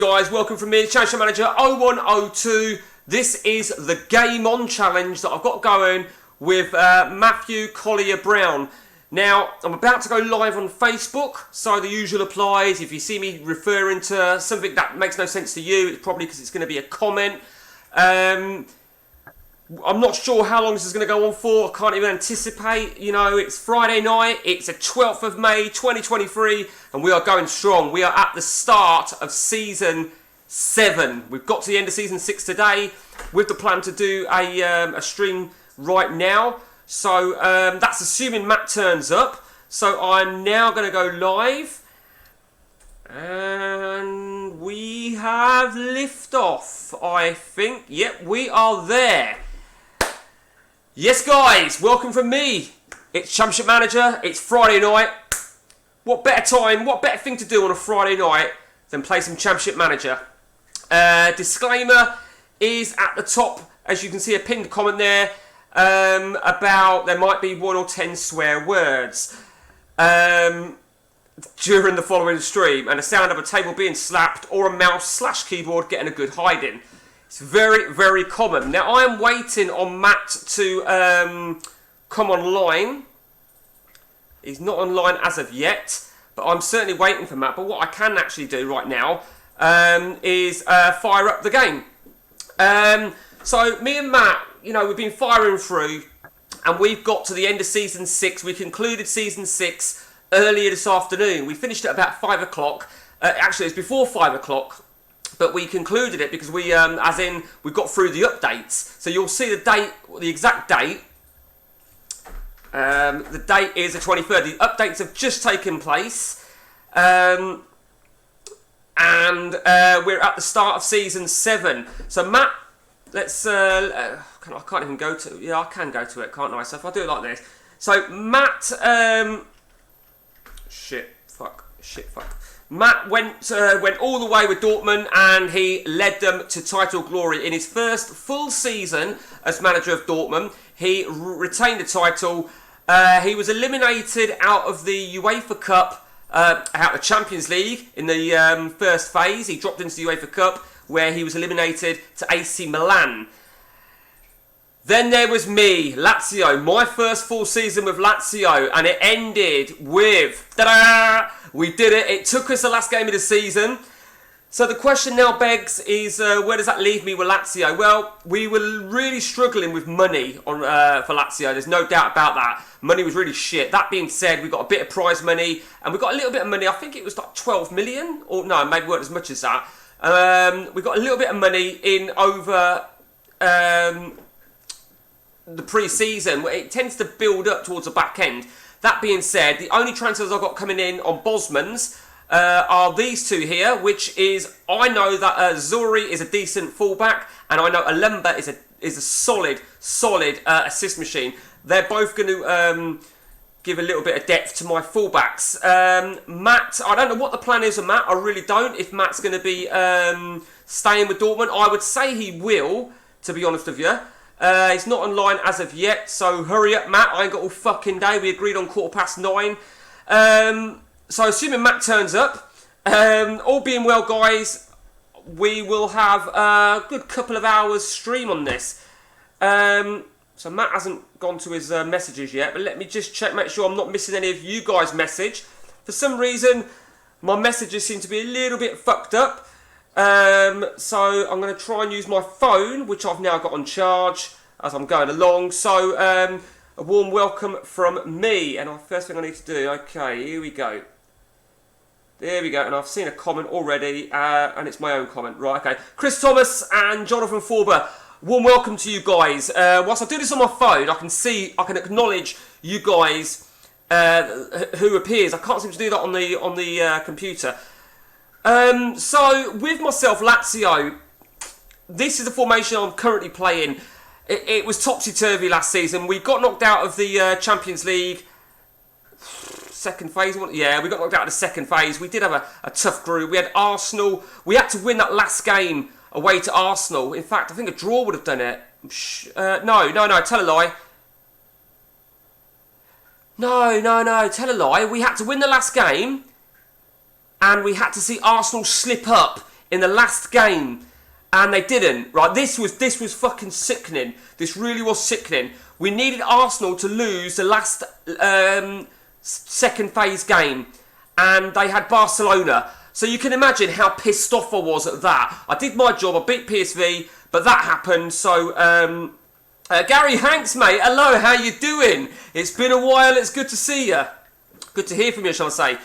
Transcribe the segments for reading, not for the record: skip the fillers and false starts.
Guys, welcome from me, Championship Manager 0102. This is the Game On challenge that I've got going with Matthew Collier Brown. Now, I'm about to go live on Facebook, so the usual applies. If you see me referring to something that makes no sense to you, it's probably because it's going to be a comment. I'm not sure how long this is going to go on for. I can't even anticipate. You know, it's Friday night. It's the 12th of May, 2023, and we are going strong. We are at the start of Season 7. We've got to the end of Season 6 today with the plan to do a stream right now. So that's assuming Matt turns up. So I'm now going to go live. And we have liftoff, I think. Yep, we are there. Yes, guys, welcome from me. It's Championship Manager. It's Friday night. What better time, what better thing to do on a Friday night than play some Championship Manager? Disclaimer is at the top, as you can see, a pinned comment there about there might be 1 or 10 swear words during the following stream, and the sound of a table being slapped or a mouse/keyboard getting a good hiding. It's very, very common. Now, I am waiting on Matt to come online. He's not online as of yet, but I'm certainly waiting for Matt. But what I can actually do right now is fire up the game. So, me and Matt, you know, we've been firing through, and we've got to the end of Season 6. We concluded Season 6 earlier this afternoon. We finished at about 5 o'clock. Actually, it's before 5 o'clock. But we concluded it because we, as in, we got through the updates. So you'll see the date, the exact date. The date is the 23rd. The updates have just taken place. And we're at the start of Season 7. So Matt, let's, I can't even go to, yeah, I can go to it, can't I? So if I do it like this. So Matt, shit, fuck. Matt went all the way with Dortmund, and he led them to title glory. In his first full season as manager of Dortmund, he retained the title. He was eliminated out of the UEFA Cup, out of the Champions League in the first phase. He dropped into the UEFA Cup, where he was eliminated to AC Milan. Then there was me, Lazio, my first full season with Lazio, and it ended with, ta-da! We did it. It took us the last game of the season. So the question now begs is, where does that leave me with Lazio? Well, we were really struggling with money on for Lazio. There's no doubt about that. Money was really shit. That being said, we got a bit of prize money, and we got a little bit of money. I think it was like 12 million, or no, maybe weren't as much as that. We got a little bit of money in over the pre-season. It tends to build up towards the back end. That being said, the only transfers I've got coming in on Bosmans are these two here, which is, I know that Zuri is a decent fullback, and I know Alemba is a solid assist machine. They're both going to give a little bit of depth to my fullbacks. Matt, I don't know what the plan is with Matt. I really don't. If Matt's going to be staying with Dortmund, I would say he will, to be honest with you. He's not online as of yet, so hurry up, Matt. I ain't got all fucking day. We agreed on 9:15. So assuming Matt turns up, all being well, guys, we will have a good couple of hours stream on this. So Matt hasn't gone to his messages yet, but let me just check, make sure I'm not missing any of you guys' message. For some reason, my messages seem to be a little bit fucked up. So I'm going to try and use my phone, which I've now got on charge as I'm going along. So a warm welcome from me, and the first thing I need to do, okay, here we go. There we go, and I've seen a comment already, and it's my own comment, right, okay. Chris Thomas and Jonathan Forber, warm welcome to you guys. Whilst I do this on my phone, I can acknowledge you guys who appears. I can't seem to do that on the computer. So, with myself, Lazio, this is the formation I'm currently playing. It was topsy-turvy last season. We got knocked out of the Champions League second phase. Yeah, we got knocked out of the second phase. We did have a tough group. We had Arsenal. We had to win that last game away to Arsenal. In fact, I think a draw would have done it. No, tell a lie. No, tell a lie. We had to win the last game, and we had to see Arsenal slip up in the last game, and they didn't. Right, this was fucking sickening. This really was sickening. We needed Arsenal to lose the last second phase game, and they had Barcelona. So you can imagine how pissed off I was at that. I did my job, I beat PSV, but that happened. So Gary Hanks, mate, hello, how you doing? It's been a while, it's good to see you. Good to hear from you, shall I say.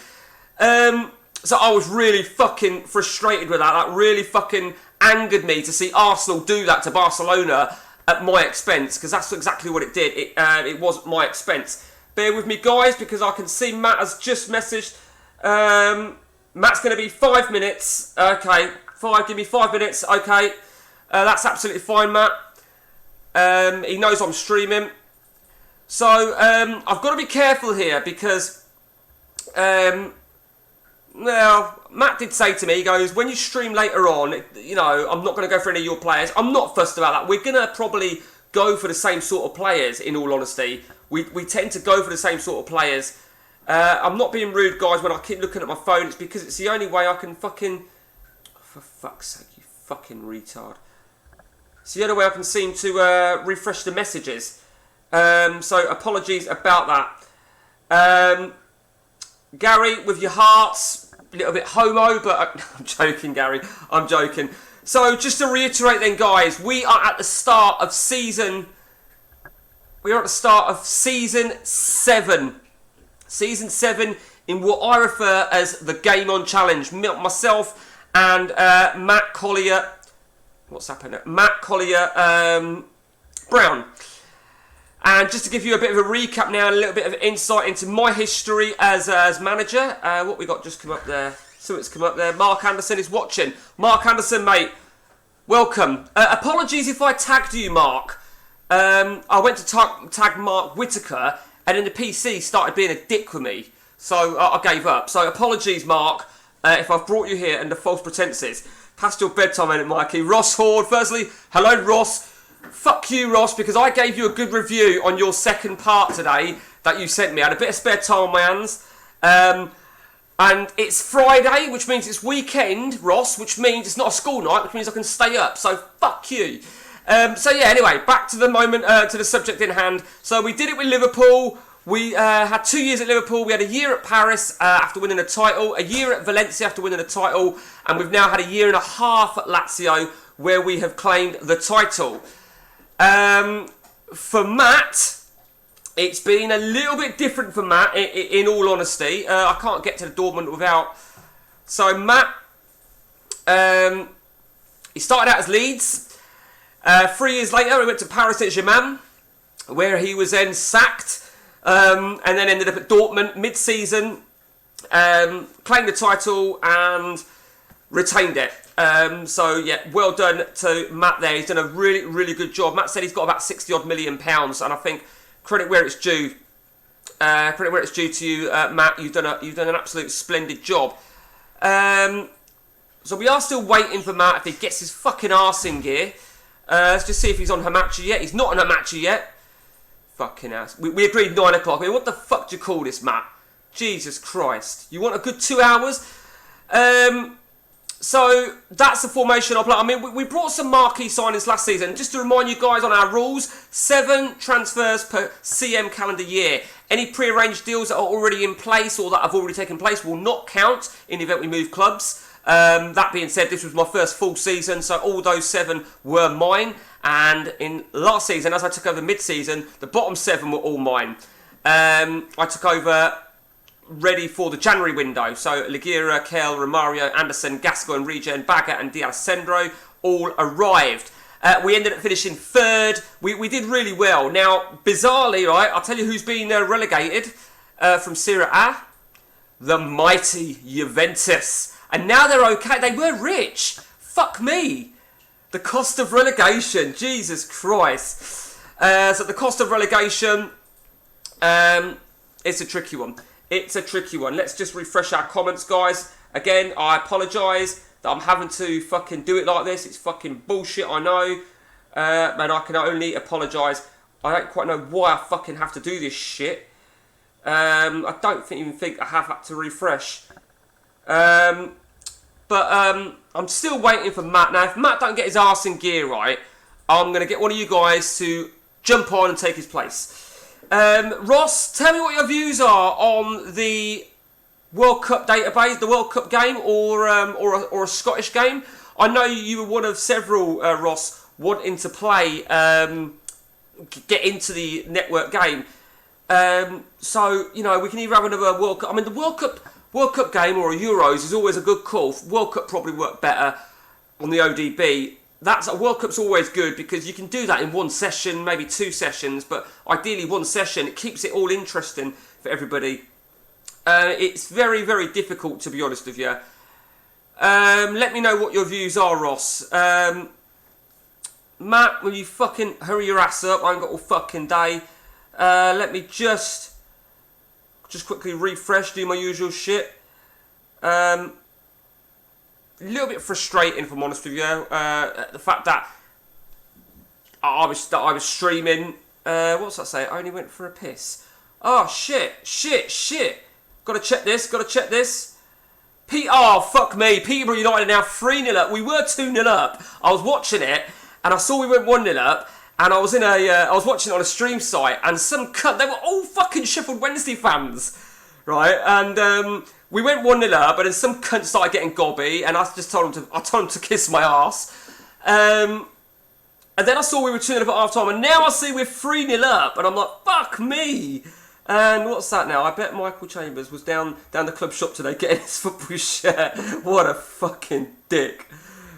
So I was really fucking frustrated with that. That really fucking angered me to see Arsenal do that to Barcelona at my expense, because that's exactly what it did. It was at my expense. Bear with me, guys, because I can see Matt has just messaged. Matt's going to be 5 minutes. Okay, give me 5 minutes. Okay, that's absolutely fine, Matt. He knows I'm streaming. So I've got to be careful here because, well, Matt did say to me, he goes, when you stream later on, you know, I'm not going to go for any of your players. I'm not fussed about that. We're going to probably go for the same sort of players, in all honesty. We tend to go for the same sort of players. I'm not being rude, guys, when I keep looking at my phone. It's because it's the only way I can fucking... For fuck's sake, you fucking retard. It's the only way I can seem to refresh the messages. So apologies about that. Gary, with your hearts, a little bit homo, but I'm joking, Gary. I'm joking. So just to reiterate then, guys, we are at the start of season... We are at the start of season 7. Season 7 in what I refer as the Game On Challenge. Myself and Matt Collier... What's happening? Matt Collier Brown. And just to give you a bit of a recap now, a little bit of insight into my history as manager. What we got just come up there? Something's come up there. Mark Anderson is watching. Mark Anderson, mate, welcome. Apologies if I tagged you, Mark. I went to tag Mark Whitaker, and then the PC started being a dick with me. So I gave up. So apologies, Mark, if I've brought you here under false pretences. Past your bedtime, ain't it, Mikey? Ross Horde, firstly, hello, Ross. Fuck you, Ross, because I gave you a good review on your second part today that you sent me. I had a bit of spare time on my hands. And it's Friday, which means it's weekend, Ross, which means it's not a school night, which means I can stay up. So fuck you. So yeah, anyway, back to the moment, to the subject in hand. So we did it with Liverpool. We had 2 years at Liverpool. We had a year at Paris after winning a title, a year at Valencia after winning a title, and we've now had a year and a half at Lazio where we have claimed the title. For Matt, it's been a little bit different for Matt, in all honesty. I can't get to the Dortmund without... So Matt, he started out as Leeds. 3 years later, he went to Paris Saint-Germain, where he was then sacked. And then ended up at Dortmund mid-season, claimed the title and retained it. So yeah, well done to Matt there. He's done a really, really good job. Matt said he's got about 60-odd million pounds, and I think credit where it's due. Credit where it's due to you, Matt. You've done an absolute splendid job. So we are still waiting for Matt if he gets his fucking arse in gear. Let's just see if he's on Hamachi yet. He's not on Hamachi yet. Fucking ass. We agreed 9 o'clock. I mean, what the fuck do you call this, Matt? Jesus Christ. You want a good 2 hours? So, that's the formation I play. I mean, we brought some marquee signings last season. Just to remind you guys on our rules, 7 transfers per CM calendar year. Any pre-arranged deals that are already in place or that have already taken place will not count in the event we move clubs. That being said, this was my first full season, so all those 7 were mine. And in last season, as I took over mid-season, the bottom 7 were all mine. I took over ready for the January window. So Ligera, Kell, Romario, Anderson, Gascoigne, Regen, Baggett and D'Alessandro all arrived. We ended up finishing 3rd. We did really well. Now, bizarrely, right, I'll tell you who's been relegated from Serie A. The mighty Juventus. And now they're okay. They were rich. Fuck me. The cost of relegation. Jesus Christ. So the cost of relegation, it's a tricky one. It's a tricky one. Let's just refresh our comments, guys. Again, I apologise that I'm having to fucking do it like this. It's fucking bullshit, I know. Man, I can only apologise. I don't quite know why I fucking have to do this shit. I don't even think I have had to refresh. But I'm still waiting for Matt. Now, if Matt don't get his arse in gear right, I'm going to get one of you guys to jump on and take his place. Ross, tell me what your views are on the World Cup database, the World Cup game, or a Scottish game. I know you were one of several, Ross, wanting to play, get into the network game. So, you know, we can either have another World Cup. I mean, the World Cup game or a Euros is always a good call. World Cup probably work better on the ODB. World Cup's always good because you can do that in one session, maybe 2 sessions, but ideally one session. It keeps it all interesting for everybody. It's very, very difficult, to be honest with you. Let me know what your views are, Ross. Matt, will you fucking hurry your ass up? I ain't got all fucking day. Let me just quickly refresh, do my usual shit. A little bit frustrating, if I'm honest with you. The fact that I was streaming. What's that say? I only went for a piss. Oh shit. Gotta check this. Fuck me. Peterborough United are now 3-0 up. We were 2-0 up. I was watching it and I saw we went 1-0 up. And I was watching it on a stream site, and some cunt, they were all fucking Sheffield Wednesday fans, right? And we went 1-0 up, and then some cunt started getting gobby, and I just told him to kiss my arse. And then I saw we were 2-0 up at half time, and now I see we're 3-0 up, and I'm like, fuck me. And what's that now? I bet Michael Chambers was down the club shop today getting his football shirt. What a fucking dick.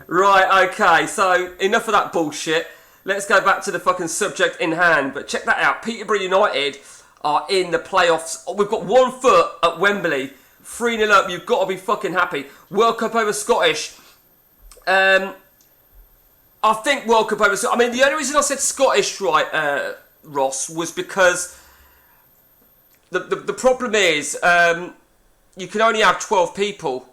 Right, okay, so enough of that bullshit. Let's go back to the fucking subject in hand. But check that out. Peterborough United are in the playoffs. We've got 1 foot at Wembley. 3-0 up. You've got to be fucking happy. World Cup over Scottish. I think World Cup over... I mean, the only reason I said Scottish, right, Ross, was because the problem is you can only have 12 people.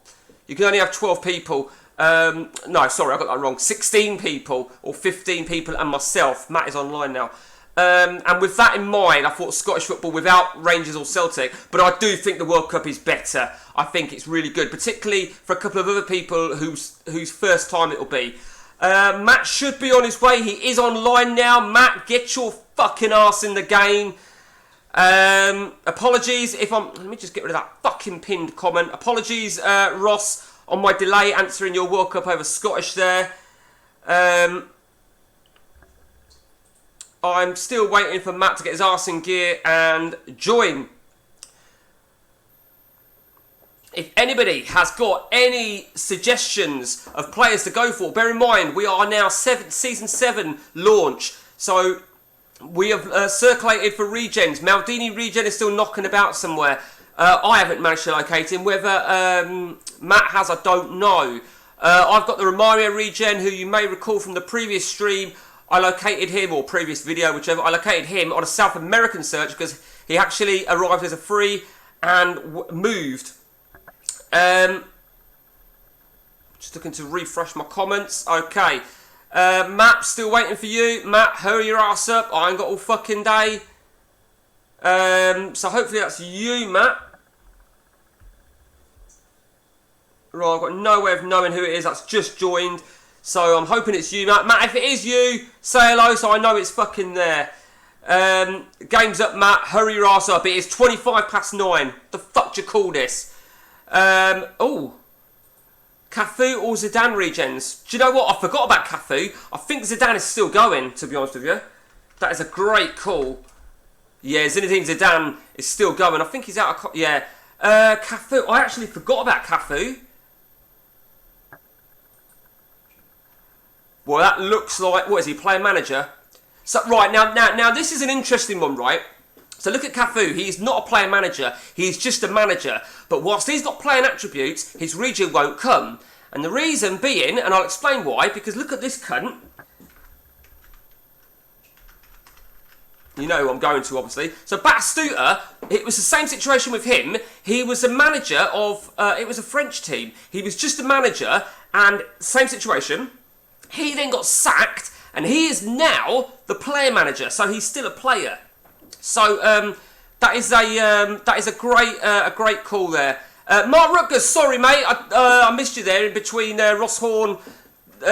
No, sorry, I got that wrong. 16 people or 15 people and myself. Matt is online now. And with that in mind, I thought Scottish football without Rangers or Celtic, but I do think the World Cup is better. I think it's really good, particularly for a couple of other people whose first time it'll be. Matt should be on his way. He is online now. Matt, get your fucking arse in the game. Apologies if I'm... Let me just get rid of that fucking pinned comment. Apologies, Ross, on my delay answering your World Cup over Scottish there. I'm still waiting for Matt to get his arse in gear and join. If anybody has got any suggestions of players to go for, bear in mind we are now Season 7 launch. So we have circulated for regens. Maldini regen is still knocking about somewhere. I haven't managed to locate him. Whether Matt has, I don't know. I've got the Romario regen, who you may recall from the previous stream. I located him, or previous video, whichever. I located him on a South American search because he actually arrived as a free and moved. Just looking to refresh my comments. Okay. Matt, still waiting for you. Matt, hurry your ass up. I ain't got all fucking day. So hopefully that's you, Matt. Right, I've got no way of knowing who it is. That's just joined. So I'm hoping it's you, Matt. Matt, if it is you, say hello so I know it's fucking there. Game's up, Matt. Hurry your ass up. It is 9:25. The fuck do you call this? Oh. Cafu or Zidane regens? Do you know what? I forgot about Cafu. I think Zidane is still going, to be honest with you. That is a great call. Yeah, Zinedine Zidane is still going. I think he's out of... Yeah. Cafu. I actually forgot about Cafu. Well, that looks like... What is he? Player manager? So, right, now this is an interesting one, right? So look at Cafu. He's not a player manager. He's just a manager. But whilst he's got playing attributes, his regen won't come. And the reason being, and I'll explain why, because look at this cunt. You know who I'm going to, obviously. So Batistuta, it was the same situation with him. He was a manager of... it was a French team. He was just a manager, and same situation. He then got sacked, and he is now the player manager. So he's still a player. So that is a great call there. Mark Rutgers, sorry mate, I missed you there in between Ross Horn,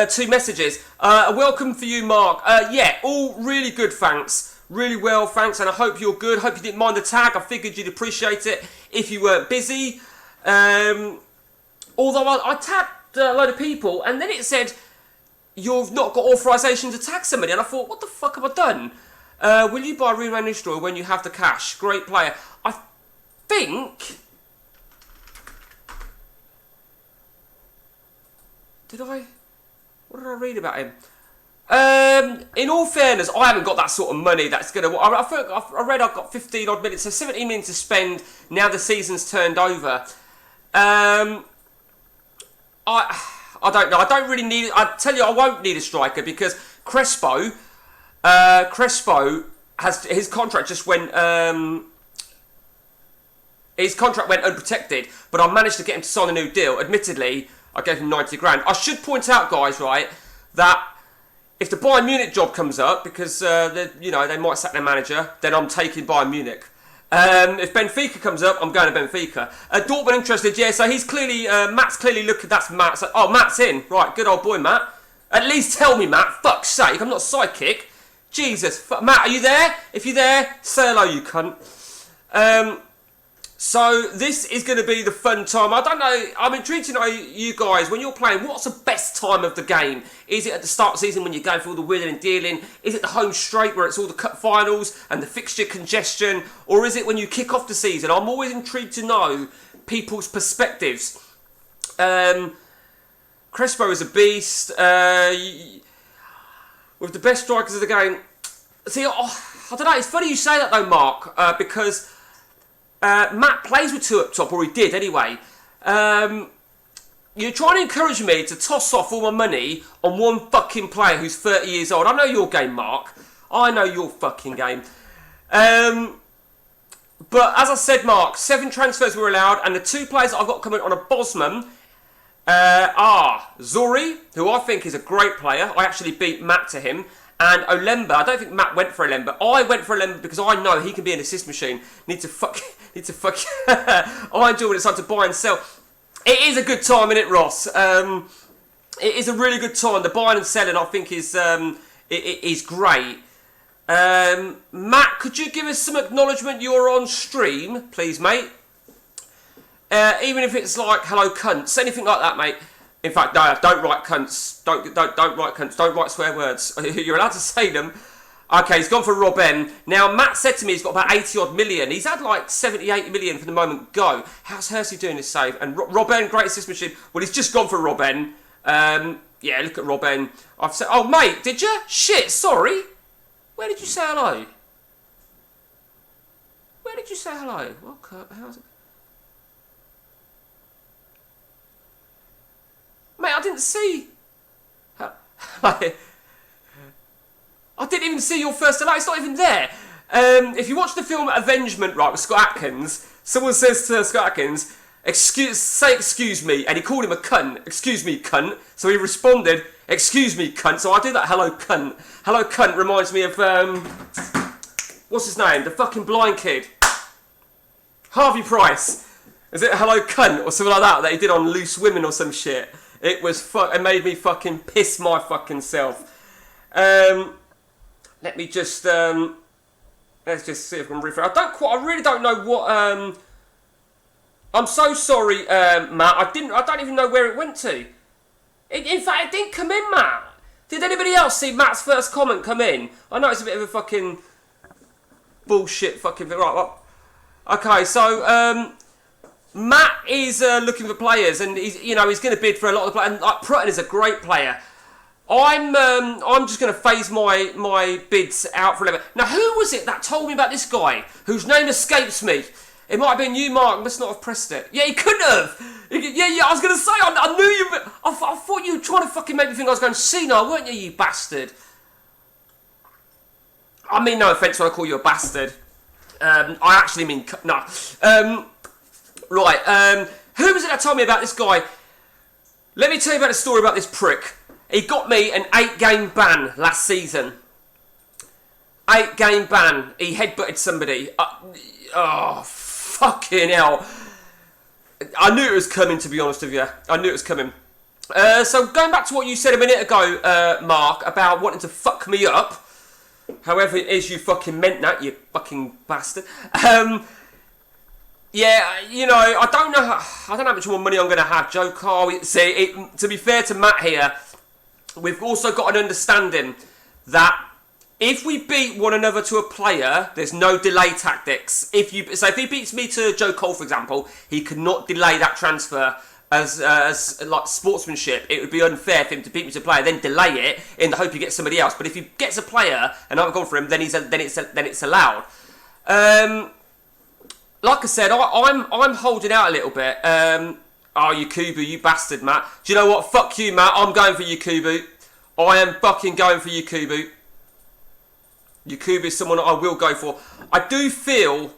two messages. Welcome for you, Mark. Yeah, all really good, thanks. Really well, thanks, and I hope you're good. Hope you didn't mind the tag. I figured you'd appreciate it if you weren't busy. Although I tagged a load of people, and then it said, you've not got authorization to tag somebody, and I thought, what the fuck have I done? Will you buy Ruben Van Nistelrooy when you have the cash? Great player. I think... What did I read about him? In all fairness, I haven't got that sort of money that's going to... I read I've got 15 odd minutes, so 17 minutes to spend now the season's turned over. I don't know. I don't really need... I tell you, I won't need a striker because Crespo has... His contract just went... his contract went unprotected, but I managed to get him to sign a new deal. Admittedly, I gave him 90 grand. I should point out, guys, right, that if the Bayern Munich job comes up, because, they might sack their manager, then I'm taking Bayern Munich. If Benfica comes up, I'm going to Benfica. Dortmund interested, yeah, so he's clearly, Matt's clearly looking, that's Matt. So, oh, Matt's in. Right, good old boy, Matt. At least tell me, Matt, fuck's sake, I'm not psychic. Jesus, Matt, are you there? If you're there, say hello, you cunt. So this is going to be the fun time. I don't know, I'm intrigued to know you guys, when you're playing, what's the best time of the game? Is it at the start of the season when you're going for all the wheeling and dealing? Is it the home straight where it's all the cup finals and the fixture congestion? Or is it when you kick off the season? I'm always intrigued to know people's perspectives. Crespo is a beast. With the best strikers of the game. See, I don't know, it's funny you say that though, Mark, because... Matt plays with two up top, or he did anyway. You're trying to encourage me to toss off all my money on one fucking player who's 30 years old. I know your game, Mark. I know your fucking game. But as I said, Mark, 7 transfers were allowed, and the 2 players that I've got coming on a Bosman are Zuri, who I think is a great player. I actually beat Matt to him. And Olemba, I don't think Matt went for Olemba. I went for Olemba because I know he can be an assist machine. Need to fuck. I enjoy when it's time to buy and sell. It is a good time, isn't it, Ross? It is a really good time. The buying and selling, I think, is great. Matt, could you give us some acknowledgement you're on stream, please, mate? Even if it's like hello cunts, anything like that, mate. In fact, no, don't write cunts. Don't write cunts. Don't write swear words. You're allowed to say them. Okay, he's gone for Robben. Now, Matt said to me he's got about 80 odd million. He's had like 70, 80 million for the moment go. How's Hersey doing this save? And Robben, great assist machine. Well, he's just gone for Robben. Yeah, look at Robben. I've said, oh, mate, did you? Shit, sorry. Where did you say hello? Where did you say hello? Okay, how's it? Mate, I didn't see. I didn't even see your first hello. It's not even there. If you watch the film Avengement, right, with Scott Atkins, someone says to Scott Atkins, excuse me, and he called him a cunt. Excuse me, cunt. So he responded, excuse me, cunt. So I do that hello, cunt. Hello, cunt reminds me of, what's his name? The fucking blind kid. Harvey Price. Is it hello, cunt, or something like that he did on Loose Women or some shit? It was it made me fucking piss my fucking self. Let me just let's just see if I can refresh. I really don't know what I'm so sorry, Matt. I don't even know where it went to. In fact, it didn't come in, Matt. Did anybody else see Matt's first comment come in? I know it's a bit of a fucking bullshit fucking thing. Right, well, okay, so Matt is looking for players, and he's going to bid for a lot of players. And Prutton is a great player. I'm just going to phase my bids out for a little bit. Now, who was it that told me about this guy whose name escapes me? It might have been you, Mark. Must not have pressed it. Yeah, he couldn't have. Yeah. I was going to say, I knew you. I thought you were trying to fucking make me think I was going senile, weren't you, you bastard? I mean no offence when I call you a bastard. I actually mean no. Right, who was it that told me about this guy? Let me tell you about the story about this prick. He got me an 8-game ban last season. 8-game ban. He headbutted somebody. Oh, fucking hell. I knew it was coming, to be honest with you. I knew it was coming. So going back to what you said a minute ago, Mark, about wanting to fuck me up, however it is you fucking meant that, you fucking bastard. Yeah, you know, I don't know how much more money I'm going to have, Joe Carl. See, to be fair to Matt here, we've also got an understanding that if we beat one another to a player, there's no delay tactics. If he beats me to Joe Cole, for example, he could not delay that transfer as like sportsmanship. It would be unfair for him to beat me to a player, then delay it in the hope he gets somebody else. But if he gets a player and I've gone for him, then it's allowed. Like I said, I'm holding out a little bit. Oh, Yakubu, you bastard, Matt. Do you know what? Fuck you, Matt. I'm going for Yakubu. I am fucking going for Yakubu. Yakubu is someone I will go for. I do feel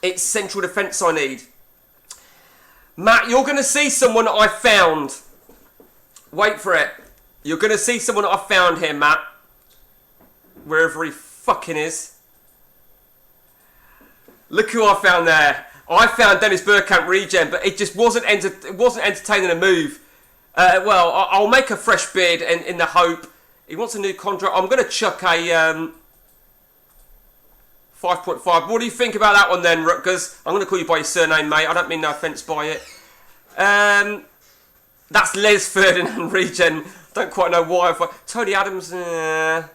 it's central defence I need. Matt, you're going to see someone I found. Wait for it. You're going to see someone I found here, Matt. Wherever he fucking is. Look who I found there. I found Dennis Bergkamp regen, but it just wasn't entertaining a move. Well, I'll make a fresh bid in the hope. He wants a new contract. I'm going to chuck a 5.5. What do you think about that one then, Rutgers? I'm going to call you by your surname, mate. I don't mean no offence by it. That's Les Ferdinand regen. Don't quite know why. Tony Adams. Yeah.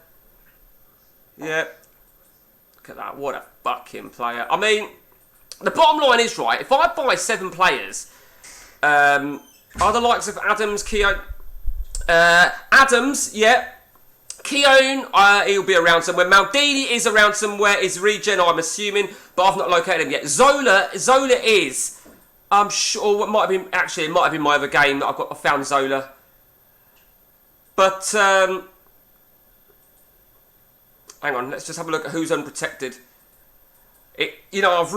Look at that. What a fucking player. I mean, the bottom line is, right, if I buy 7 players, are the likes of Adams, Keown... Adams, yeah. Keown, he'll be around somewhere. Maldini is around somewhere. Is regen, I'm assuming, but I've not located him yet. Zola is... I'm sure it might have been my other game that I found Zola. But, hang on, let's just have a look at who's unprotected. You know, I've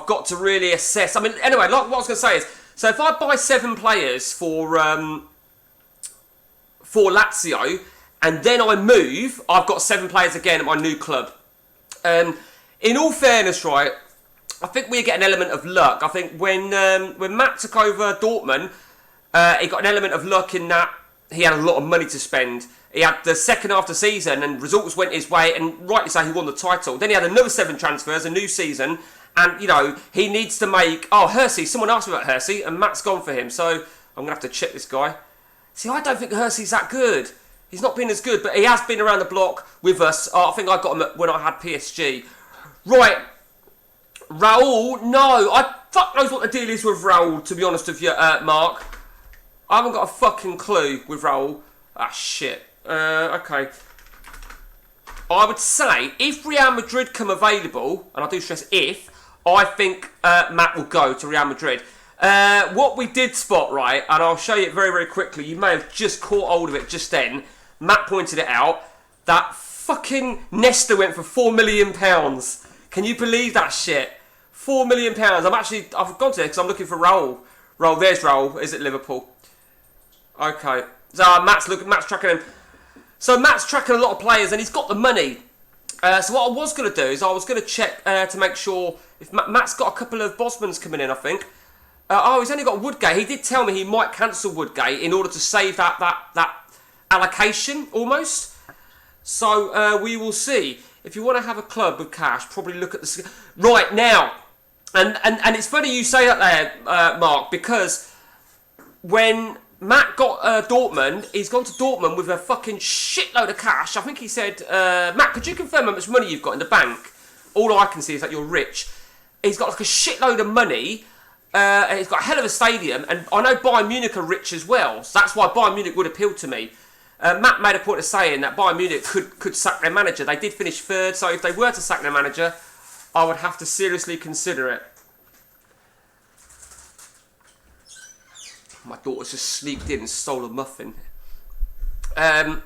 got to really assess. I mean, anyway, like what I was going to say is, so if I buy 7 players for Lazio, and then I move, I've got 7 players again at my new club. In all fairness, right, I think we get an element of luck. I think when Matt took over Dortmund, he got an element of luck in that he had a lot of money to spend. He had the second half of the season and results went his way, and rightly so, he won the title. Then he had another 7 transfers, a new season, and, you know, he needs to make... Oh, Hersey, someone asked me about Hersey, and Matt's gone for him, so I'm going to have to check this guy. See, I don't think Hersey's that good. He's not been as good, but he has been around the block with us. I think I got him when I had PSG. Right. Raul, no. Fuck knows what the deal is with Raul, to be honest with you, Mark. I haven't got a fucking clue with Raul. Ah, shit. Okay. I would say, if Real Madrid come available, and I do stress if, I think Matt will go to Real Madrid. What we did spot, right, and I'll show you it very, very quickly. You may have just caught hold of it just then. Matt pointed it out. That fucking Nesta went for £4 million. Can you believe that shit? £4 million. I've gone to it because I'm looking for Raul. Raul, there's Raul. Is it Liverpool? Okay. So Matt's tracking him. So Matt's tracking a lot of players and he's got the money. So what I was going to do is I was going to check to make sure if Matt's got a couple of Bosmans coming in, I think. He's only got Woodgate. He did tell me he might cancel Woodgate in order to save that allocation almost. So we will see. If you want to have a club with cash, probably look at the... Right, now. And it's funny you say that there, Mark, because when Matt got Dortmund, he's gone to Dortmund with a fucking shitload of cash. I think he said, Matt, could you confirm how much money you've got in the bank? All I can see is that you're rich. He's got like a shitload of money. And he's got a hell of a stadium. And I know Bayern Munich are rich as well. So that's why Bayern Munich would appeal to me. Matt made a point of saying that Bayern Munich could sack their manager. They did finish 3rd. So if they were to sack their manager, I would have to seriously consider it. My daughter's just sneaked in and stole a muffin. But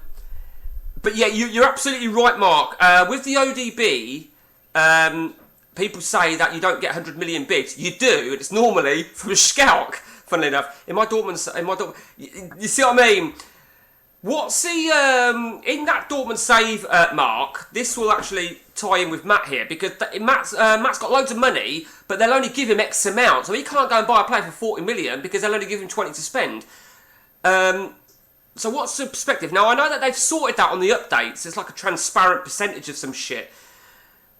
yeah, you're absolutely right, Mark. With the ODB, people say that you don't get 100 million bids. You do, and it's normally from Schalke, funnily enough. In my Dortmund, you see what I mean? What's the, in that Dortmund save, Mark, this will actually tie in with Matt here, because Matt's got loads of money, but they'll only give him X amount, so he can't go and buy a player for 40 million because they'll only give him 20 to spend. So what's the perspective? Now, I know that they've sorted that on the updates. It's like a transparent percentage of some shit.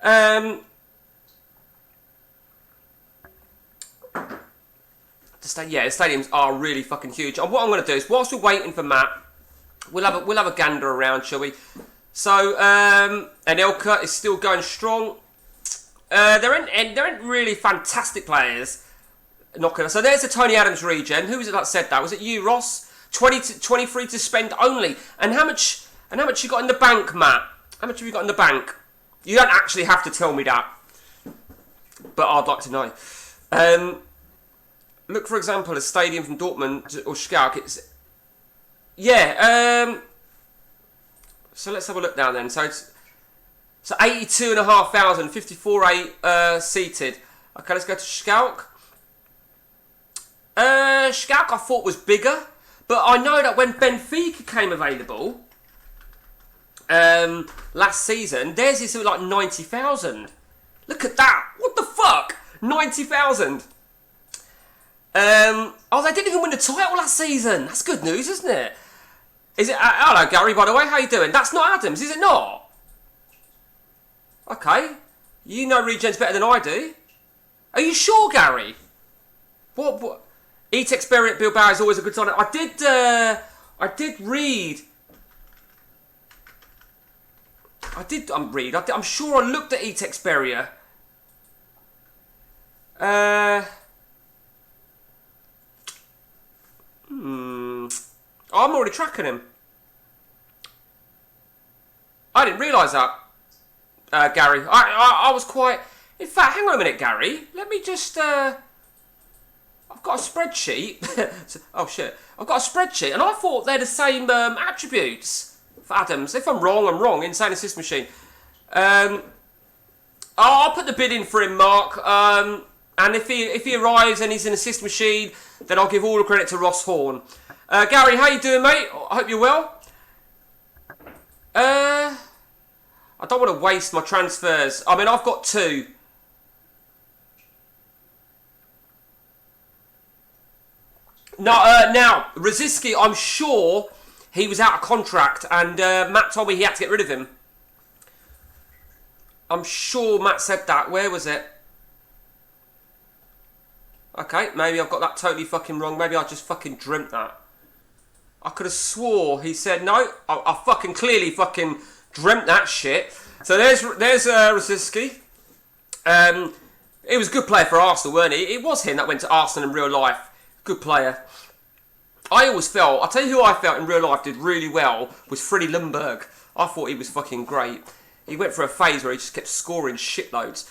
The stadiums are really fucking huge. And what I'm going to do is, whilst we're waiting for Matt, we'll have a gander around, shall we? So, Anelka is still going strong. There ain't really fantastic players knocking us. So there's the Tony Adams regen. Who was it that said that? Was it you, Ross? 23 to spend only. And how much you got in the bank, Matt? How much have you got in the bank? You don't actually have to tell me that, but I'd like to know. Look, for example, a stadium from Dortmund or Schalke. So let's have a look now then. So 82,500, 54 seated. Okay, let's go to Schalke. Schalke I thought was bigger, but I know that when Benfica came available last season, theirs is like 90,000. Look at that! What the fuck? 90,000. They didn't even win the title last season. That's good news, isn't it? Is it? Hello, Gary. By the way, how you doing? That's not Adams, is it not? Okay, you know regens better than I do. Are you sure, Gary? What? E-Tech Spirit Bilbao is always a good sign. I did read. I'm sure I looked at E-Tech Xperia. I'm already tracking him. I didn't realise that, Gary. I was quite... In fact, hang on a minute, Gary. Let me just... I've got a spreadsheet. Oh, shit. I've got a spreadsheet, and I thought they're the same attributes for Adams. If I'm wrong, I'm wrong. Insane Assist Machine. I'll put the bid in for him, Mark. And if he arrives and he's an assist machine, then I'll give all the credit to Ross Horn. Gary, how you doing, mate? I hope you're well. I don't want to waste my transfers. I mean, I've got 2. No, now, Rosicky, I'm sure he was out of contract, and Matt told me he had to get rid of him. I'm sure Matt said that. Where was it? Okay, maybe I've got that totally fucking wrong. Maybe I just fucking dreamt that. I could have swore he said no. I fucking clearly fucking dreamt that shit. So there's Rosicky. He was a good player for Arsenal, weren't he? It was him that went to Arsenal in real life. Good player. I always felt, I'll tell you who I felt in real life did really well was Freddie Ljungberg. I thought he was fucking great. He went for a phase where he just kept scoring shitloads.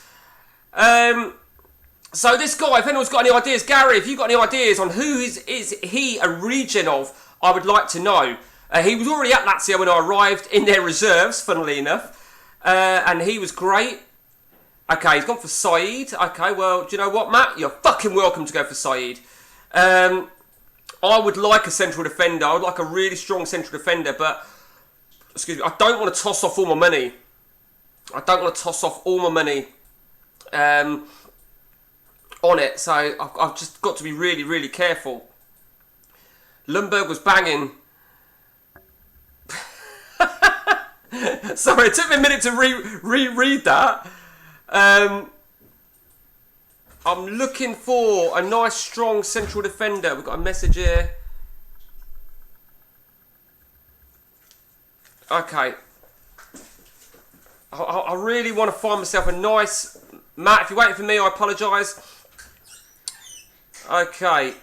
So this guy, if anyone's got any ideas, Gary, if you've got any ideas on who is he a regen of, I would like to know. He was already at Lazio when I arrived in their reserves, funnily enough. And he was great. Okay, he's gone for Saeed. Okay, well, do you know what, Matt? You're fucking welcome to go for Saeed. I would like a central defender. I would like a really strong central defender, but, excuse me, I don't want to toss off all my money. On it, so I've just got to be really, really careful. Ljungberg was banging. Sorry, it took me a minute to reread that. I'm looking for a nice, strong central defender. We've got a message here. Okay. I really want to find myself a nice... Matt, if you're waiting for me, I apologise. Okay.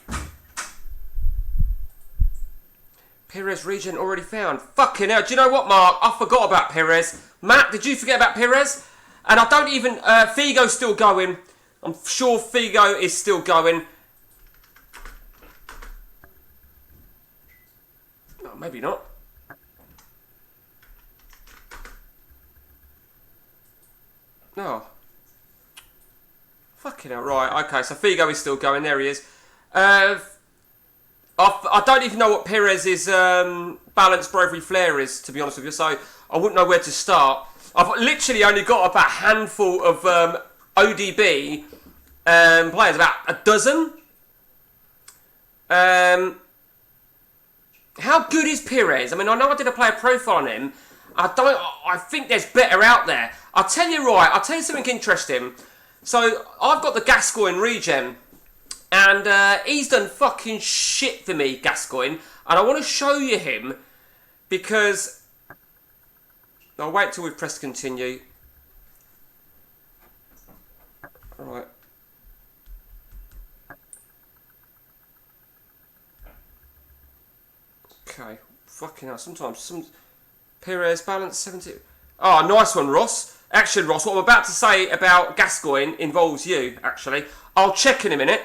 Perez regen already found. Fucking hell. Do you know what, Mark? I forgot about Perez. Matt, did you forget about Perez? And I don't even... Figo's still going. I'm sure Figo is still going. No, maybe not. No. Fucking hell, right. Okay, so Figo is still going. There he is. I don't even know what Perez's balanced bravery flair is, to be honest with you, so I wouldn't know where to start. I've literally only got about a handful of ODB players, about a dozen. How good is Pires? I mean, I know I did a player profile on him. I think there's better out there. I'll tell you something interesting. So, I've got the Gascoigne regen. And he's done fucking shit for me, Gascoigne. And I want to show you him. Because... I'll wait till we've pressed continue. Alright. Okay. Fucking hell. Sometimes... Pires, balance 70... Oh, nice one, Ross. Actually, Ross, what I'm about to say about Gascoigne involves you, actually. I'll check in a minute.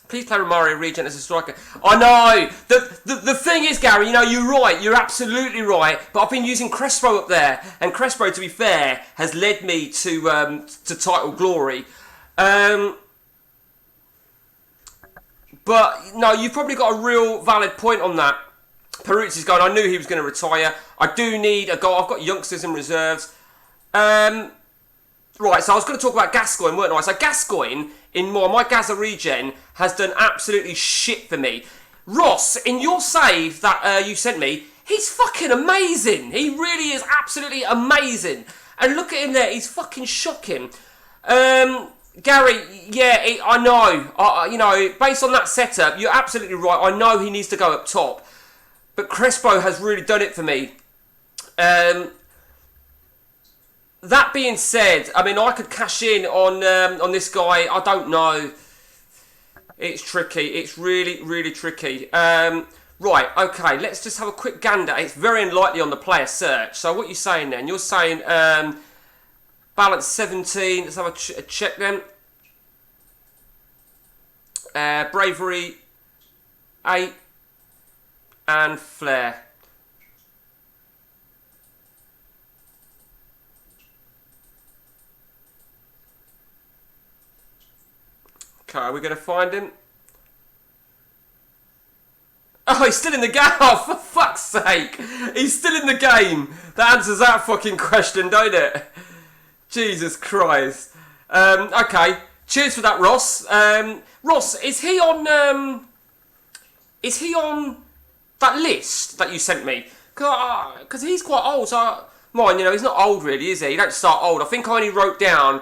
Please play Romario regen as a striker. I know! The thing is, Gary, you know, you're right. You're absolutely right. But I've been using Crespo up there. And Crespo, to be fair, has led me to title glory. But, no, you've probably got a real valid point on that. Peruzzi's going, I knew he was going to retire. I do need a goal. I've got youngsters in reserves. Right, so I was going to talk about Gascoigne, weren't I? So Gascoigne, in my Gaza regen, has done absolutely shit for me. Ross, in your save that you sent me, he's fucking amazing. He really is absolutely amazing. And look at him there, he's fucking shocking. Gary, yeah, I know. You know, based on that setup, you're absolutely right. I know he needs to go up top. But Crespo has really done it for me. That being said, I mean, I could cash in on this guy. I don't know. It's tricky. It's really, really tricky. Right, okay, let's just have a quick gander. It's very unlikely on the player search. So what are you saying then? You're saying balance 17. Let's have a check then. Bravery 8 and flair. Okay, are we going to find him? Oh, he's still in the game. Oh, for fuck's sake. He's still in the game. That answers that fucking question, don't it? Jesus Christ. Okay. Cheers for that, Ross. Ross, is he on that list that you sent me? Because he's quite old. So, mine, you know, he's not old really, is he? He don't start old. I think I only wrote down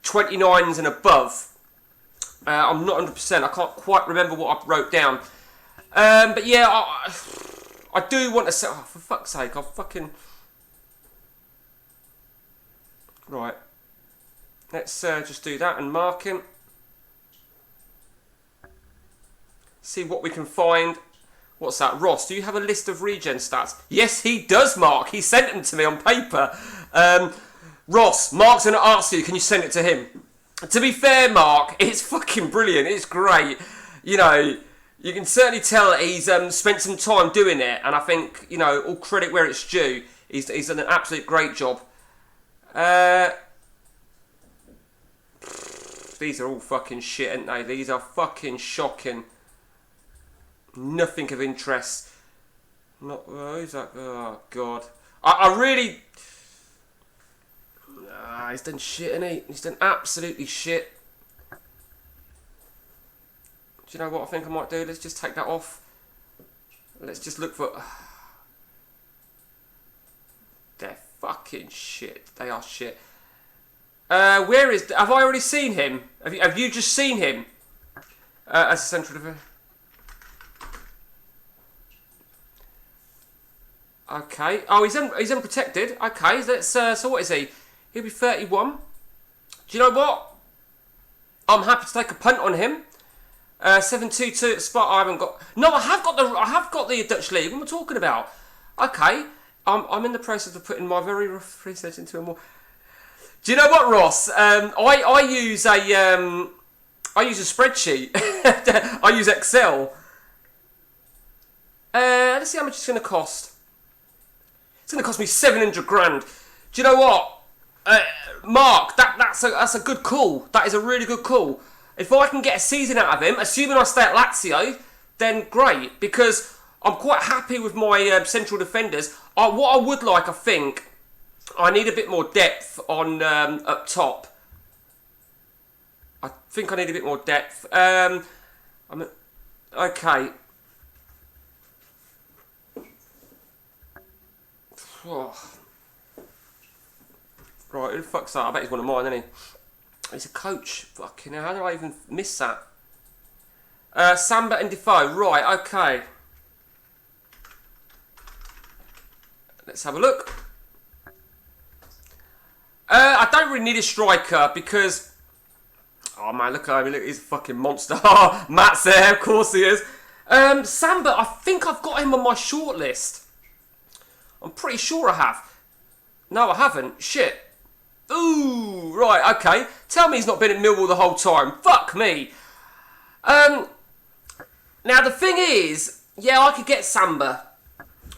29s and above. I'm not 100%. I can't quite remember what I wrote down. But yeah, I do want to say... Oh, for fuck's sake, I'll fucking... Right. Let's just do that and mark him. See what we can find. What's that? Ross, do you have a list of regen stats? Yes, he does, Mark. He sent them to me on paper. Ross, Mark's going to ask you, can you send it to him? To be fair, Mark, it's fucking brilliant. It's great. You know, you can certainly tell that he's spent some time doing it. And I think, you know, all credit where it's due. He's done an absolute great job. These are all fucking shit, aren't they? These are fucking shocking. Nothing of interest. Not... who's that? Oh, God. I really... he's done shit, hasn't he? He's done absolutely shit. Do you know what I think I might do? Let's just take that off. Let's just look for... They're fucking shit. They are shit. Where is... Have I already seen him? Have you just seen him? As a central defender? Okay. Oh, he's unprotected. Okay, let's... so what is he? He'll be 31. Do you know what? I'm happy to take a punt on him. 7-2-2 at spot. I haven't got... No, I have got the Dutch League. What am I talking about? Okay. I'm in the process of putting my very rough research into a more... Do you know what, Ross? I use a spreadsheet. I use Excel. Let's see how much it's going to cost. It's going to cost me 700 grand. Do you know what? Mark, that's a good call. That is a really good call. If I can get a season out of him, assuming I stay at Lazio, then great. Because I'm quite happy with my central defenders. What I would like, I think, I need a bit more depth on up top. I think I need a bit more depth. Okay. Oh. Right, who the fuck's that? I bet he's one of mine, isn't he? He's a coach. Fucking hell, how did I even miss that? Samba and Defoe. Right, okay. Let's have a look. I don't really need a striker because... Oh man, look at him. Look, he's a fucking monster. Oh, Matt's there. Of course he is. Samba, I think I've got him on my shortlist. I'm pretty sure I have. No, I haven't. Shit. Ooh, right, okay. Tell me he's not been at Millwall the whole time. Fuck me. Now, the thing is, yeah, I could get Samba.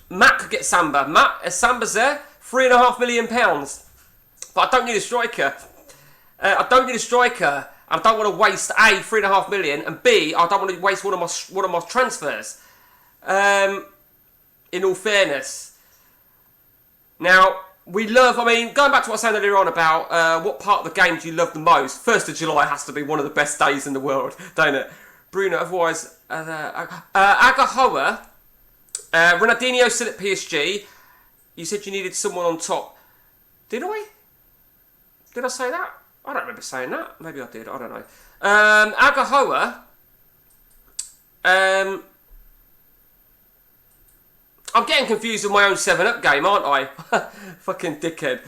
Matt could get Samba. Matt, Samba's there. £3.5 million. But I don't need a striker. I don't need a striker. I don't want to waste A, £3.5 million, and B, I don't want to waste one of my transfers. In all fairness. Now, we love, I mean, going back to what I was saying earlier on about what part of the game do you love the most? 1st of July has to be one of the best days in the world, don't it? Bruno, otherwise, Agahoa, Ronaldinho still at PSG. You said you needed someone on top. Did I? Did I say that? I don't remember saying that. Maybe I did, I don't know. Agahoa, I'm getting confused with my own 7-Up game, aren't I? Fucking dickhead.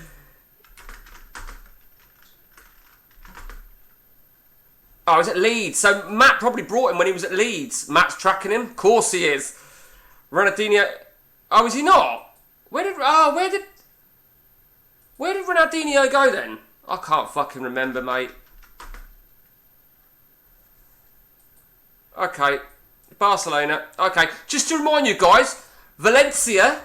Oh, he's at Leeds. So Matt probably brought him when he was at Leeds. Matt's tracking him. Of course he is. Ronaldinho. Oh, is he not? Where did Ronaldinho go then? I can't fucking remember, mate. Okay. Barcelona. Okay. Just to remind you guys, Valencia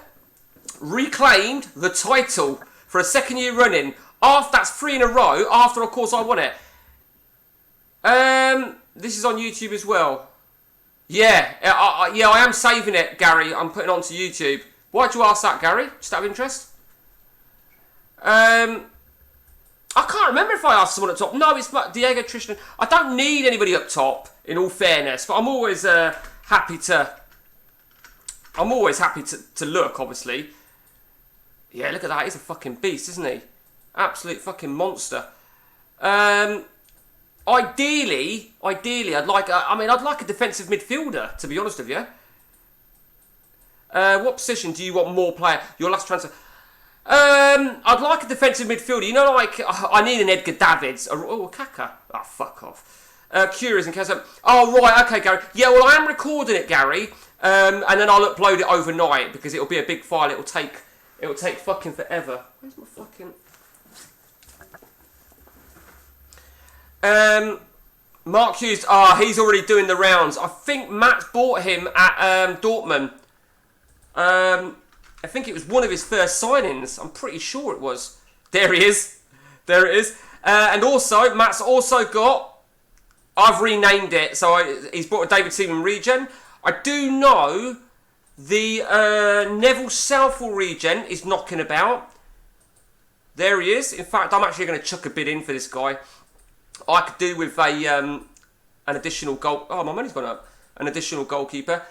reclaimed the title for a 2nd year running. That's 3 in a row. After, of course, I won it. This is on YouTube as well. Yeah, I am saving it, Gary. I'm putting it onto YouTube. Why'd you ask that, Gary? Just out of interest. I can't remember if I asked someone up top. No, it's Diego Tristan. I don't need anybody up top, in all fairness, but I'm always happy to look, obviously. Yeah, look at that. He's a fucking beast, isn't he? Absolute fucking monster. Ideally, I'd like a defensive midfielder, to be honest with you. What position do you want more player? Your last transfer. I'd like a defensive midfielder. You know, like, I need an Edgar Davids. Oh, Kaka. Oh, fuck off. Curious in case oh, right, okay, Gary. Yeah, well, I am recording it, Gary. And then I'll upload it overnight because it'll be a big file. It'll take fucking forever. Where's my fucking... Mark Hughes, he's already doing the rounds. I think Matt bought him at Dortmund. I think it was one of his first signings. I'm pretty sure it was. There he is. There it is. And also, Matt's also got... I've renamed it. So he's bought a David Seaman regen. I do know the Neville Southall regen is knocking about. There he is. In fact, I'm actually going to chuck a bid in for this guy. I could do with an additional goal. Oh, my money's gone up. An additional goalkeeper.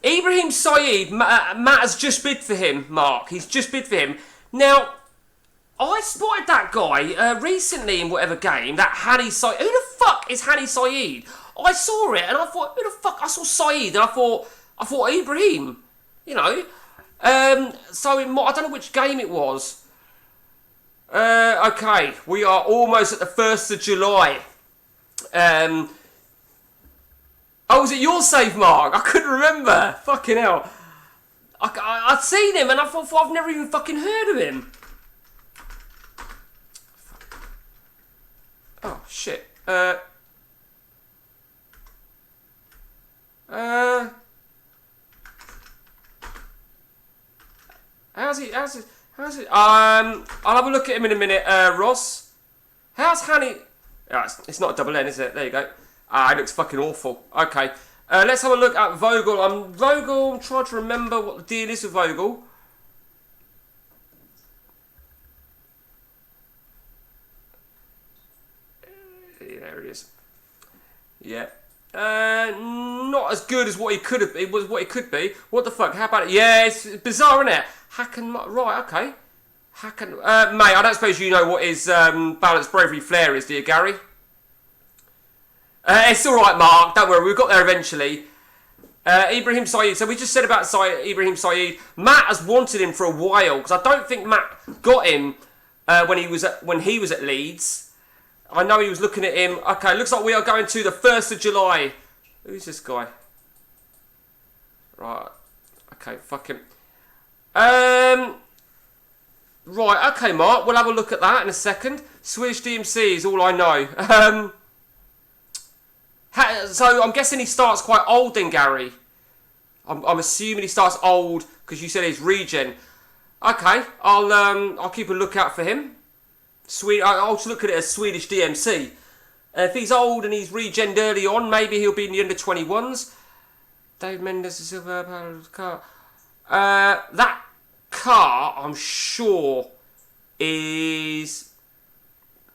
Ibrahim Saeed, Matt has just bid for him, Mark. He's just bid for him. Now, I spotted that guy recently in whatever game, that Hani Saeed. Who the fuck is Hani Saeed? I saw it and I thought, who the fuck? I saw Saeed and I thought Ibrahim. You know. So, I don't know which game it was. Okay, we are almost at the 1st of July. Oh, was it your save, Mark? I couldn't remember. Fucking hell. I'd seen him and I thought I've never even fucking heard of him. Oh, shit. How's it? I'll have a look at him in a minute, Ross. How's Hani? Oh, it's not a double N, is it? There you go. It looks fucking awful. Okay. Let's have a look at Vogel. I'm trying to remember what the deal is with Vogel. Yeah. Not as good as what he could have. It was what it could be. What the fuck? How about it? Yeah, it's bizarre, isn't it? Right, okay. Mate, I don't suppose you know what his balanced bravery flair is, do you, Gary? It's all right, Mark. Don't worry, we've got there eventually. Ibrahim Saeed. So we just said about Ibrahim Saeed. Matt has wanted him for a while because I don't think Matt got him when he was at Leeds. I know he was looking at him. Okay, looks like we are going to the 1st of July. Who's this guy? Right. Okay, fuck him. Right, okay, Mark. We'll have a look at that in a second. Swedish DMC is all I know. So I'm guessing he starts quite old then, Gary. I'm assuming he starts old because you said he's regen. Okay, I'll keep a lookout for him. I'll just look at it as Swedish DMC. If he's old and he's regened early on, maybe he'll be in the under 21s. Dave Mendes, the silver car. That car, I'm sure, is...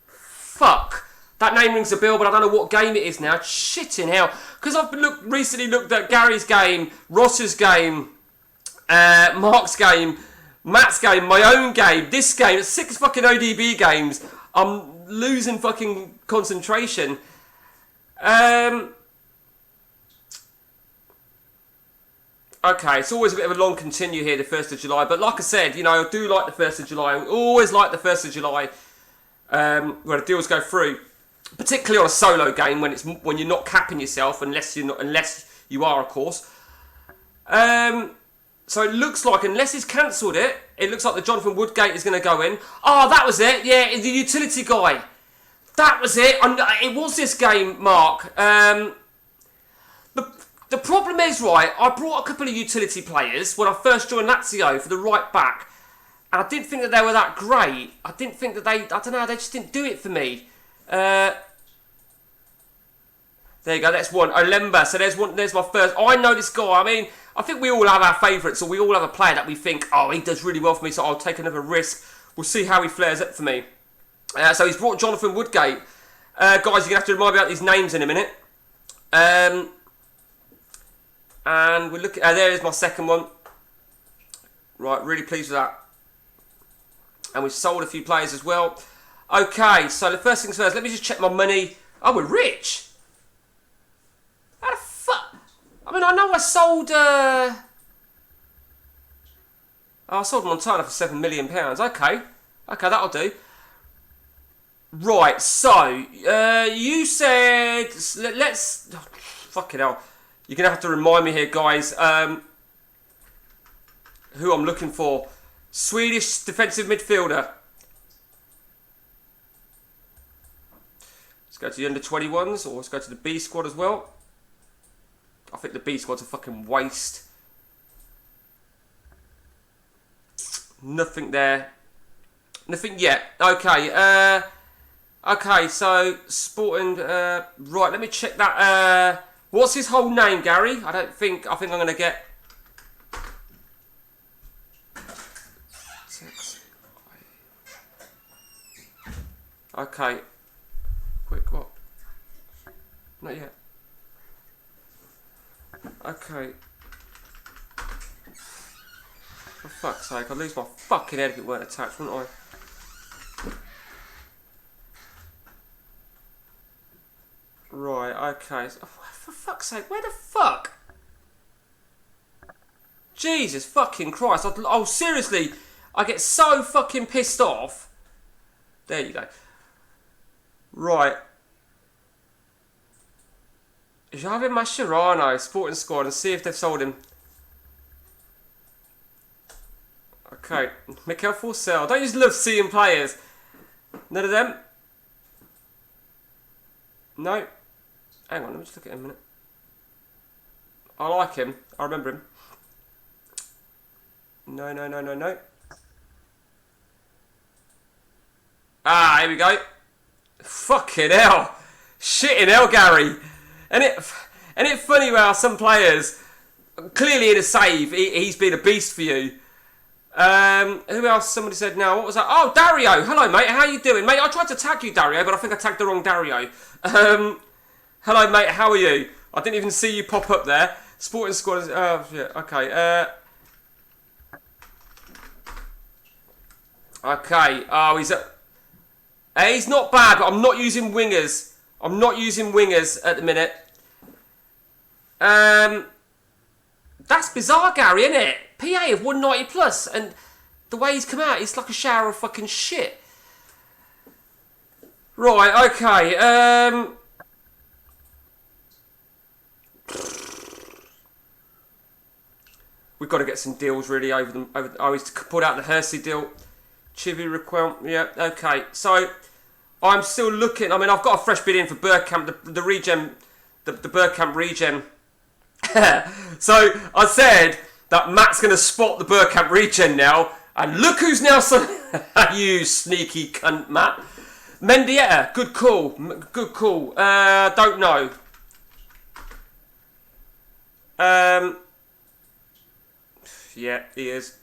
Fuck. That name rings a bell, but I don't know what game it is now. Shitting hell. Because I've recently looked at Gary's game, Ross's game, Mark's game, Matt's game, my own game, this game. It's 6 fucking ODB games. I'm losing fucking concentration. Okay, it's always a bit of a long continue here, the 1st of July. But like I said, you know, I do like the 1st of July. I always like the 1st of July where the deals go through. Particularly on a solo game when you're not capping yourself, unless you are, of course. So it looks like, unless he's cancelled it, it looks like the Jonathan Woodgate is going to go in. Oh, that was it. Yeah, the utility guy. That was it. It was this game, Mark. The problem is, right, I brought a couple of utility players when I first joined Lazio for the right back. And I didn't think that they were that great. I didn't think that they just didn't do it for me. There you go, that's one. Olemba, so there's my first. I know this guy. I mean, I think we all have our favourites, or we all have a player that we think, oh, he does really well for me, so I'll take another risk. We'll see how he flares up for me. So he's brought Jonathan Woodgate. Guys, you're going to have to remind me about these names in a minute. And we're looking. There is my second one. Right, really pleased with that. And we've sold a few players as well. Okay, so the first things first, let me just check my money. Oh, we're rich. How the fuck? I mean, I know I sold... I sold Montana for £7 million. Okay, that'll do. Right, so, you said... Let's... Oh, fucking hell. You're going to have to remind me here, guys, who I'm looking for. Swedish defensive midfielder. Let's go to the under-21s, or let's go to the B squad as well. I think the B squad's a fucking waste. Nothing there. Nothing yet. Okay, okay, so Sporting, right, let me check that, what's his whole name, Gary? I think I'm going to get... Okay. Quick, what? Not yet. Okay. For fuck's sake, I'd lose my fucking head if it weren't attached, wouldn't I? Right, okay. So, for fuck's sake, where the fuck? Jesus fucking Christ. Oh, seriously, I get so fucking pissed off. There you go. Right. Javier Mascherano, Sporting Squad, and see if they've sold him. Okay. Mikel Forsell. Don't you just love seeing players? None of them? No. Hang on, let me just look at him a minute. I like him. I remember him. No. Ah, here we go. Fucking hell. Shitting hell, Gary. And it funny how some players, clearly in a save, he's been a beast for you. Who else? Somebody said no. What was that? Oh, Dario. Hello, mate. How you doing? Mate, I tried to tag you, Dario, but I think I tagged the wrong Dario. Hello, mate. How are you? I didn't even see you pop up there. Sporting squad is... Oh, yeah. Okay. Okay. Oh, he's not bad, but I'm not using wingers. I'm not using wingers at the minute. That's bizarre, Gary, isn't it? PA of 190 plus, and the way he's come out, it's like a shower of fucking shit. Right, okay. We've got to get some deals really over them. I was to put out the Hersey deal. Chivy Requel, yeah, okay. So I'm still looking. I mean, I've got a fresh bid in for Bergkamp, the regen, the Bergkamp regen. So I said that Matt's going to spot the Bergkamp regen now, and look who's now. You sneaky cunt, Matt. Mendieta, good call, good call. Don't know. Yeah, he is.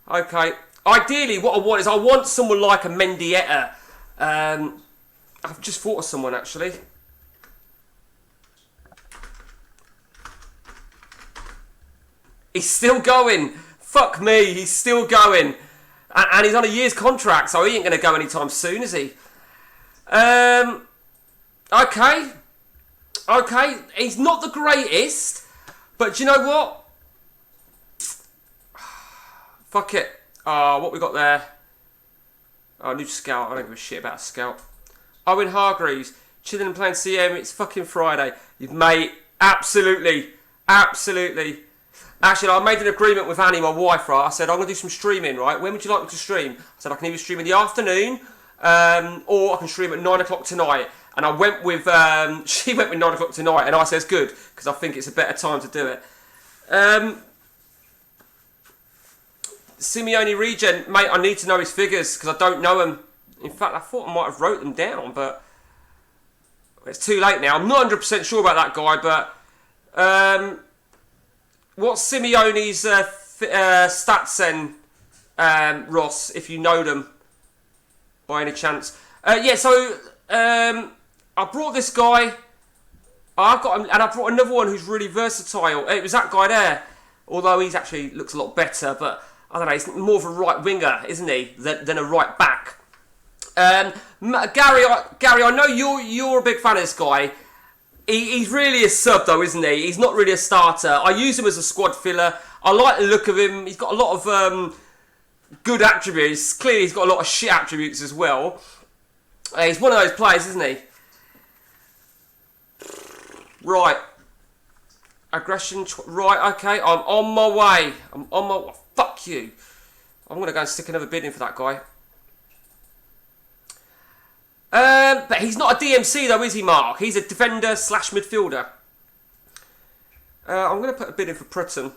Okay. Ideally, what I want is I want someone like a Mendieta. I've just thought of someone actually. He's still going. Fuck me, he's still going. And he's on a year's contract, so he ain't going to go anytime soon, is he? Okay. Okay, he's not the greatest, but do you know what? Fuck it. Oh, what we got there? Oh, new scout. I don't give a shit about a scout. Owen Hargreaves. Chilling and playing CM. It's fucking Friday. Mate, absolutely. Absolutely. Actually, I made an agreement with Annie, my wife, right? I said, I'm going to do some streaming, right? When would you like me to stream? I said, I can either stream in the afternoon, or I can stream at 9 o'clock tonight. And I went with, she went with 9 o'clock tonight, and I said, it's good, because I think it's a better time to do it. Simeone regen, mate, I need to know his figures, because I don't know them. In fact, I thought I might have wrote them down, but it's too late now. I'm not 100% sure about that guy, but what's Simeone's stats then, Ross, if you know them by any chance? Yeah, so I brought this guy. I've got him, and I brought another one who's really versatile. It was that guy there, although he's actually looks a lot better. But I don't know, he's more of a right winger, isn't he, than a right back? Gary, I know you're a big fan of this guy. He's really a sub though, isn't he? He's not really a starter. I use him as a squad filler. I like the look of him. He's got a lot of good attributes. Clearly, he's got a lot of shit attributes as well. He's one of those players, isn't he? Right. Aggression. Right, okay. I'm on my way. I'm on my... Fuck you. I'm going to go and stick another bid in for that guy. But he's not a DMC though, is he, Mark? He's a defender / midfielder. I'm going to put a bid in for Prutton.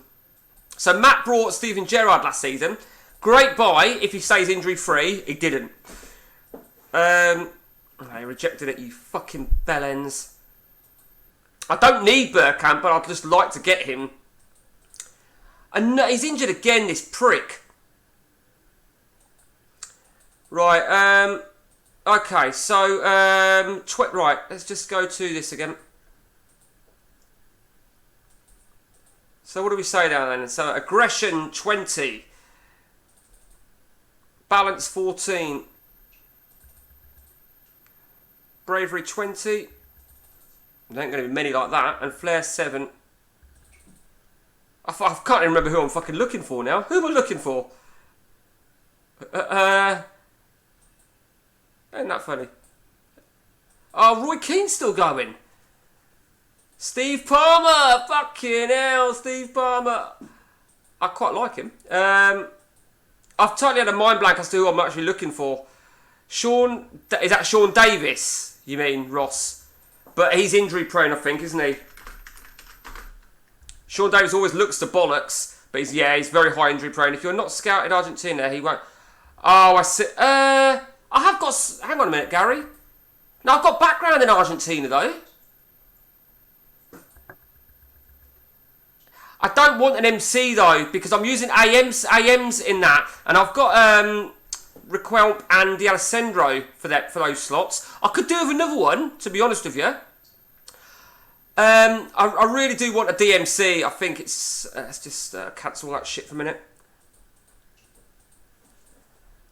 So Matt brought Steven Gerrard last season. Great buy if he stays injury free. He didn't. He rejected it, you fucking bellends. I don't need Bergkamp, but I'd just like to get him. And he's injured again, this prick. Right, okay, so, right, let's just go to this again. So what do we say down then? So, aggression 20. Balance 14. Bravery 20. There ain't going to be many like that. And flair 7. I can't even remember who I'm fucking looking for now. Who am I looking for? Ain't that funny? Oh, Roy Keane's still going. Steve Palmer! Fucking hell, Steve Palmer. I quite like him. I've totally had a mind blank as to who I'm actually looking for. Is that Sean Davis, you mean, Ross? But he's injury prone, I think, isn't he? Sean Davis always looks to bollocks, but he's very high injury prone. If you're not scouted Argentina, he won't... Oh, I see. I have got... Hang on a minute, Gary. No, I've got background in Argentina, though. I don't want an MC, though, because I'm using AMs in that. And I've got Requelp and D'Alessandro for those slots. I could do with another one, to be honest with you. I really do want a DMC. I think it's... let's just cancel that shit for a minute.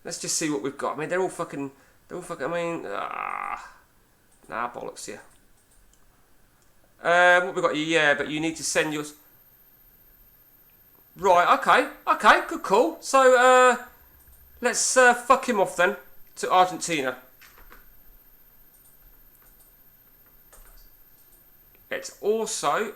Let's just see what we've got. I mean, they're all fucking... I mean... nah, bollocks, yeah. What we got? Yeah, but you need to send yours... Right, okay, good call. So, let's fuck him off then to Argentina. It's also...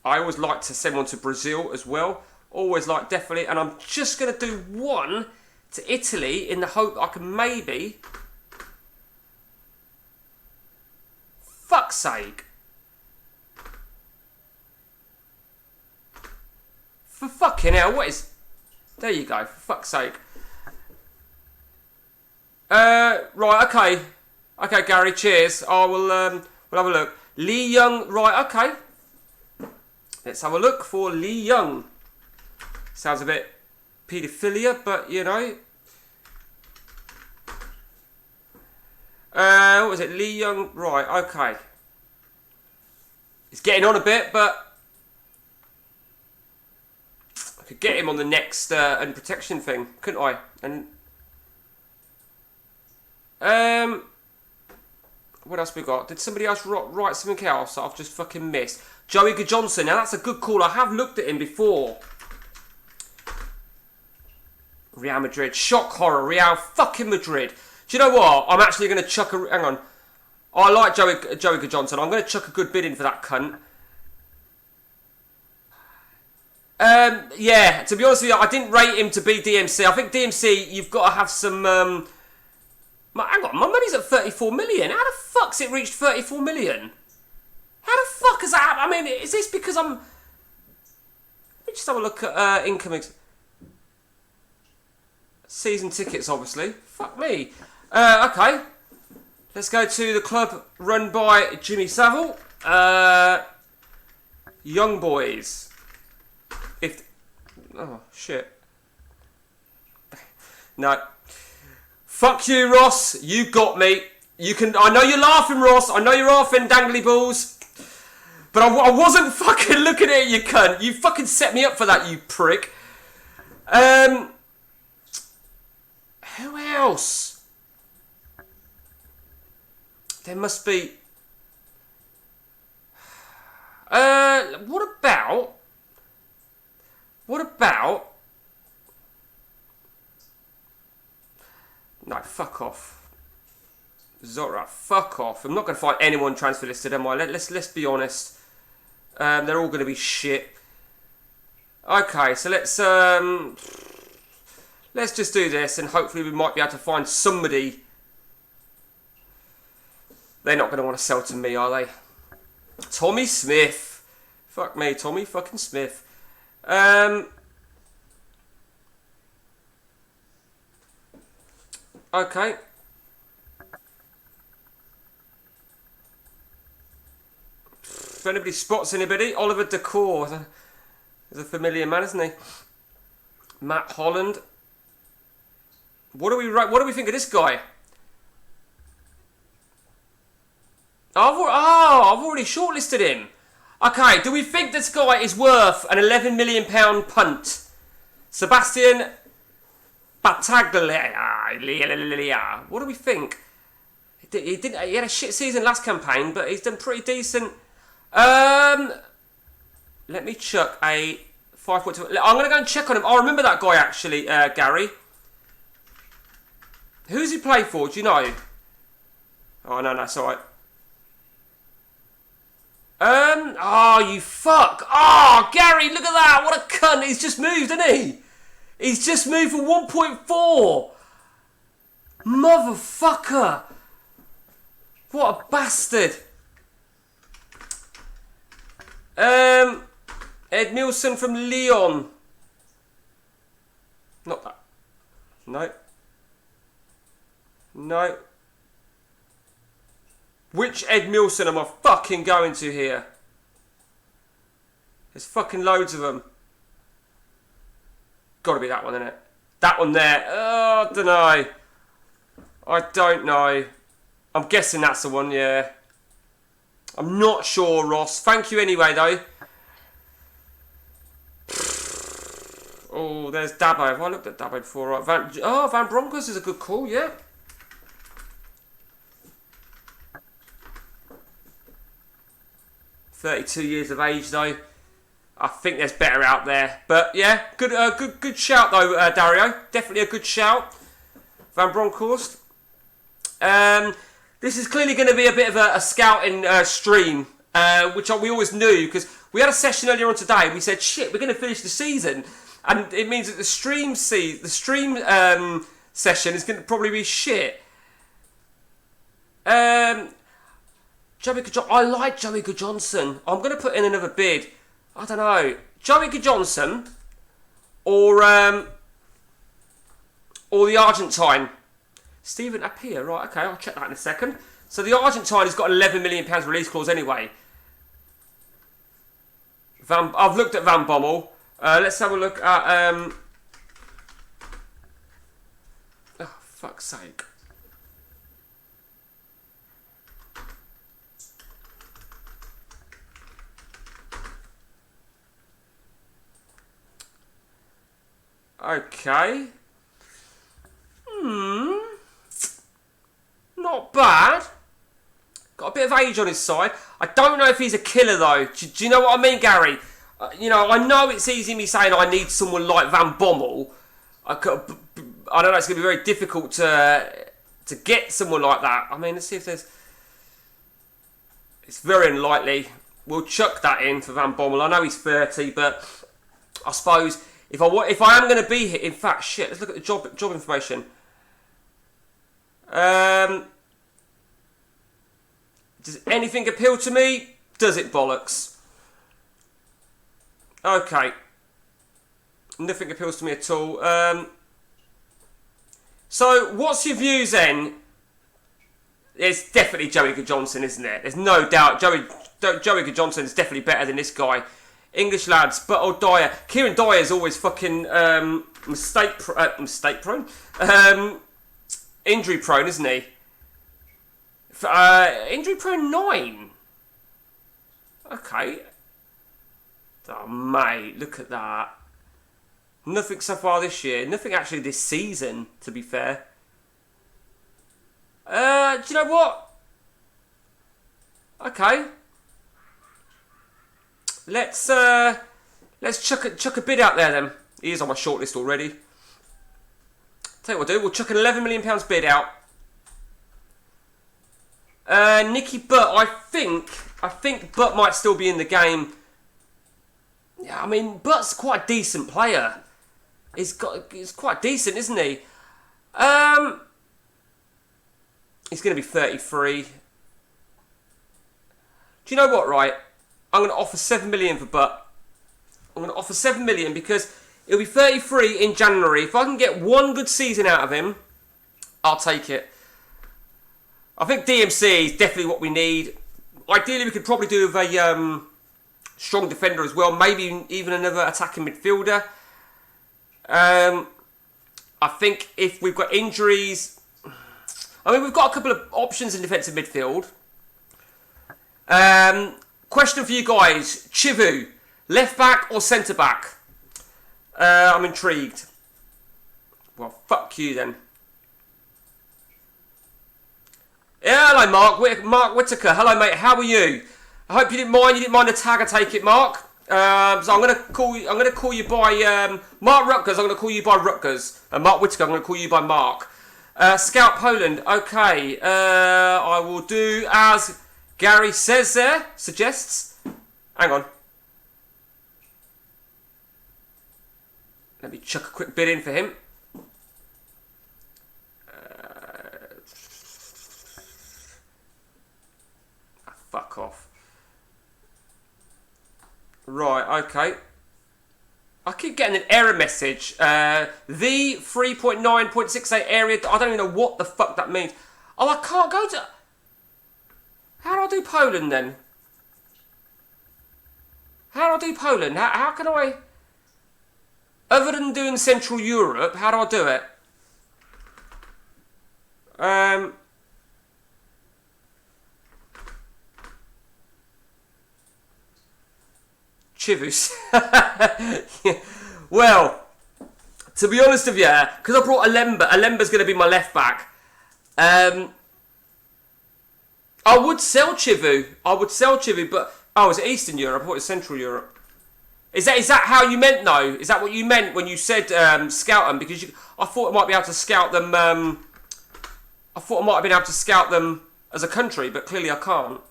I always like to send one to Brazil as well. Always like, definitely. And I'm just going to do one to Italy in the hope I can maybe... Fuck's sake. For fucking hell, what is... There you go, for fuck's sake. Right, okay. Okay, Gary, cheers. I will, we'll have a look. Lee Young, right, okay. Let's have a look for Lee Young. Sounds a bit paedophilia, but, you know. What was it? Lee Young, right, okay. He's getting on a bit, but... Could get him on the next and protection thing, couldn't I? And what else we got? Did somebody else write something else that I've just fucking missed? Joey Johnson. Now that's a good call. I have looked at him before. Real Madrid. Shock horror. Real fucking Madrid. Do you know what? I'm actually going to chuck a... Hang on. I like Joey Johnson. I'm going to chuck a good bid in for that cunt. Yeah, to be honest with you, I didn't rate him to be DMC. I think DMC, you've got to have some... hang on, my money's at 34 million. How the fuck's it reached 34 million? How the fuck has that happened? I mean, is this because I'm... Let me just have a look at incoming... Season tickets, obviously. Fuck me. Okay. Let's go to the club run by Jimmy Savile. Young Boys. Oh, shit. No. Fuck you, Ross. You got me. You can... I know you're laughing, Ross. I know you're laughing, dangly balls. But I wasn't fucking looking at you, cunt. You fucking set me up for that, you prick. Who else? There must be... What about... No, fuck off. Zora, fuck off. I'm not going to find anyone transfer listed, am I? Let's be honest. They're all going to be shit. Okay, so let's just do this, and hopefully we might be able to find somebody. They're not going to want to sell to me, are they? Tommy Smith. Fuck me, Tommy fucking Smith. Okay. If anybody spots anybody, Oliver Decor is a familiar man, isn't he? Matt Holland. What do we think of this guy? I've already shortlisted him. Okay, do we think this guy is worth an £11 million punt? Sebastian Battaglia. What do we think? He had a shit season last campaign, but he's done pretty decent. Let me chuck a 5.2. I'm going to go and check on him. I remember that guy actually, Gary. Who's he play for? Do you know? Oh, no, it's alright. Oh, you fuck. Oh, Gary, look at that. What a cunt. He's just moved, isn't he? He's just moved for 1.4. Motherfucker. What a bastard. Ed Milson from Lyon. Not that. No. Which Ed Milson am I fucking going to here? There's fucking loads of them. Gotta be that one, isn't it? That one there. Oh, I don't know. I'm guessing that's the one, yeah. I'm not sure, Ross. Thank you anyway, though. Oh, there's Dabo. Have I looked at Dabo before? Right. Van Bronckhorst is a good call, yeah. $32 years of age, though. I think there's better out there. But, yeah, good shout, though, Dario. Definitely a good shout. Van Bronckhorst. This is clearly going to be a bit of a scouting stream, which we always knew, because we had a session earlier on today. We said, shit, we're going to finish the season. And it means that the stream session is going to probably be shit. I like Joey Johnson. I'm going to put in another bid. I don't know. Joey Johnson or the Argentine. Stephen Appiah. Right, okay, I'll check that in a second. So the Argentine has got £11 million release clause anyway. I've looked at Van Bommel. Let's have a look at... oh, fuck's sake. Okay. Not bad. Got a bit of age on his side. I don't know if he's a killer, though. Do you know what I mean, Gary? I know it's easy me saying I need someone like Van Bommel. I don't know, it's going to be very difficult to get someone like that. I mean, let's see if there's... It's very unlikely. We'll chuck that in for Van Bommel. I know he's 30, but I suppose if I am going to be here... In fact, shit, let's look at the job information. Does anything appeal to me? Does it bollocks? Okay. Nothing appeals to me at all. So, what's your views then? It's definitely Joey Johnson, isn't it? There's no doubt. Joey Johnson is definitely better than this guy. English lads, but Dyer. Kieran Dyer is always fucking mistake prone. Injury prone, isn't he? Injury prone 9. Okay. Oh, mate, look at that. Nothing so far this year. Nothing actually this season, to be fair. Do you know what? Okay. Let's chuck a bid out there then. He is on my shortlist already. Tell you what we'll do. We'll chuck an £11 million bid out. Nicky Butt, I think Butt might still be in the game. Yeah, I mean, Butt's quite a decent player. He's quite decent, isn't he? He's going to be 33. Do you know what, right? I'm going to offer 7 million for Butt. I'm going to offer 7 million because he'll be 33 in January. If I can get one good season out of him, I'll take it. I think DMC is definitely what we need. Ideally, we could probably do with a strong defender as well. Maybe even another attacking midfielder. I think if we've got injuries... I mean, we've got a couple of options in defensive midfield. Question for you guys. Chivu, left back or centre back? I'm intrigued. Well, fuck you then. Yeah, hello Mark Whitaker. Hello mate, how are you? I hope you didn't mind the tag, I take it, Mark. So I'm gonna call you by Mark Rutgers, I'm gonna call you by Rutgers. And Mark Whitaker, I'm gonna call you by Mark. Scout Poland, okay. I will do as Gary says there, suggests. Hang on. Let me chuck a quick bid in for him. Fuck off. Right, okay. I keep getting an error message. The 3.9.68 area. I don't even know what the fuck that means. Oh, I can't go to... How do I do Poland then? How do I do Poland? How can I... Other than doing Central Europe, how do I do it? Chivus. Yeah. Well, to be honest with you, because I brought Alemba's going to be my left back. I would sell Chivu. But is it Eastern Europe or is it Central Europe? Is that how you meant though? Is that what you meant when you said scout them? Because I thought I might be able to scout them. I thought I might have been able to scout them as a country, but clearly I can't.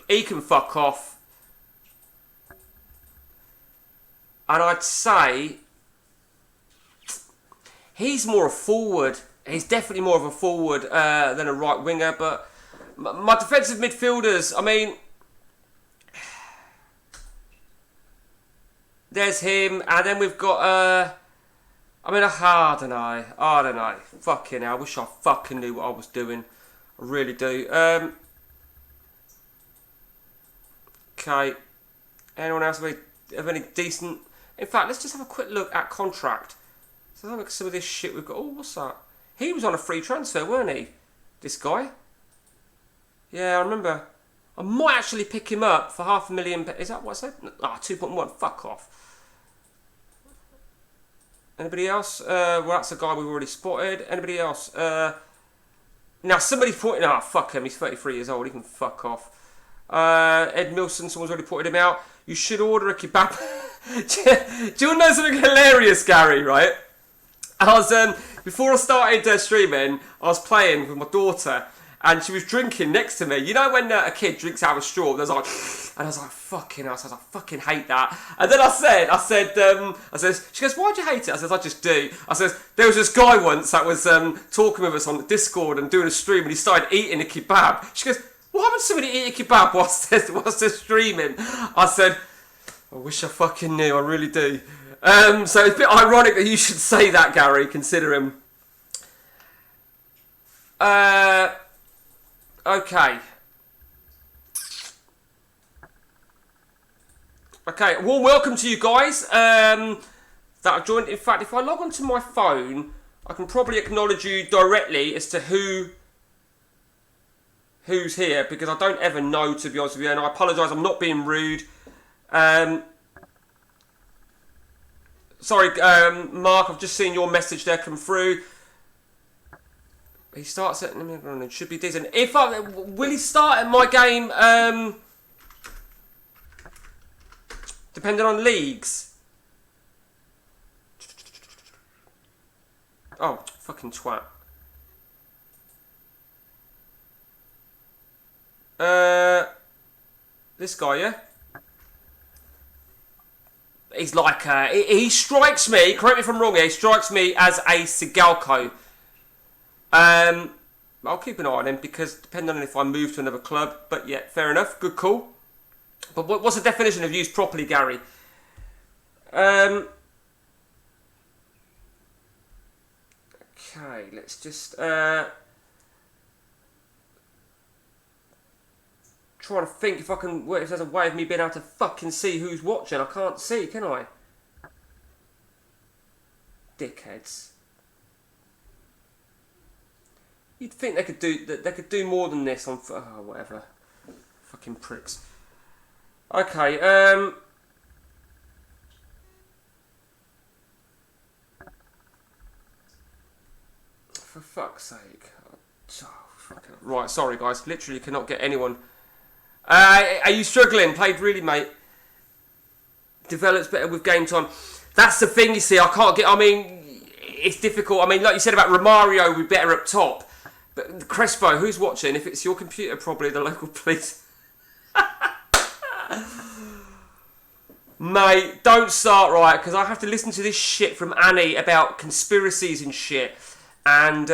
He can fuck off. And I'd say he's more a forward. He's definitely more of a forward than a right winger. But my defensive midfielders, I mean, there's him. And then we've got, I don't know. Fucking hell, I wish I fucking knew what I was doing. I really do. Okay. Anyone else have any decent... In fact, let's just have a quick look at contract. So look at some of this shit we've got. Oh, what's that? He was on a free transfer, weren't he? This guy? Yeah, I remember. I might actually pick him up for $500,000. Is that what I said? 2.1. Fuck off. Anybody else? Well, that's a guy we've already spotted. Anybody else? Now, somebody's pointing out. Fuck him. He's 33 years old. He can fuck off. Ed Milson, someone's already pointed him out. You should order a kebab. Do you know something hilarious, Gary, right? I was, before I started streaming, I was playing with my daughter, and she was drinking next to me. You know when a kid drinks out of a straw, and I was like, fucking hell, I fucking hate that. And then I said, she goes, why'd you hate it? I said, I just do. I said, there was this guy once that was talking with us on Discord and doing a stream, and he started eating a kebab. She goes, what happens to somebody eat a kebab whilst they're streaming? I said, I wish I fucking knew, I really do. So it's a bit ironic that you should say that, Gary, consider him. Okay. Okay, well, welcome to you guys that have joined. In fact, if I log onto my phone, I can probably acknowledge you directly as to who's here, because I don't ever know, to be honest with you, and I apologise, I'm not being rude. Sorry, Mark, I've just seen your message there come through. He starts at... It should be decent. Will he start at my game, depending on leagues? Oh, fucking twat. This guy, yeah? He's like, he strikes me, correct me if I'm wrong here, he strikes me as a Sigalko. I'll keep an eye on him, because depending on if I move to another club, but yeah, fair enough, good call. But what's the definition of used properly, Gary? Okay, let's just, trying to think if there's a way of me being able to fucking see who's watching. I can't see, can I? Dickheads. You'd think they could do more than this on whatever. Fucking pricks. Okay, for fuck's sake. Right, sorry guys, literally cannot get anyone. Are you struggling? Played really, mate. Develops better with game time. That's the thing, you see. I can't get... I mean, it's difficult. I mean, like you said about Romario, we're better up top. But Crespo, who's watching? If it's your computer, probably the local police. Mate, don't start, right? Because I have to listen to this shit from Annie about conspiracies and shit. And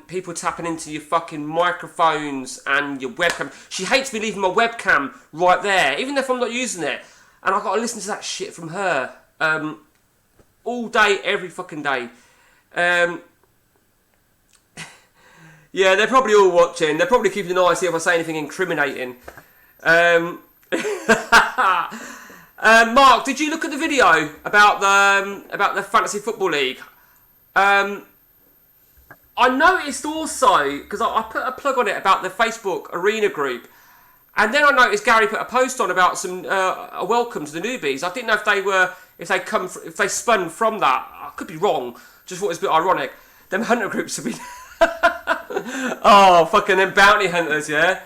people tapping into your fucking microphones and your webcam. She hates me leaving my webcam right there, even if I'm not using it. And I've got to listen to that shit from her all day, every fucking day. Yeah, they're probably all watching. They're probably keeping an eye to see if I say anything incriminating. Mark, did you look at the video about the Fantasy Football League? I noticed also, because I put a plug on it about the Facebook Arena group, and then I noticed Gary put a post on about some a welcome to the newbies. I didn't know if they spun from that. I could be wrong. Just thought it was a bit ironic. Them hunter groups have been. Oh, fucking them bounty hunters, yeah.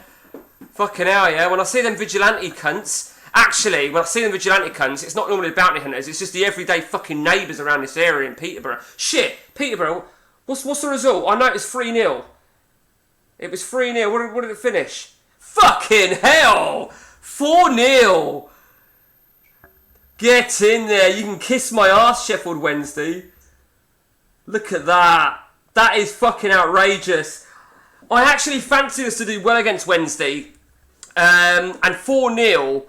Fucking hell, yeah. When I see them vigilante cunts, actually, when I see them vigilante cunts, it's not normally the bounty hunters. It's just the everyday fucking neighbours around this area in Peterborough. Shit, Peterborough. What's the result? I know it's 3-0. It was 3-0. What did it finish? Fucking hell! 4-0! Get in there. You can kiss my ass, Sheffield Wednesday. Look at that. That is fucking outrageous. I actually fancy us to do well against Wednesday. And 4-0.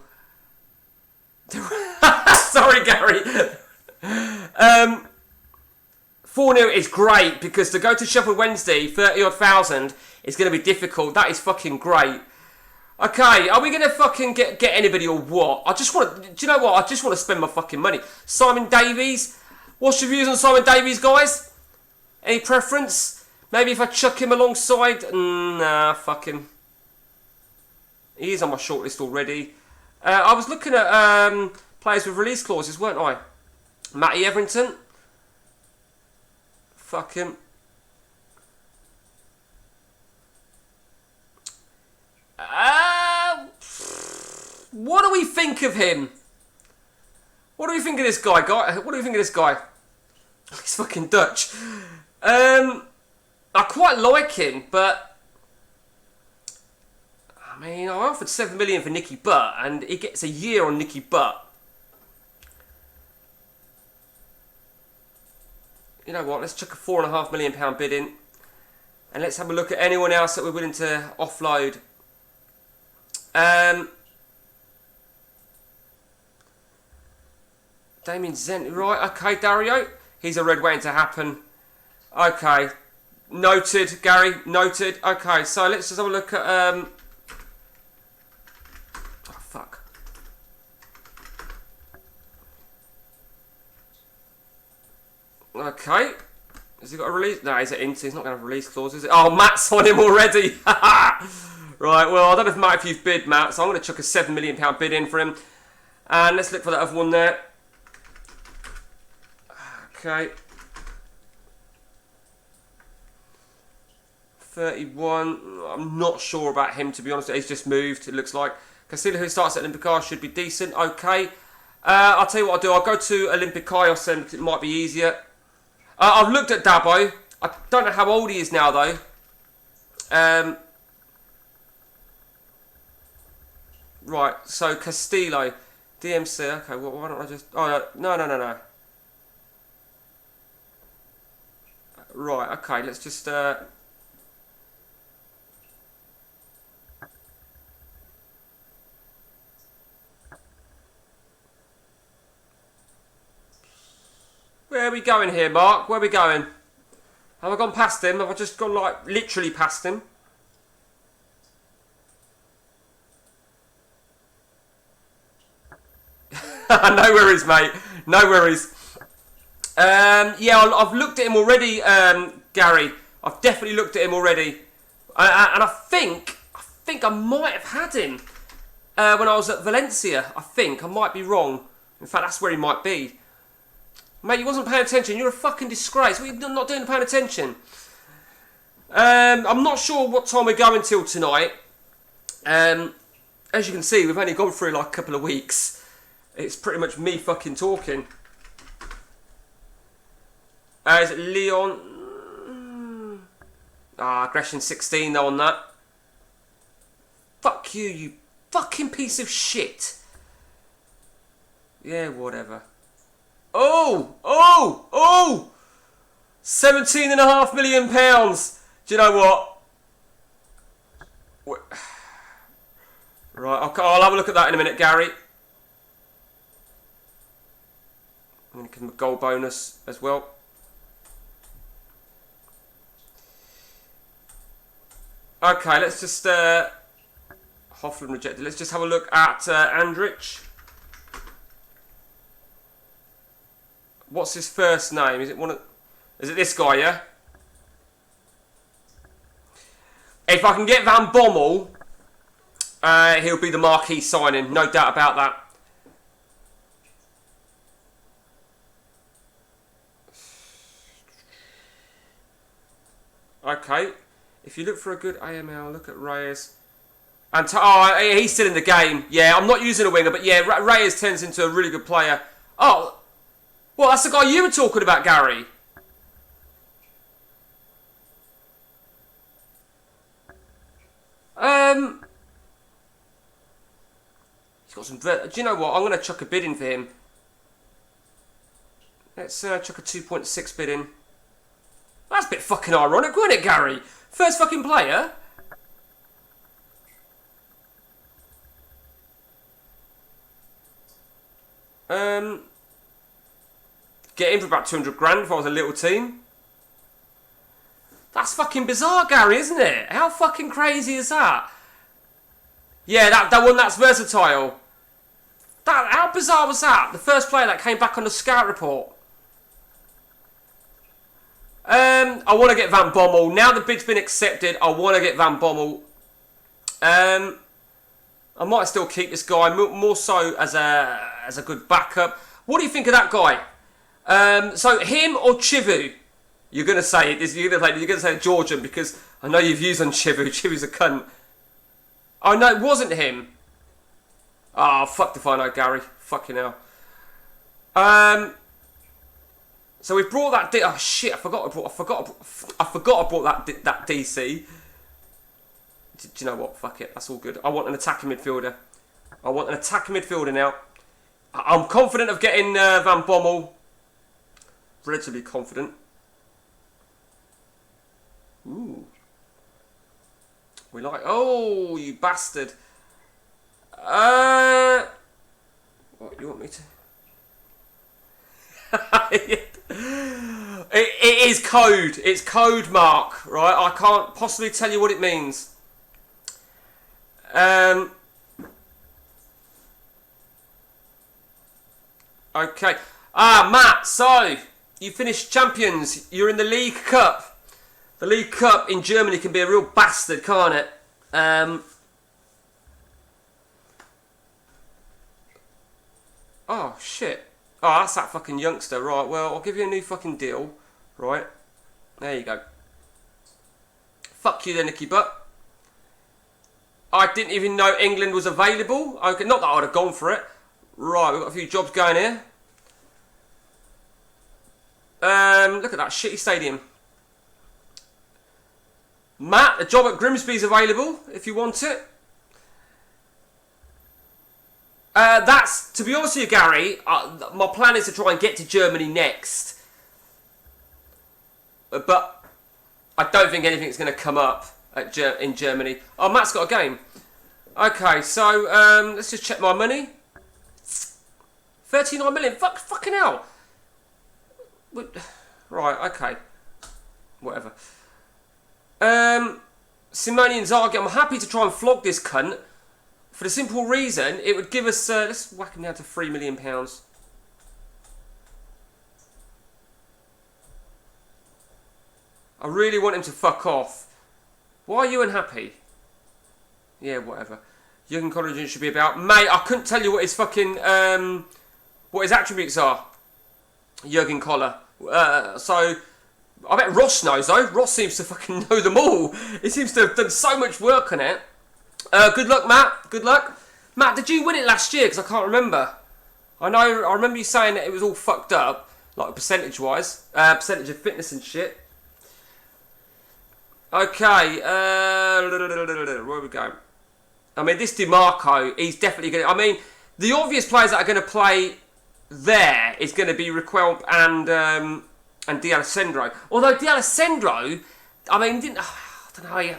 Sorry, Gary. 4-0 is great because to go to Sheffield Wednesday, 30-odd thousand, is going to be difficult. That is fucking great. Okay, are we going to fucking get anybody or what? Do you know what? I just want to spend my fucking money. Simon Davies. What's your views on Simon Davies, guys? Any preference? Maybe if I chuck him alongside... Nah, fuck him. He is on my shortlist already. I was looking at players with release clauses, weren't I? Matty Everington. Fuck him. What do we think of him? What do we think of this guy? What do we think of this guy? He's fucking Dutch. I quite like him, but I mean, I offered 7 million for Nicky Butt, and he gets a year on Nicky Butt. You know what? Let's chuck a £4.5 million bid in, and let's have a look at anyone else that we're willing to offload. Damien Zent, right? Okay, Dario. He's a red waiting to happen. Okay, noted, Gary. Noted. Okay, so let's just have a look at. Oh fuck. Okay. Has he got a release? No, he's at Inter. He's not going to have a release clause, is it? Oh, Matt's on him already. Right, well, I don't know if Matt, if you've bid, Matt, so I'm going to chuck a £7 million bid in for him. And let's look for that other one there. Okay. 31. I'm not sure about him, to be honest. He's just moved, it looks like. Castillo, who starts at Olympiacos, should be decent. Okay. I'll tell you what I'll do. I'll go to Olympiacos then, because it might be easier. I've looked at Dabo. I don't know how old he is now, though. Right, so Castillo. DMC. Okay, well, why don't I just... Oh, no. Right, okay, let's just... Where are we going here, Mark? Where are we going? Have I gone past him? Have I just gone, like, literally past him? No worries, mate. No worries. Yeah, I've looked at him already, Gary. I've definitely looked at him already. And I think I might have had him when I was at Valencia. I think. I might be wrong. In fact, that's where he might be. Mate, you wasn't paying attention. You're a fucking disgrace. What are you not doing paying attention? I'm not sure what time we're going till tonight. As you can see, we've only gone through like a couple of weeks. It's pretty much me fucking talking. Is it Leon? Aggression 16 though on that. Fuck you, you fucking piece of shit. Yeah, whatever. Oh! £17.5 million. Do you know what? Right, I'll have a look at that in a minute, Gary. I'm going to give him a goal bonus as well. Okay, let's just... Hoffland rejected. Let's just have a look at Andrich. What's his first name? Is it this guy, yeah? If I can get Van Bommel, he'll be the marquee signing. No doubt about that. Okay. If you look for a good AML, look at Reyes. And he's still in the game. Yeah, I'm not using a winger, but yeah, Reyes turns into a really good player. Oh, well, that's the guy you were talking about, Gary. He's got some. Do you know what? I'm going to chuck a bid in for him. Let's chuck a 2.6 bid in. That's a bit fucking ironic, wasn't it, Gary? First fucking player. Get in for about 200 grand if I was a little team. That's fucking bizarre, Gary, isn't it? How fucking crazy is that? Yeah, that one, that's versatile. How bizarre was that? The first player that came back on the scout report. I want to get Van Bommel. Now the bid's been accepted, I want to get Van Bommel. I might still keep this guy, more so as a good backup. What do you think of that guy? So him or Chivu? You're gonna say it. You're gonna say Georgian because I know you've used on Chivu. Chivu's a cunt. Oh no, it wasn't him. Oh fuck if I know, Gary. Fucking hell. So we've brought that. Oh shit! I forgot I brought that DC. Do you know what? Fuck it. That's all good. I want an attacking midfielder. I want an attacking midfielder now. I'm confident of getting Van Bommel. Relatively confident. Ooh. We like... Oh, you bastard. What, you want me to... it is code. It's code, Mark. Right? I can't possibly tell you what it means. Okay. Matt, so... You finished champions. You're in the League Cup. The League Cup in Germany can be a real bastard, can't it? Oh, shit. Oh, that's that fucking youngster. Right, well, I'll give you a new fucking deal. Right. There you go. Fuck you then, Nicky Butt. I didn't even know England was available. Okay, not that I would have gone for it. Right, we've got a few jobs going here. Look at that shitty stadium. Matt, a job at Grimsby's available if you want it. That's, to be honest with you, Gary, my plan is to try and get to Germany next. But I don't think anything's going to come up in Germany. Oh, Matt's got a game. Okay, so let's just check my money. 39 million. Fucking hell. Right, okay. Whatever. Simone Inzaghi, I'm happy to try and flog this cunt. For the simple reason, it would give us... let's whack him down to £3 million. I really want him to fuck off. Why are you unhappy? Yeah, whatever. Jurgen Koller should be about... Mate, I couldn't tell you what his fucking... what his attributes are. Jurgen Koller. So... I bet Ross knows though. Ross seems to fucking know them all. He seems to have done so much work on it. Good luck, Matt. Good luck. Matt, did you win it last year? Because I can't remember. I remember you saying that it was all fucked up, like percentage-wise. Percentage of fitness and shit. Okay. Where we go? I mean, this DiMarco, he's definitely going to... I mean, the obvious players that are going to play there is going to be Requelp and D'Alessandro. Although D'Alessandro, I mean, I don't know,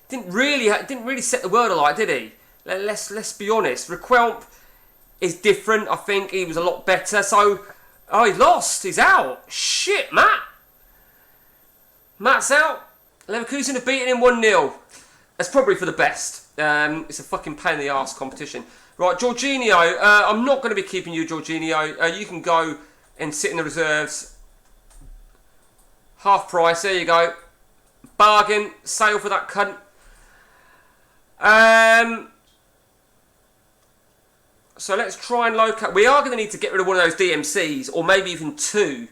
didn't really set the world alight, did he? Let's be honest. Requelp is different. I think he was a lot better. So, he lost. He's out. Shit, Matt. Matt's out. Leverkusen have beaten him 1-0. That's probably for the best. It's a fucking pain in the arse competition. Right, Jorginho. I'm not going to be keeping you, Jorginho. You can go and sit in the reserves. Half price, there you go. Bargain, sale for that cunt. So let's try and locate. We are going to need to get rid of one of those DMCs, or maybe even two.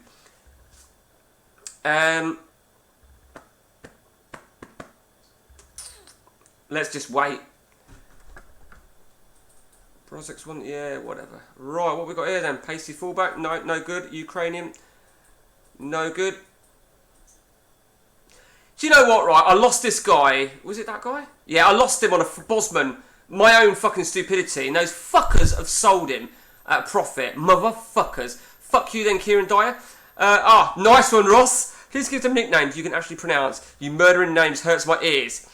Let's just wait. Brozex one, yeah, whatever. Right, what we got here then? Pasty fullback, no good. Ukrainian, no good. Do you know what, right? I lost this guy. Was it that guy? Yeah, I lost him on a Bosman. My own fucking stupidity. And those fuckers have sold him at a profit. Motherfuckers. Fuck you then, Kieran Dyer. Nice one, Ross. Please give them nicknames you can actually pronounce. You murdering names hurts my ears.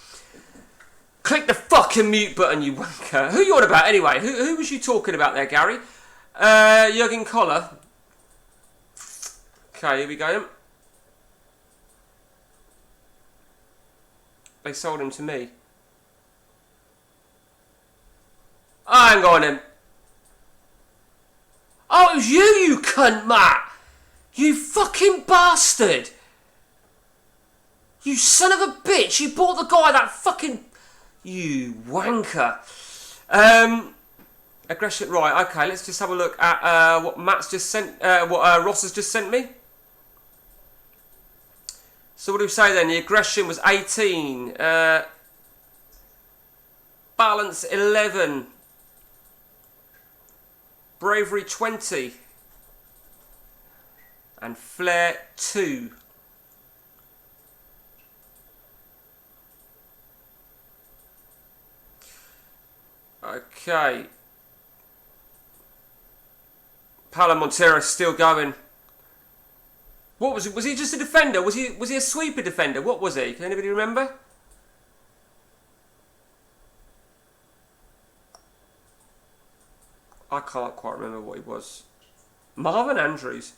Click the fucking mute button, you wanker. Who you on about anyway? Who was you talking about there, Gary? Jürgen Koller. Okay, here we go. They sold him to me. Hang on him. Oh, it was you cunt, Matt. You fucking bastard. You son of a bitch. You bought the guy that fucking... You wanker. Aggression. Right, okay, let's just have a look at what Matt's just sent... what Ross has just sent me. So what do we say then? The aggression was 18. Balance 11. Bravery 20. And flair 2. Okay. Paulo Montero's still going. What was it? Was he just a defender? Was he a sweeper defender? What was he? Can anybody remember? I can't quite remember what he was. Marvin Andrews.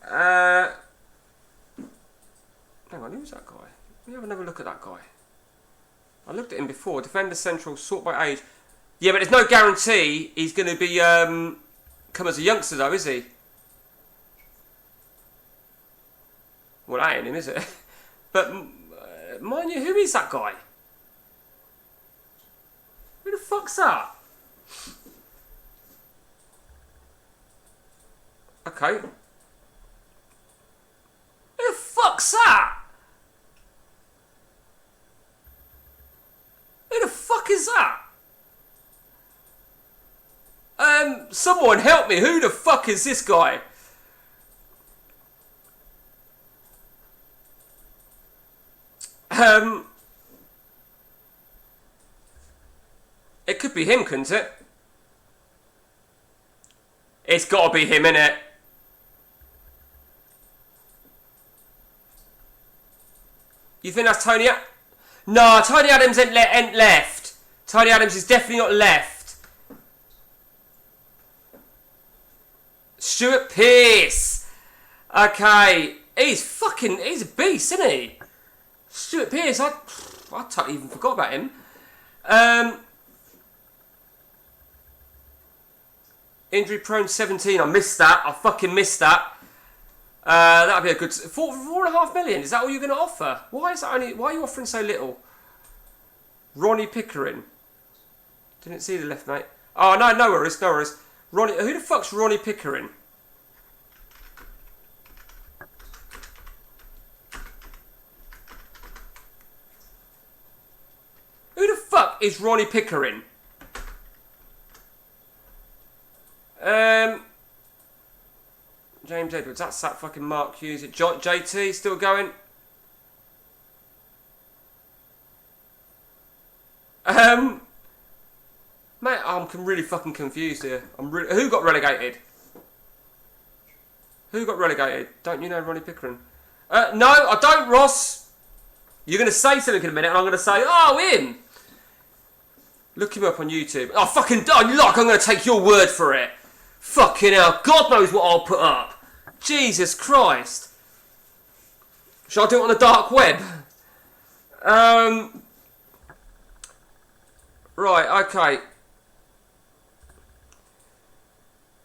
Hang on, who was that guy? Let me have another look at that guy. I looked at him before. Defender central, sort by age. Yeah, but there's no guarantee he's going to be come as a youngster though, is he? Well, that ain't him, is it? But mind you, who is that guy? Who the fuck's that? Okay. Who the fuck's that? Who the fuck is that? Someone help me. Who the fuck is this guy? It could be him, couldn't it? It's got to be him, innit? You think that's Tony? No, Tony Adams ain't left. Tony Adams is definitely not left. Stuart Pearce. Okay, he's a beast, isn't he? Stuart Pearce, I totally even forgot about him. Injury prone 17. I missed that. I fucking missed that. That'd be a good 4.5 million. Is that all you're going to offer? Why are you offering so little? Ronnie Pickering. Didn't see the left, mate. Oh no worries. Ronnie. Who the fuck's Ronnie Pickering? Who the fuck is Ronnie Pickering? James Edwards, that's that fucking Mark Hughes. JT still going? Mate, I'm really fucking confused here. Who got relegated? Who got relegated? Don't you know Ronnie Pickering? No, I don't, Ross. You're going to say something in a minute and I'm going to say, oh, him. Look him up on YouTube. Oh, fucking, look, I'm going to take your word for it. Fucking hell, God knows what I'll put up. Jesus Christ. Shall I do it on the dark web? Right, okay.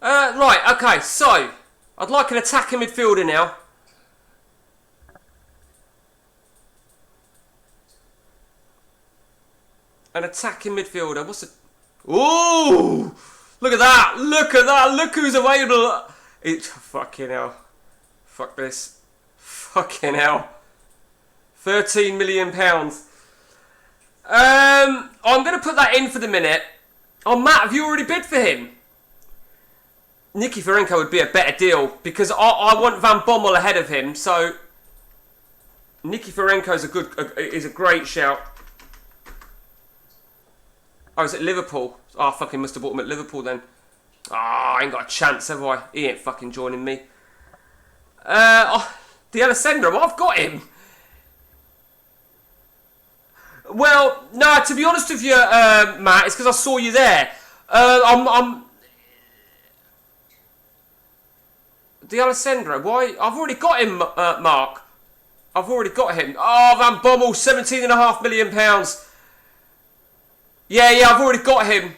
Right, okay, so I'd like an attacking midfielder now. An attacking midfielder. What's it? Ooh! Look at that! Look at that! Look who's available! Fucking hell. Fuck this. Fucking hell. £13 million. I'm going to put that in for the minute. Oh, Matt, have you already bid for him? Nicky Ferenko would be a better deal because I want Van Bommel ahead of him. So Nicky Ferenko is a great shout. Oh, is it Liverpool? Oh, I fucking must have bought him at Liverpool then. I ain't got a chance, have I? He ain't fucking joining me. The Alessandro, I've got him. Well, no, to be honest with you, Matt, it's because I saw you there. The Alessandro, why? I've already got him, Mark. I've already got him. Oh, Van Bommel, £17.5 million. Yeah, I've already got him.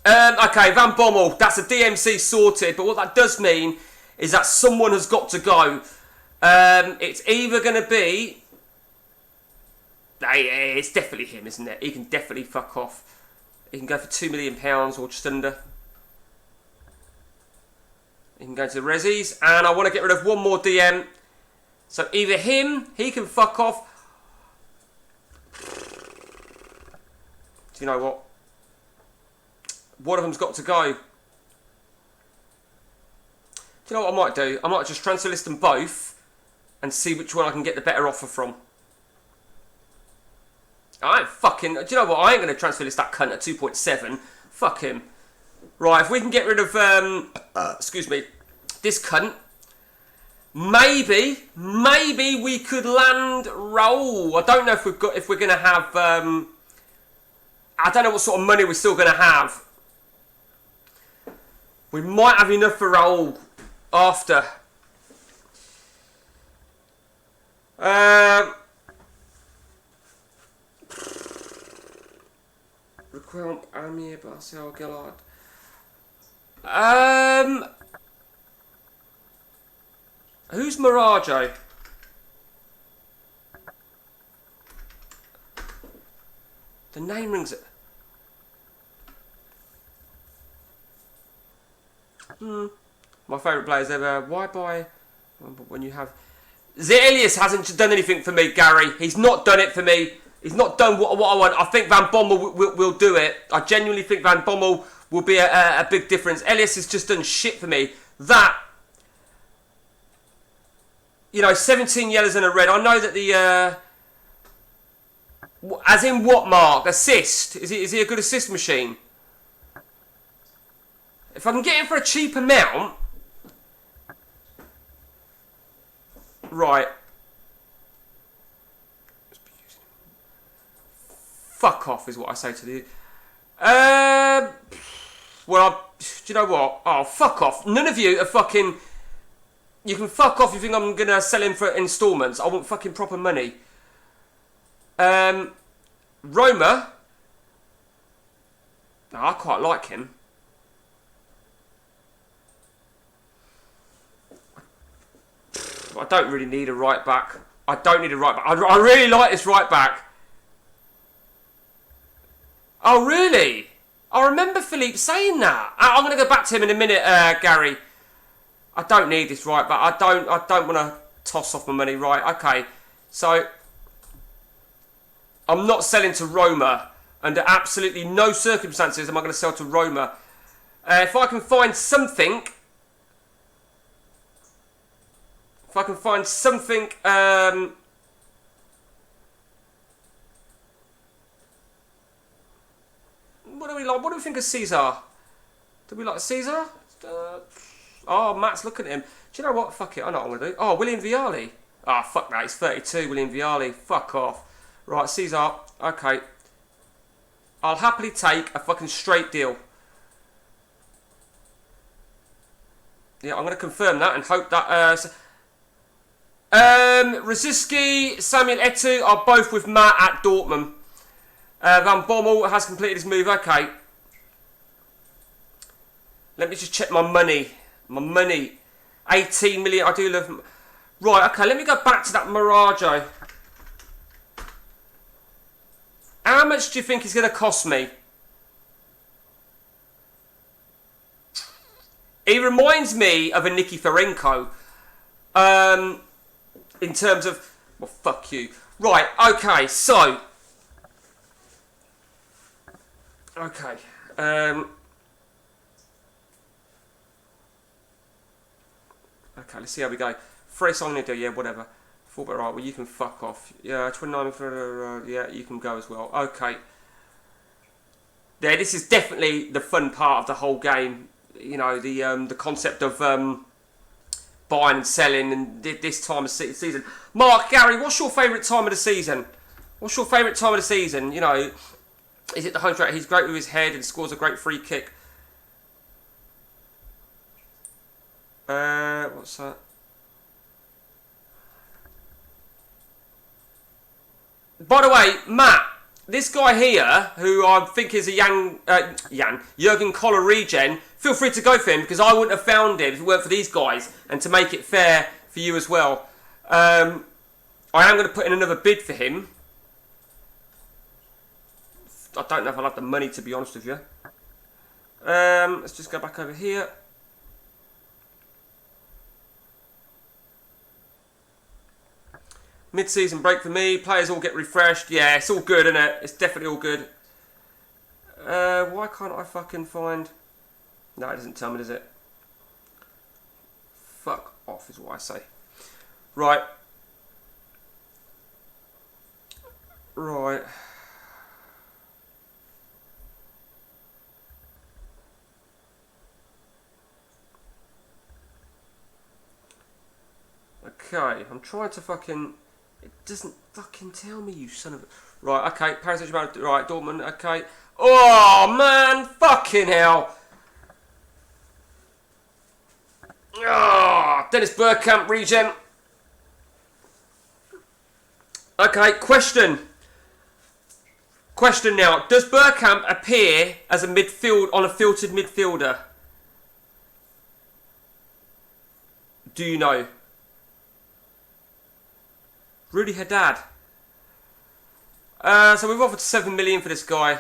Okay, Van Bommel, that's a DMC sorted, but what that does mean is that someone has got to go. It's either going to be... It's definitely him, isn't it? He can definitely fuck off. He can go for £2 million or just under. He can go to the Rezzies, and I want to get rid of one more DM. So either him, he can fuck off. Do you know what? One of them's got to go. Do you know what I might do? I might just transfer list them both and see which one I can get the better offer from. I ain't fucking... Do you know what? I ain't going to transfer list that cunt at 2.7. Fuck him. Right, if we can get rid of... excuse me. This cunt. Maybe we could land Raul. I don't know if we're going to have... I don't know what sort of money we're still going to have. We might have enough for Raul after. Requirement Amir Barcel Gillard. Who's Marajo? The name rings it. My favourite players ever. Why buy when you have... Zelius hasn't done anything for me, Gary. He's not done it for me. He's not done what I want. I think Van Bommel will do it. I genuinely think Van Bommel will be a big difference. Elias has just done shit for me. That... You know, 17 yellows and a red. I know that the... as in what, Mark? Assist? Is he a good assist machine? If I can get him for a cheap amount... Right. Fuck off is what I say to you. Well, do you know what? Oh, fuck off. None of you are fucking... You can fuck off if you think I'm going to sell him for instalments. I want fucking proper money. Roma. No, I quite like him. I don't really need a right back. I don't need a right back. I really like this right back. Oh, really? I remember Philippe saying that. I'm going to go back to him in a minute, Gary. I don't need this right back. I don't want to toss off my money. Right, okay. So, I'm not selling to Roma. Under absolutely no circumstances am I going to sell to Roma. If I can find something... If I can find something... what do we like? What do we think of Caesar? Do we like Caesar? Oh, Matt's looking at him. Do you know what? Fuck it. I know what I'm going to do. Oh, William Vialli. Ah, oh, fuck that. He's 32, William Vialli. Fuck off. Right, Caesar. Okay. I'll happily take a fucking straight deal. Yeah, I'm going to confirm that and hope that... Rosicky, Samuel Eto'o are both with Matt at Dortmund. Van Bommel has completed his move. Okay. Let me just check my money. My money. 18 million. I do love... Right, okay. Let me go back to that Marajo. How much do you think it's going to cost me? He reminds me of a Nikiforenko. In terms of... Well, fuck you. Right, okay, so... Okay. Okay, let's see how we go. Fresh I'm going to do, yeah, whatever. Thought about right, well, you can fuck off. Yeah, 29 for... yeah, you can go as well. Okay. Yeah, this is definitely the fun part of the whole game. You know, the concept of buying and selling and this time of season. Mark, Gary, what's your favourite time of the season? What's your favourite time of the season? You know, is it the home stretch? He's great with his head and scores a great free kick. What's that? By the way, Matt, this guy here, who I think is a Jurgen Koller regen, feel free to go for him, because I wouldn't have found him if it weren't for these guys, and to make it fair for you as well. I am going to put in another bid for him. I don't know if I'll have the money, to be honest with you. Let's just go back over here. Mid-season break for me. Players all get refreshed. Yeah, it's all good, isn't it? It's definitely all good. Why can't I fucking find... No, it doesn't tell me, does it? Fuck off is what I say. Right. Right. Okay, I'm trying to fucking... It doesn't fucking tell me, you son of a... Right, okay, Paris Saint-Germain, right, Dortmund, okay. Oh, man, fucking hell. Oh, Dennis Bergkamp, regen. Okay, question. Question now. Does Bergkamp appear as a midfield on a filtered midfielder? Do you know? Rudy Haddad. So we've offered 7 million for this guy.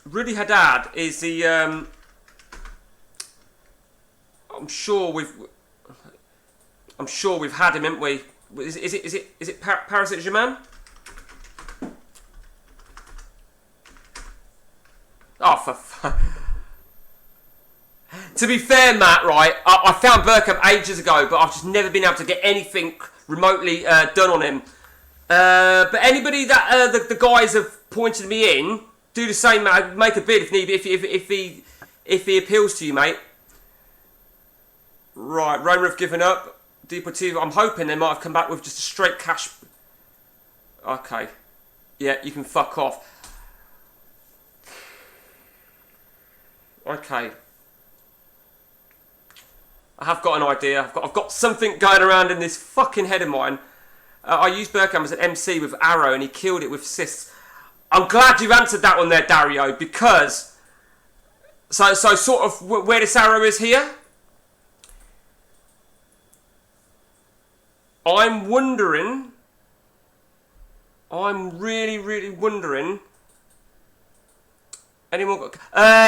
Rudy Haddad is the. I'm sure we've had him, haven't we? Is it Paris Saint-Germain? Oh, for To be fair, Matt, right, I found Bergkamp ages ago, but I've just never been able to get anything remotely done on him. But anybody that the guys have pointed me in, do the same, mate. Make a bid if need be, if he appeals to you, mate. Right, Roma have given up. Deportivo, I'm hoping they might have come back with just a straight cash. Okay. Yeah, you can fuck off. Okay. I have got an idea. I've got something going around in this fucking head of mine. I used Bergkamp as an MC with Arrow and he killed it with assists. I'm glad you've answered that one there, Dario, because... So sort of where this arrow is here. I'm wondering... I'm really wondering... Anyone got...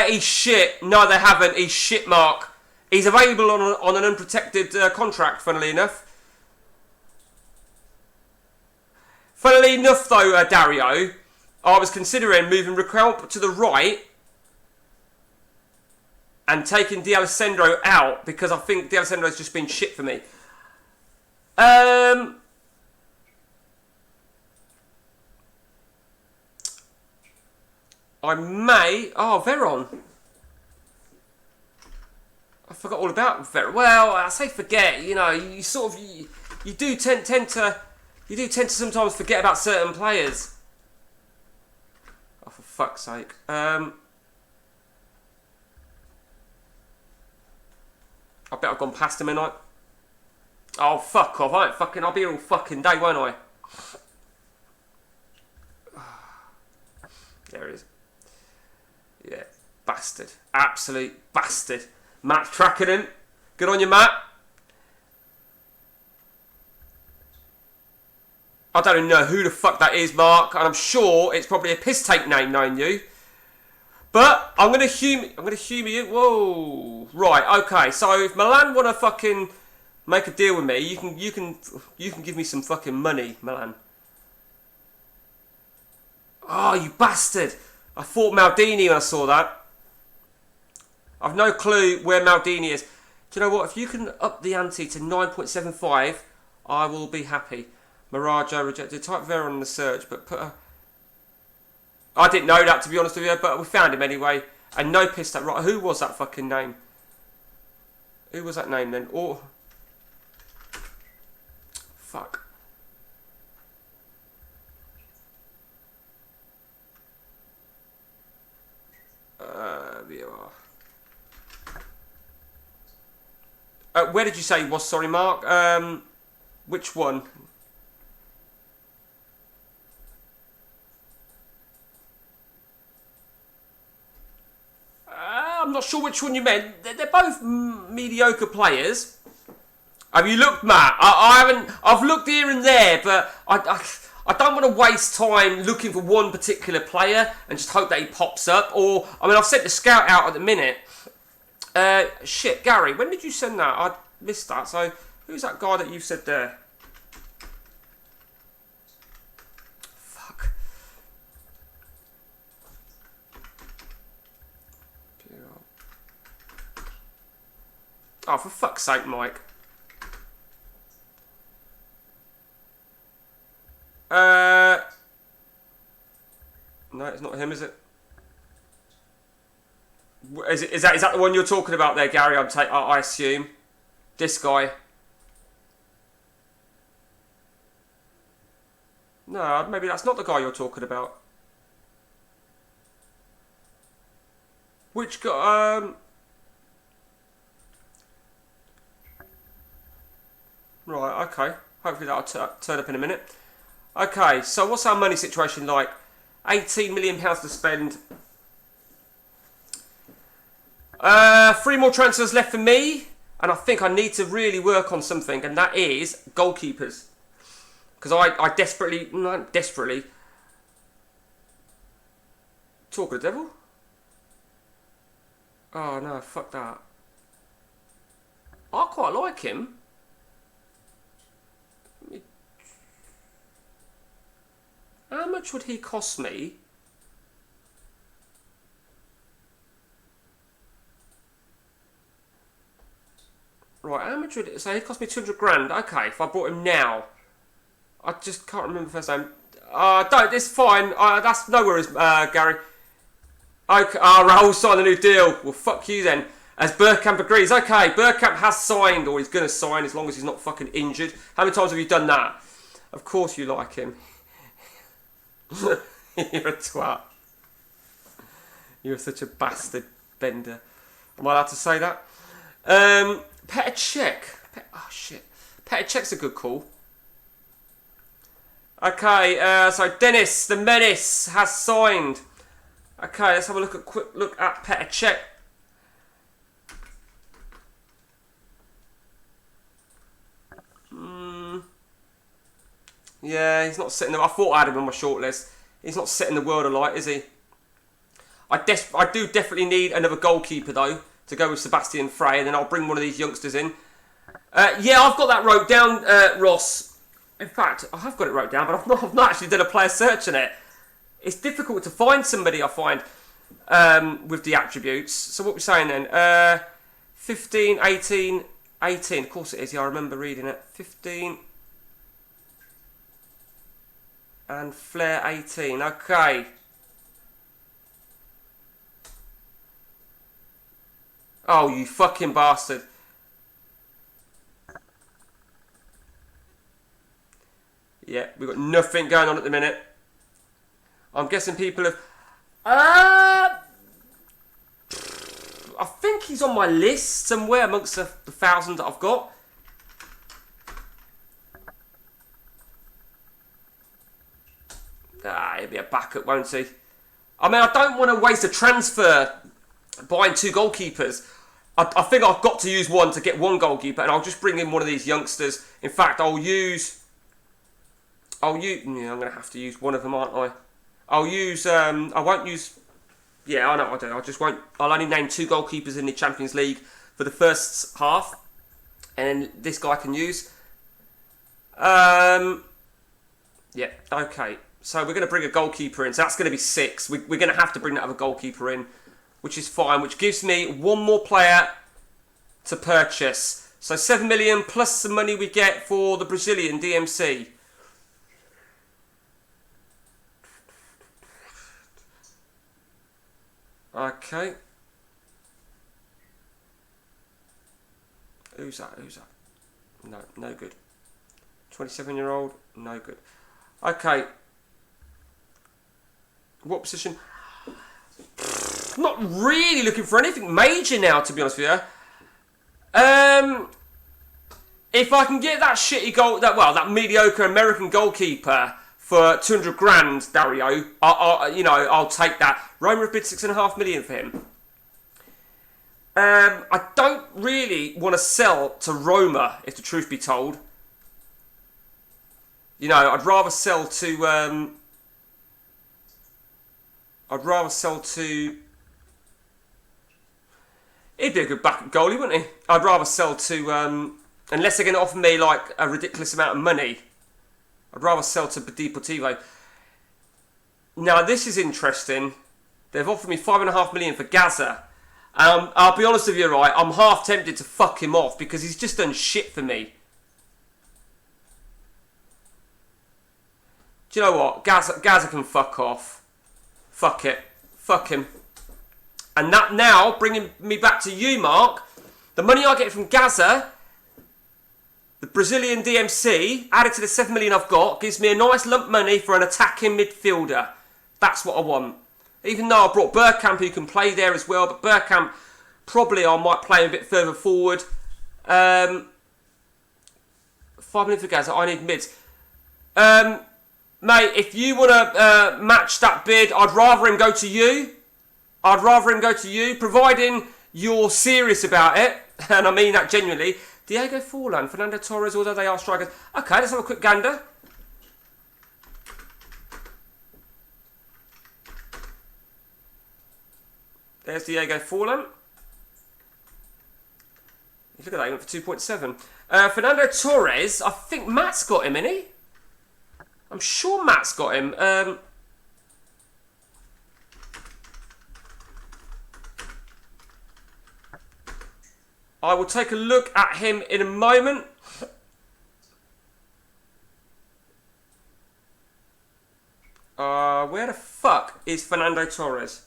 he's shit. No, they haven't. He's shit, Mark. He's available on an unprotected contract, funnily enough. Funnily enough, though, Dario, I was considering moving Riquelme to the right and taking D'Alessandro out because I think D'Alessandro's just been shit for me. I may... Oh, Veron. I forgot all about Veron. Well, I say forget. You know, you sort of... You do tend to... You do tend to sometimes forget about certain players. Oh, for fuck's sake. I bet I've gone past him, ain't I? Oh, fuck off. I'll be here all fucking day, won't I? There it is. Yeah. bastard. Absolute bastard. Matt's tracking him. Good on you, Matt. I don't even know who the fuck that is, Mark, and I'm sure it's probably a piss take name knowing you. But I'm gonna humour you. Whoa. Right, okay, so if Milan wanna fucking make a deal with me, you can give me some fucking money, Milan. Oh, you bastard. I thought Maldini when I saw that. I've no clue where Maldini is. Do you know what? If you can up the ante to 9.75, I will be happy. Mirajo rejected. Type Vera on the search, but put a... I didn't know that, to be honest with you, but we found him anyway. And no piss that right. Who was that fucking name? Who was that name then? Or... Fuck. There you are. Where did you say he was? Sorry, Mark. Which one? I'm not sure which one you meant. They're both mediocre players. Have you looked, Matt? I haven't. I've looked here and there, but I don't want to waste time looking for one particular player and just hope that he pops up. Or, I mean, I've sent the scout out at the minute. Shit, Gary, when did you send that? I missed that. So, who's that guy that you said there? Fuck. Oh, for fuck's sake, Mike. No, it's not him, is it? Is that the one you're talking about there, Gary? I assume. This guy. No, maybe that's not the guy you're talking about. Which guy? Right, okay. Hopefully that'll turn up in a minute. Okay, so what's our money situation like? £18 million to spend. 3 more transfers left for me, and I think I need to really work on something, and that is goalkeepers. Because I desperately... Talk of the devil? Oh no, fuck that. I quite like him. How much would he cost me? Right, how much would it... So he'd cost me 200 grand. Okay, if I bought him now. I just can't remember the first name. Don't, it's fine. That's no worries, Gary. Okay, Raul signed a new deal. Well, fuck you then. As Bergkamp agrees. Okay, Bergkamp has signed, or he's going to sign as long as he's not fucking injured. How many times have you done that? Of course you like him. You're a twat. You're such a bastard, Bender. Am I allowed to say that? Petr Cech. Oh shit. Petr Cech's a good call. Okay, so Dennis the Menace has signed. Okay, let's have a quick look at Petr Cech. Yeah, he's not setting them. I thought I had him on my shortlist. He's not setting the world alight, is he? I do definitely need another goalkeeper though to go with Sebastian Frey, and then I'll bring one of these youngsters in. Yeah, I've got that wrote down, Ross. In fact, I have got it wrote down, but I've not actually done a player search on it. It's difficult to find somebody, I find, with the attributes. So what we're saying then? 15, 18, 18. Of course it is. Yeah, I remember reading it. 15. And Flair 18. Okay. Oh, you fucking bastard. Yeah, we've got nothing going on at the minute. I'm guessing people have... I think he's on my list somewhere amongst the 1,000 that I've got. He'll be a backup, won't he? I mean, I don't want to waste a transfer buying 2 goalkeepers. I think I've got to use one to get 1 goalkeeper, and I'll just bring in one of these youngsters. In fact, I'm going to have to use one of them, aren't I? I won't use, yeah, I know I do. I'll only name 2 goalkeepers in the Champions League for the first half, and then this guy can use. Yeah, okay. So we're going to bring a goalkeeper in. So that's going to be 6. We're going to have to bring that other goalkeeper in, which is fine, which gives me 1 more player to purchase. So 7 million plus the money we get for the Brazilian DMC. Okay. Who's that? No good. 27-year-old, no good. Okay. What position? Not really looking for anything major now, to be honest with you. If I can get that shitty that mediocre American goalkeeper for 200 grand, Dario, I'll take that. Roma have bid 6.5 million for him. I don't really want to sell to Roma, if the truth be told. I'd rather sell to. He'd be a good backup goalie, wouldn't he? I'd rather sell to, unless they're going to offer me like a ridiculous amount of money. I'd rather sell to Deportivo. Now this is interesting. They've offered me 5.5 million for Gaza. I'll be honest with you, right? I'm half tempted to fuck him off because he's just done shit for me. Do you know what? Gaza can fuck off. Fuck it. Fuck him. And that now, bringing me back to you, Mark, the money I get from Gaza, the Brazilian DMC, added to the 7 million I've got, gives me a nice lump money for an attacking midfielder. That's what I want. Even though I brought Bergkamp, who can play there as well, but Bergkamp, probably I might play a bit further forward. 5 million for Gaza, I need mids. Mate, if you want to match that bid, I'd rather him go to you. Providing you're serious about it, and I mean that genuinely. Diego Forlan, Fernando Torres, although they are strikers. Okay, let's have a quick gander. There's Diego Forlan. Look at that, he went for 2.7. Fernando Torres, I think Matt's got him, innit? I'm sure Matt's got him. I will take a look at him in a moment. Where the fuck is Fernando Torres?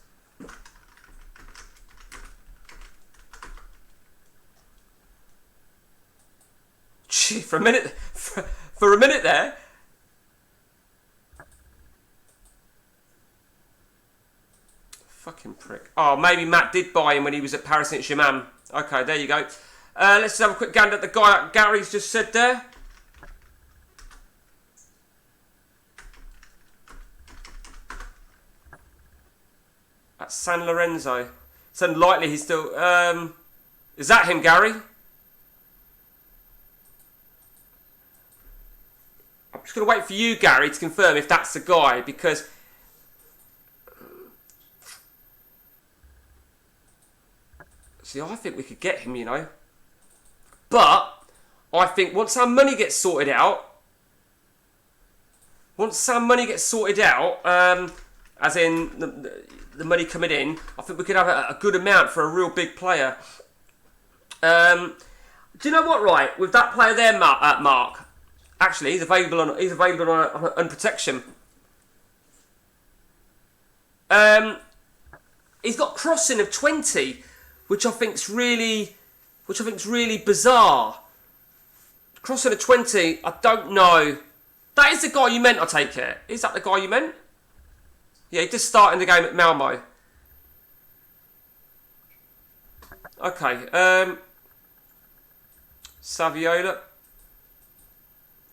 Gee, for a minute there. Fucking prick. Oh, maybe Matt did buy him when he was at Paris Saint-Germain. Okay, there you go. Let's just have a quick gander at the guy Gary's just said there. That's San Lorenzo. It's unlikely he's still... is that him, Gary? I'm just going to wait for you, Gary, to confirm if that's the guy, because... See, I think we could get him, you know. But I think once our money gets sorted out, as in the money coming in, I think we could have a good amount for a real big player. Do you know what? Right, with that player there, Mark. Actually, he's available on protection. He's got crossing of 20. Which I think's really bizarre. Crossing a 20, I don't know. That is the guy you meant, I take it. Is that the guy you meant? Yeah, he just started the game at Malmo. Okay, Saviola.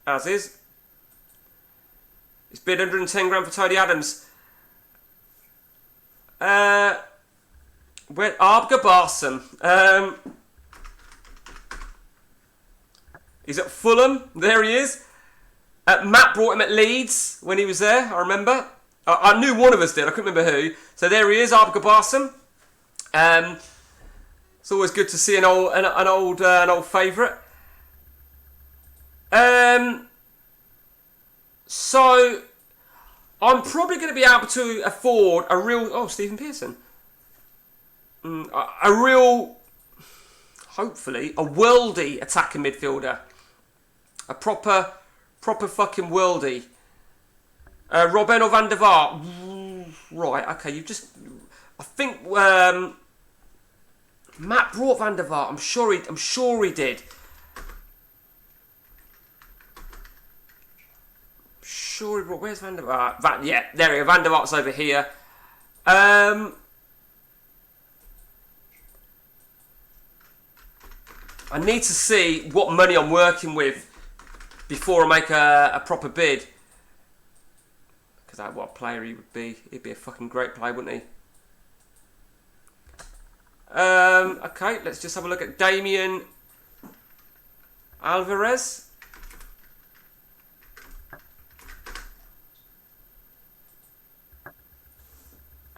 As is. He's bid 110 grand for Tony Adams. Where Abga Barsam. He's at Fulham. There he is. Matt brought him at Leeds when he was there. I remember. I knew one of us did. I couldn't remember who. So there he is, Abga Barsam. It's always good to see an old favourite. So I'm probably going to be able to afford a real Stephen Pearson. A real, hopefully, a worldy attacking midfielder. A proper fucking worldy. Robben or Van der Vaart. Right, okay, I think Matt brought Van der Vaart. I'm sure he did. Sure he brought. Where's Van der Vaart? Yeah, there he is. Van der Vaart's over here. I need to see what money I'm working with before I make a proper bid. Because what a player he would be. He'd be a fucking great player, wouldn't he? Okay, let's just have a look at Damien Alvarez.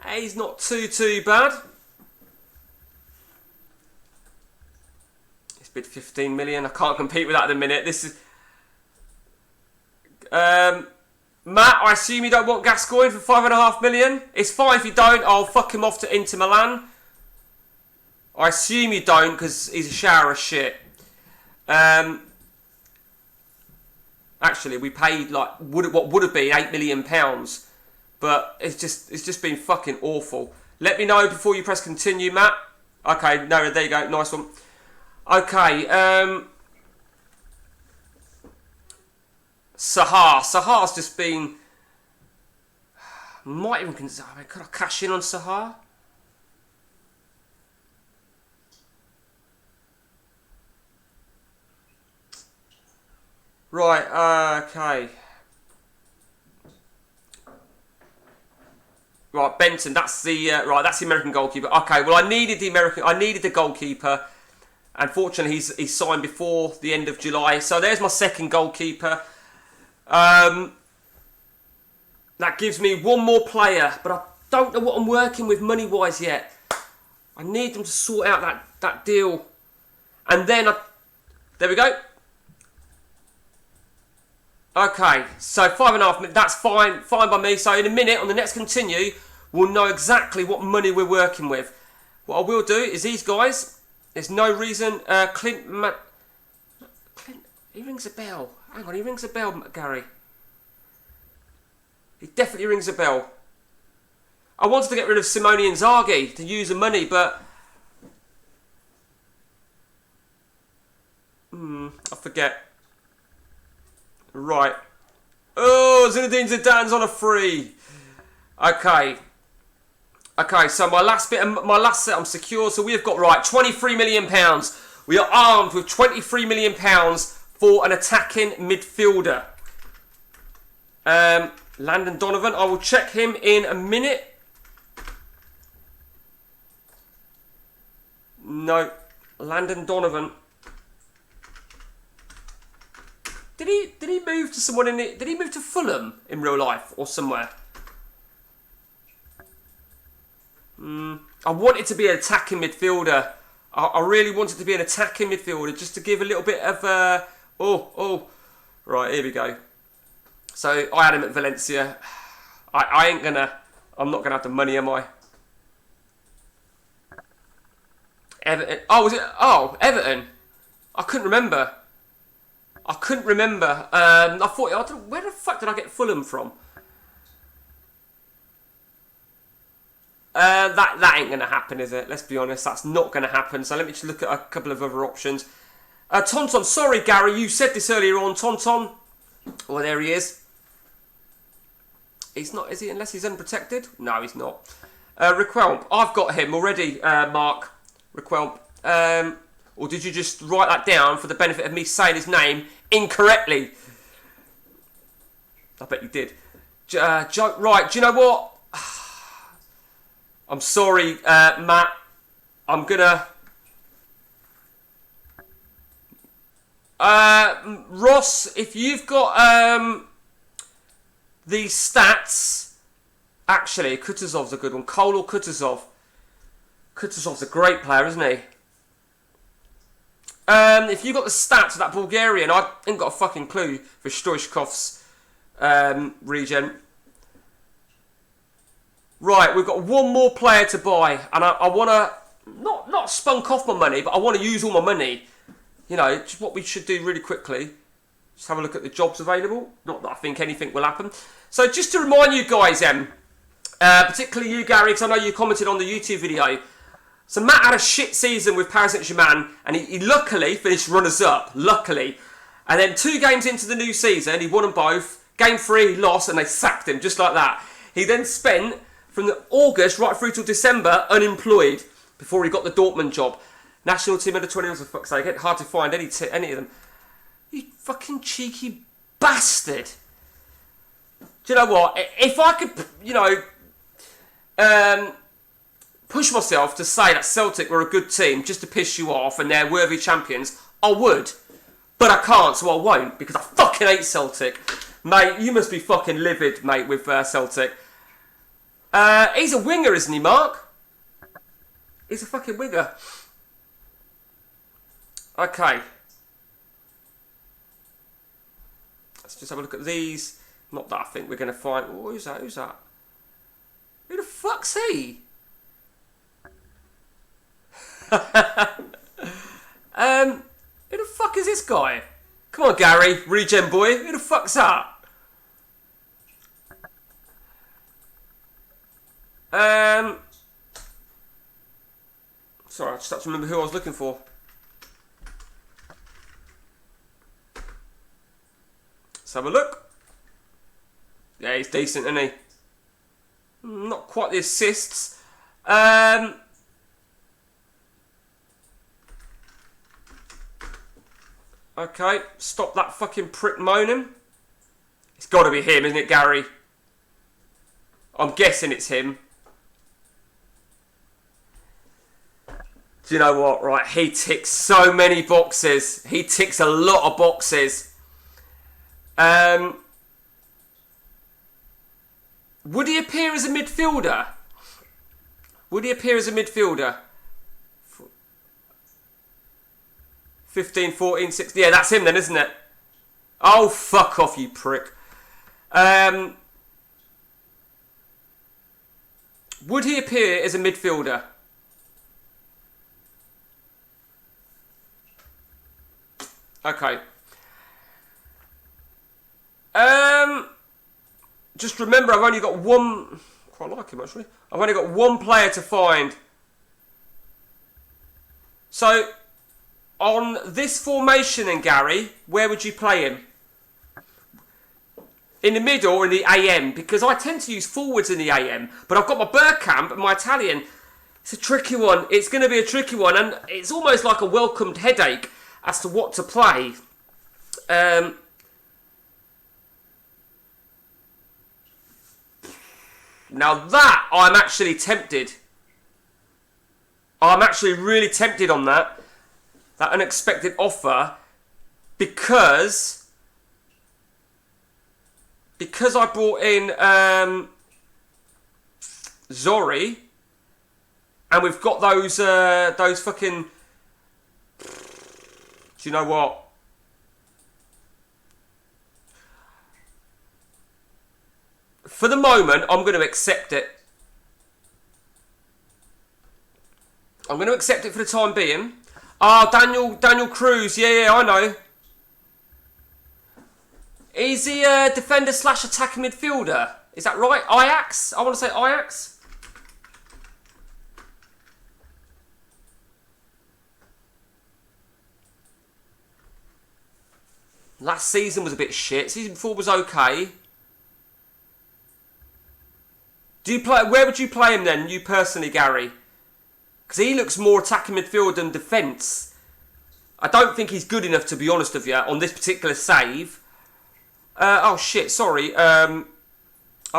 He's not too bad. It's bid 15 million. I can't compete with that at the minute. This is Matt, I assume you don't want Gascoigne for 5.5 million. It's fine if you don't. I'll fuck him off to Inter Milan. I assume you don't because he's a shower of shit. Actually, we paid like what would have been £8 million, but it's just been fucking awful. Let me know before you press continue, Matt. Okay, no, there you go, nice one. Okay, Sahar's just been. Might even consider. Could I cash in on Sahar? Right, okay. Right, Benton, that's the that's the American goalkeeper. Okay, well I needed the goalkeeper. Unfortunately, he's signed before the end of July. So there's my second goalkeeper. That gives me one more player, but I don't know what I'm working with money-wise yet. I need them to sort out that deal. And then there we go. Okay, so 5.5 minutes, that's fine by me. So in a minute, on the next continue, we'll know exactly what money we're working with. What I will do is these guys, there's no reason, Clint, he rings a bell. Hang on, he rings a bell, Gary. He definitely rings a bell. I wanted to get rid of Simone Inzaghi to use the money, but I forget. Right. Oh, Zinedine Zidane's on a free. Okay. Okay, so my last set I'm secure. So we have got, right, £23 million. We are armed with £23 million for an attacking midfielder. Landon Donovan, I will check him in a minute. No, Landon Donovan. Did he move to someone in it? Did he move to Fulham in real life or somewhere? I wanted to be an attacking midfielder. I really wanted to be an attacking midfielder just to give a little bit of right, here we go. So I had him at Valencia. I'm not gonna have the money, am I? Everton. Oh, was it? Oh, Everton. I couldn't remember. I thought, where the fuck did I get Fulham from? That ain't going to happen, is it? Let's be honest, that's not going to happen. So let me just look at a couple of other options. Tonton, sorry Gary, you said this earlier on. Tonton. Oh, there he is. He's not, is he? Unless he's unprotected? No, he's not. Requelm, I've got him already, Mark. Requelm. Or did you just write that down for the benefit of me saying his name incorrectly? I bet you did. Right, do you know what? I'm sorry, Matt. I'm gonna... Ross, if you've got the stats... Actually, Kutuzov's a good one. Cole or Kutuzov? Kutuzov's a great player, isn't he? If you got the stats of that Bulgarian, I ain't got a fucking clue for Stoichkov's regen. Right, we've got one more player to buy, and I want to not spunk off my money, but I want to use all my money. You know, just what we should do really quickly. Just have a look at the jobs available. Not that I think anything will happen. So just to remind you guys, particularly you, Gary, because I know you commented on the YouTube video. So Matt had a shit season with Paris Saint-Germain, and he luckily finished runners-up, luckily. And then 2 games into the new season, he won them both. Game 3, he lost, and they sacked him, just like that. He then spent, from the August right through till December, unemployed, before he got the Dortmund job. National team under 21s, for fuck's sake. It's hard to find any of them. You fucking cheeky bastard. Do you know what? If I could, you know, push myself to say that Celtic were a good team just to piss you off and they're worthy champions, I would. But I can't, so I won't, because I fucking hate Celtic. Mate, you must be fucking livid, mate, with Celtic. He's a winger, isn't he, Mark? He's a fucking winger. Okay. Let's just have a look at these. Not that I think we're going to find... Oh, who's that? Who's that? Who the fuck's he? Who the fuck is this guy? Come on, Gary, regen boy. Who the fuck's that? Sorry, I just have to remember who I was looking for. Let's have a look. Yeah, he's decent, isn't he? Not quite the assists. Okay, stop that fucking prick moaning. It's got to be him, isn't it, Gary? I'm guessing it's him. Do you know what? Right, he ticks so many boxes. He ticks a lot of boxes. Would he appear as a midfielder? Would he appear as a midfielder? 15, 14, 16. Yeah, that's him then, isn't it? Oh, fuck off, you prick. Would he appear as a midfielder? Okay. Just remember, I've only got one... Quite like him, actually. I've only got one player to find. So, on this formation then, Gary, where would you play him? In the middle or in the AM? Because I tend to use forwards in the AM, but I've got my Bergkamp and my Italian. It's a tricky one. It's going to be a tricky one, and it's almost like a welcomed headache as to what to play. Now that, I'm actually tempted. I'm actually really tempted on that. That unexpected offer. Because I brought in Zori. And we've got those fucking... Do you know what? For the moment, I'm going to accept it. I'm going to accept it for the time being. Oh, Daniel Cruz. Yeah, I know. Is he a defender / attacking midfielder? Is that right? Ajax? I want to say Ajax. Last season was a bit shit. Season before was okay. Where would you play him then, you personally, Gary? Because he looks more attacking midfield than defence. I don't think he's good enough, to be honest with you, on this particular save. Oh shit, sorry. I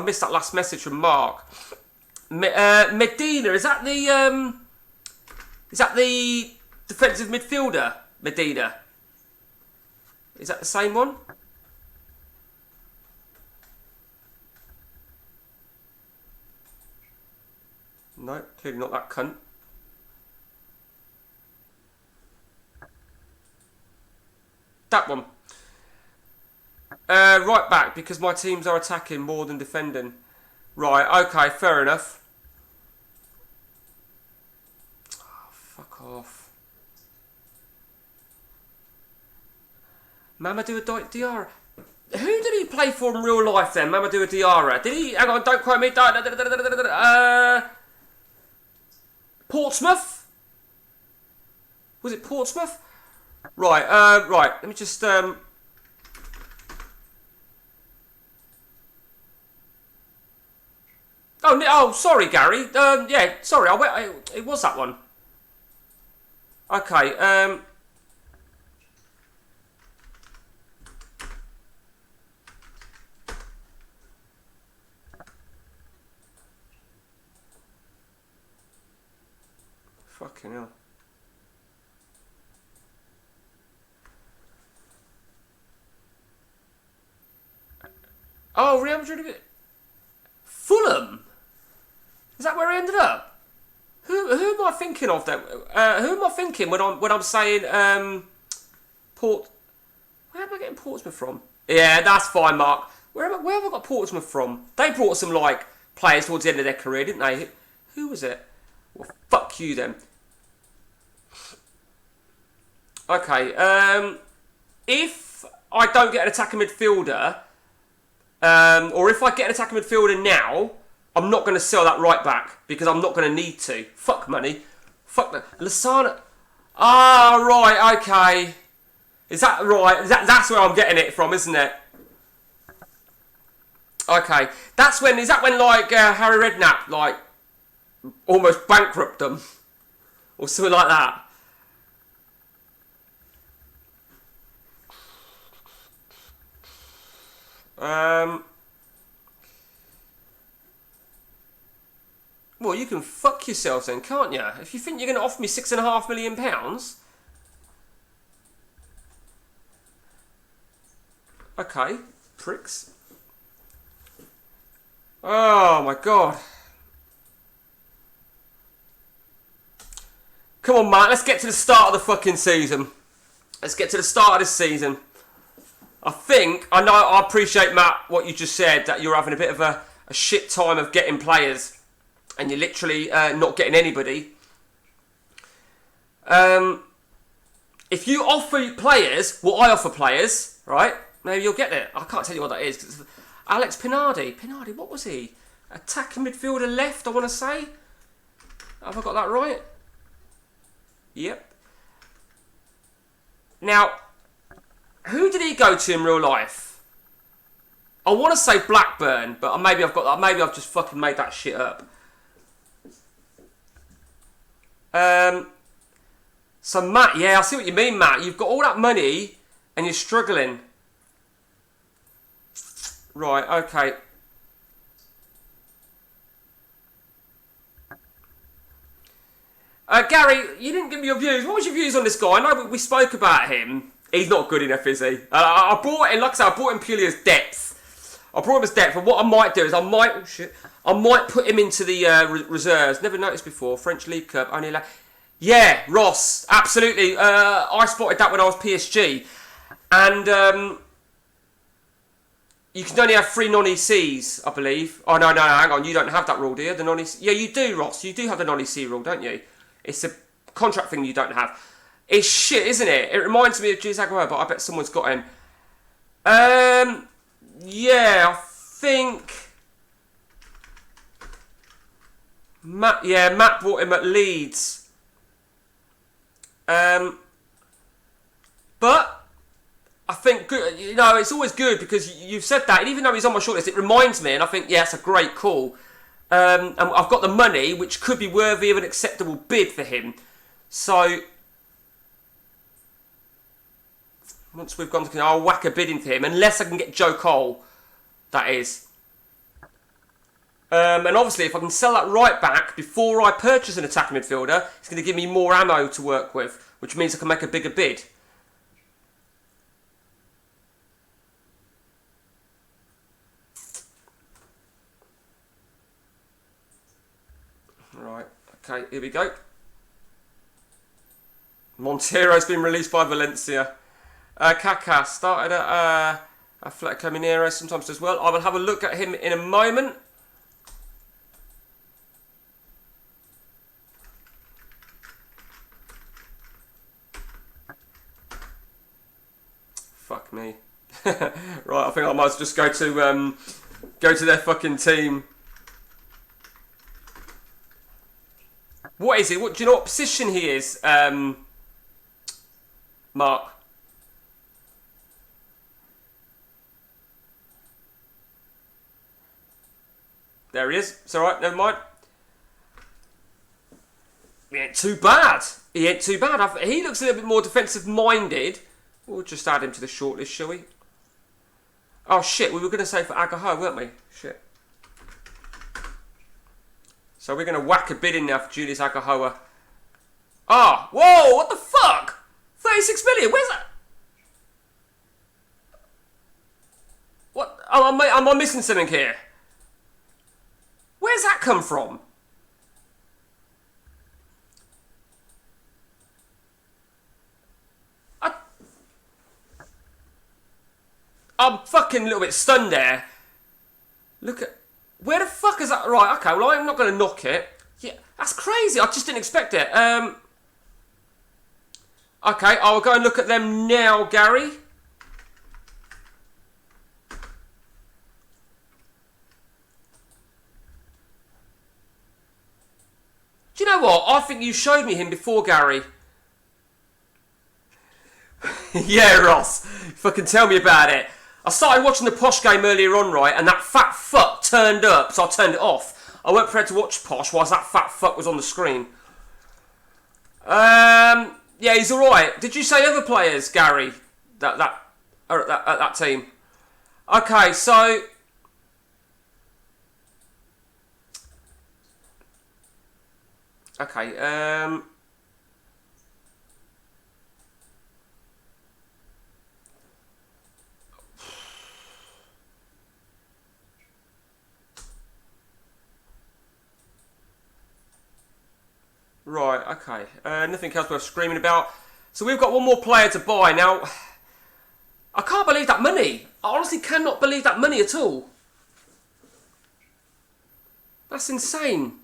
missed that last message from Mark. Medina, is that the Is that the defensive midfielder, Medina? Is that the same one? No, clearly not that cunt. That one. Right back, because my teams are attacking more than defending. Right, okay, fair enough. Oh, fuck off. Mamadou Diarra. Who did he play for in real life then, Mamadou Diarra? Did he... Hang on, don't quote me. Portsmouth? Was it Portsmouth? Right, right. Let me just... Oh, sorry, Gary. Yeah, sorry. It was that one. Okay. Fucking hell. Oh, Real Madrid. Fulham. Is that where he ended up? Who am I thinking of then? Who am I thinking when I'm saying Port? Where am I getting Portsmouth from? Yeah, that's fine, Mark. Where have I got Portsmouth from? They brought some like players towards the end of their career, didn't they? Who was it? Well, fuck you then. Okay. If I don't get an attacking midfielder, or if I get an attacking midfielder now, I'm not going to sell that right back because I'm not going to need to. Fuck money. Fuck that. Lasana. Ah, right. Okay. Is that right? That's where I'm getting it from, isn't it? Okay. That's when. Is that when like Harry Redknapp like almost bankrupt them or something like that? Well, you can fuck yourselves then, can't you? If you think you're going to offer me £6.5 million. Okay, pricks. Oh my god. Come on, Matt, let's get to the start of the fucking season. Let's get to the start of this season. I appreciate, Matt, what you just said, that you're having a bit of a shit time of getting players. And you're literally not getting anybody. If you offer players what I offer players, right? Maybe you'll get it. I can't tell you what that is. 'Cause Alex Pinardi. Pinardi, what was he? Attacking midfielder left, I want to say. Have I got that right? Yep. Now, who did he go to in real life? I want to say Blackburn, but maybe I've just fucking made that shit up. So Matt, yeah, I see what you mean, Matt. You've got all that money and you're struggling. Right, okay. Gary, you didn't give me your views. What was your views on this guy? I know we spoke about him. He's not good enough, is he? I brought in, like I said, I brought in purely as depth. I brought him as depth, and what I might do is I might put him into the reserves. Never noticed before. French League Cup, only like... Yeah, Ross, absolutely. I spotted that when I was PSG. And you can only have 3 non-ECs, I believe. Oh, no, hang on. You don't have that rule, do you? The non-EC... Yeah, you do, Ross. You do have the non-EC rule, don't you? It's a contract thing you don't have. It's shit, isn't it? It reminds me of Jules Aguero, but I bet someone's got him. Yeah, I think... Matt bought him at Leeds. But I think, you know, it's always good because you've said that, and even though he's on my shortlist, it reminds me, and I think, yeah, it's a great call. And I've got the money, which could be worthy of an acceptable bid for him. So, once we've gone to, I'll whack a bid in for him, unless I can get Joe Cole, that is. And obviously, if I can sell that right back before I purchase an attacking midfielder, it's going to give me more ammo to work with, which means I can make a bigger bid. Right, okay, here we go. Montero's been released by Valencia. Kaká started at Atletico Mineiro, sometimes does well. I will have a look at him in a moment. Fuck me. Right, I think I might as well just go to their fucking team. What is it? What do you know? What position he is, Mark? There he is. It's all right. Never mind. He ain't too bad. He ain't too bad. He looks a little bit more defensive minded. We'll just add him to the shortlist, shall we? Oh shit, we were going to say for Agaho, weren't we? Shit. So we're going to whack a bid in now for Julius Agahoa. Ah, whoa, what the fuck? 36 million, where's that? What? Oh, am I missing something here? Where's that come from? I'm fucking a little bit stunned there. Look at... Where the fuck is that? Right, okay, well, I'm not going to knock it. Yeah, that's crazy. I just didn't expect it. Okay, I will go and look at them now, Gary. Do you know what? I think you showed me him before, Gary. Yeah, Ross. Fucking tell me about it. I started watching the Posh game earlier on, right, and that fat fuck turned up, so I turned it off. I weren't prepared to watch Posh whilst that fat fuck was on the screen. Yeah, he's alright. Did you say other players, Gary, at that team? Okay, so... Okay, Right, okay. Nothing else worth screaming about. So we've got one more player to buy. Now, I can't believe that money. I honestly cannot believe that money at all. That's insane.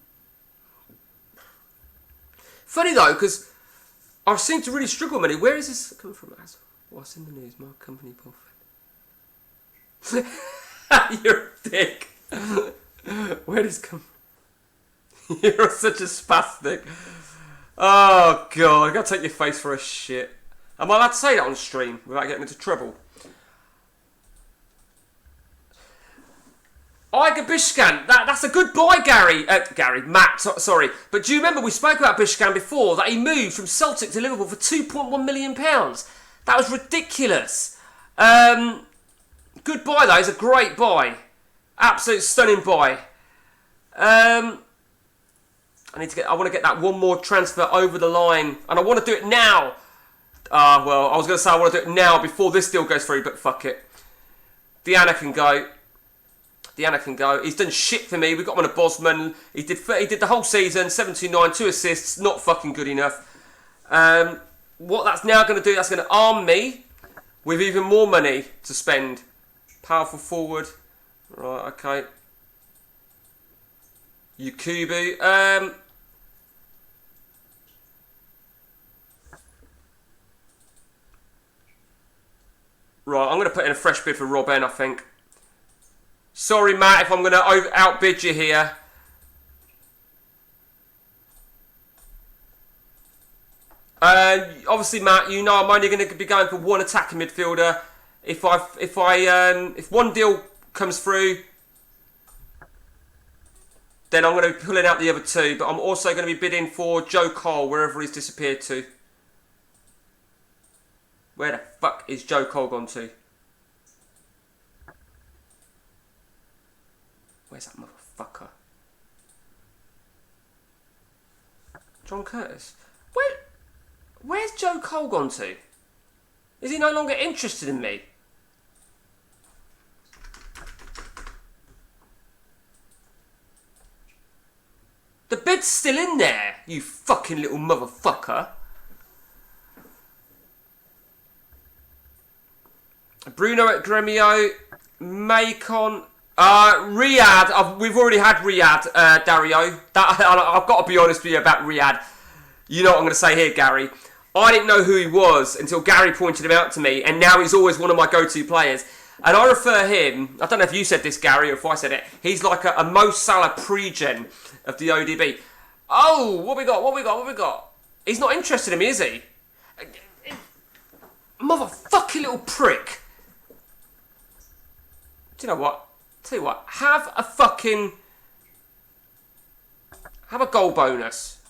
Funny though, because I seem to really struggle with money. Where is this coming from? What's in the news? My company profit. You're a dick. Where does come? You're such a spastic. Oh god, I gotta take your face for a shit. Am I allowed to say that on stream without getting into trouble? Iga Bishkan, that's a good buy, Gary. Matt, sorry. But do you remember we spoke about Bishkan before, that he moved from Celtic to Liverpool for £2.1 million? That was ridiculous. Good buy though, it's a great buy. Absolute stunning buy. I want to get that one more transfer over the line, and I want to do it now. Well, I was going to say I want to do it now before this deal goes through, but fuck it. Diana can go. He's done shit for me. We got him on a Bosman. He did the whole season, 729, 2 assists, not fucking good enough. What that's now going to do, that's going to arm me with even more money to spend. Powerful forward. Right, okay. Yakubu. Right, I'm going to put in a fresh bid for Robben, I think. Sorry, Matt, if I'm going to outbid you here. Obviously, Matt, you know I'm only going to be going for one attacking midfielder. If one deal comes through, then I'm going to be pulling out the other two. But I'm also going to be bidding for Joe Cole, wherever he's disappeared to. Where the fuck is Joe Cole gone to? Where's that motherfucker? John Curtis. Where's Joe Cole gone to? Is he no longer interested in me? The bid's still in there, you fucking little motherfucker. Bruno at Gremio, Macon, Riyadh. We've already had Riyadh, Dario. I've got to be honest with you about Riyadh. You know what I'm going to say here, Gary. I didn't know who he was until Gary pointed him out to me, and now he's always one of my go-to players. And I refer him, I don't know if you said this, Gary, or if I said it, he's like a Mo Salah pre-gen of the ODB. Oh, what we got? He's not interested in me, is he? Motherfucking little prick. Do you know what? Tell you what, have a goal bonus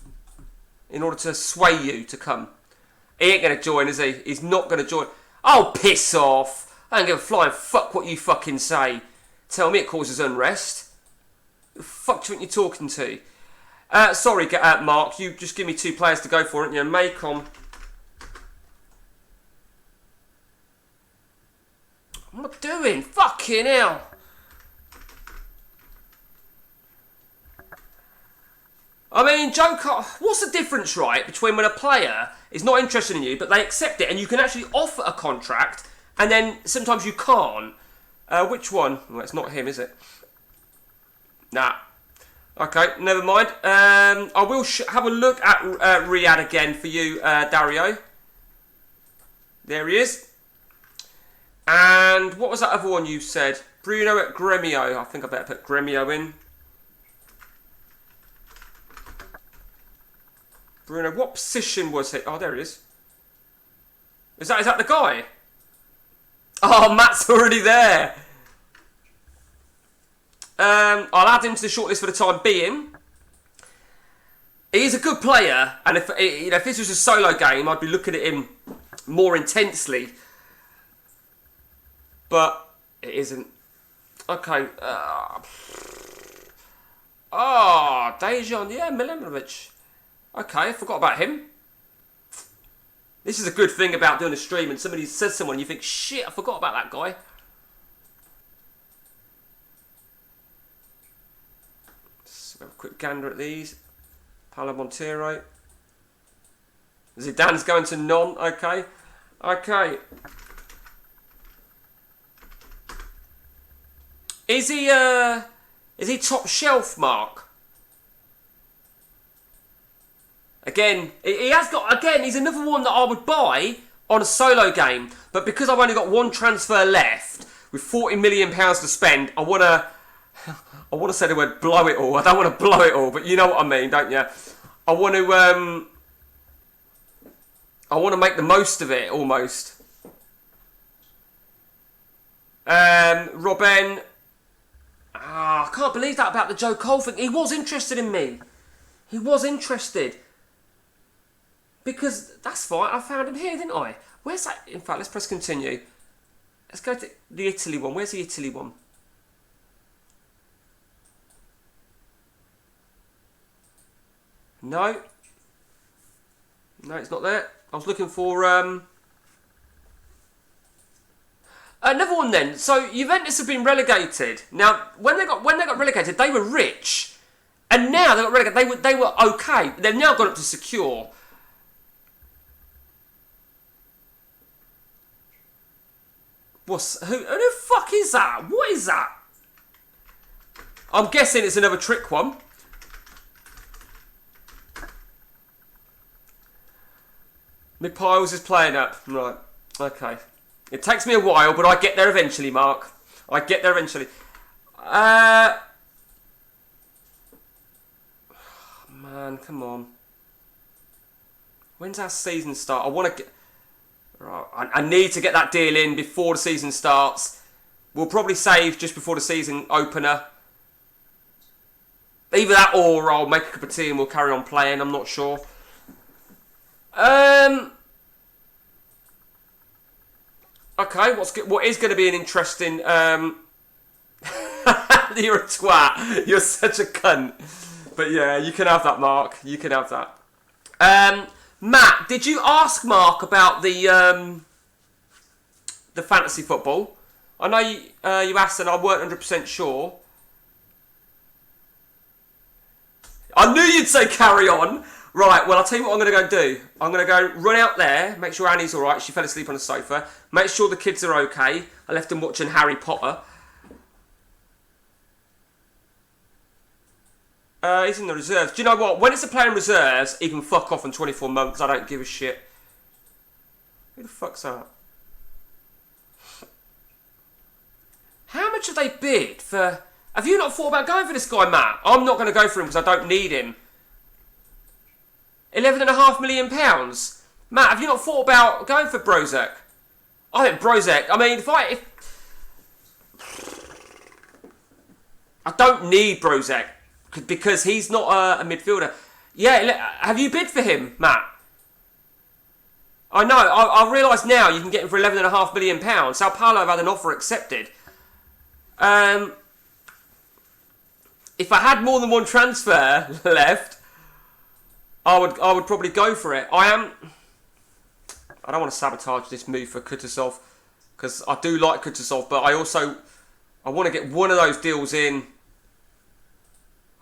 in order to sway you to come. He ain't going to join, is he? He's not going to join. Oh, piss off. I don't give a flying fuck what you fucking say. Tell me it causes unrest. Who the fuck do you think you're talking to? Sorry, Mark, you just give me 2 players to go for it. You know, Macon. What am I doing? Fucking hell. I mean, Joe Cole, what's the difference, right, between when a player is not interested in you, but they accept it, and you can actually offer a contract, and then sometimes you can't? Which one? Well, it's not him, is it? Nah. Okay, never mind. I will have a look at Riyadh again for you, Dario. There he is. And what was that other one you said? Bruno at Gremio. I think I better put Gremio in. Bruno, what position was he? Oh, there he is. Is that the guy? Oh, Matt's already there. I'll add him to the shortlist for the time being. He's a good player, and if this was a solo game, I'd be looking at him more intensely. But it isn't. Okay. Dejan, yeah, Milanovic. Okay, I forgot about him. This is a good thing about doing a stream and somebody says someone and you think, shit, I forgot about that guy. Let's have a quick gander at these. Paulo Montero. Zidane's going to none. Okay. Okay. Is he top shelf, Mark? Again, he's another one that I would buy on a solo game, but because I've only got 1 transfer left with £40 million to spend, I want to say the word blow it all. I don't want to blow it all, but you know what I mean, don't you? I want to make the most of it, almost. Robin. I can't believe that about the Joe Cole thing. He was interested in me. He was interested. Because, that's fine, I found him here, didn't I? Where's that? In fact, let's press continue. Let's go to the Italy one. Where's the Italy one? No. No, it's not there. I was looking for, another one then. So, Juventus have been relegated. Now, when they got relegated, they were rich. And now they got relegated. They were okay. They've now gone up to secure. Who the fuck is that? What is that? I'm guessing it's another trick one. Mipiles is playing up. Right. Okay. It takes me a while, but I get there eventually, Mark. I get there eventually. Man, come on. When's our season start? I want to get... Right, I need to get that deal in before the season starts. We'll probably save just before the season opener. Either that or I'll make a cup of tea and we'll carry on playing. I'm not sure. Okay, what is going to be an interesting... You're a twat. You're such a cunt. But yeah, you can have that, Mark. You can have that. Matt, did you ask Mark about the fantasy football? I know you asked and I weren't 100% sure. I knew you'd say carry on. Right, well, I'll tell you what I'm going to go do. I'm going to go run out there, make sure Annie's alright. She fell asleep on the sofa. Make sure the kids are okay. I left them watching Harry Potter. He's in the reserves. Do you know what? When it's a player in reserves, he can fuck off in 24 months. I don't give a shit. Who the fuck's that? How much have they bid for... Have you not thought about going for this guy, Matt? I'm not going to go for him because I don't need him. £11.5 million. Matt, have you not thought about going for Brozovic? I think Brozovic. I mean, I don't need Brozovic because he's not a midfielder. Yeah, have you bid for him, Matt? I know. I realise now you can get him for £11.5 million. Sao Paulo have had an offer accepted. If I had more than one transfer left, I would probably go for it. I don't want to sabotage this move for Kutusov because I do like Kutusov, but I want to get one of those deals in.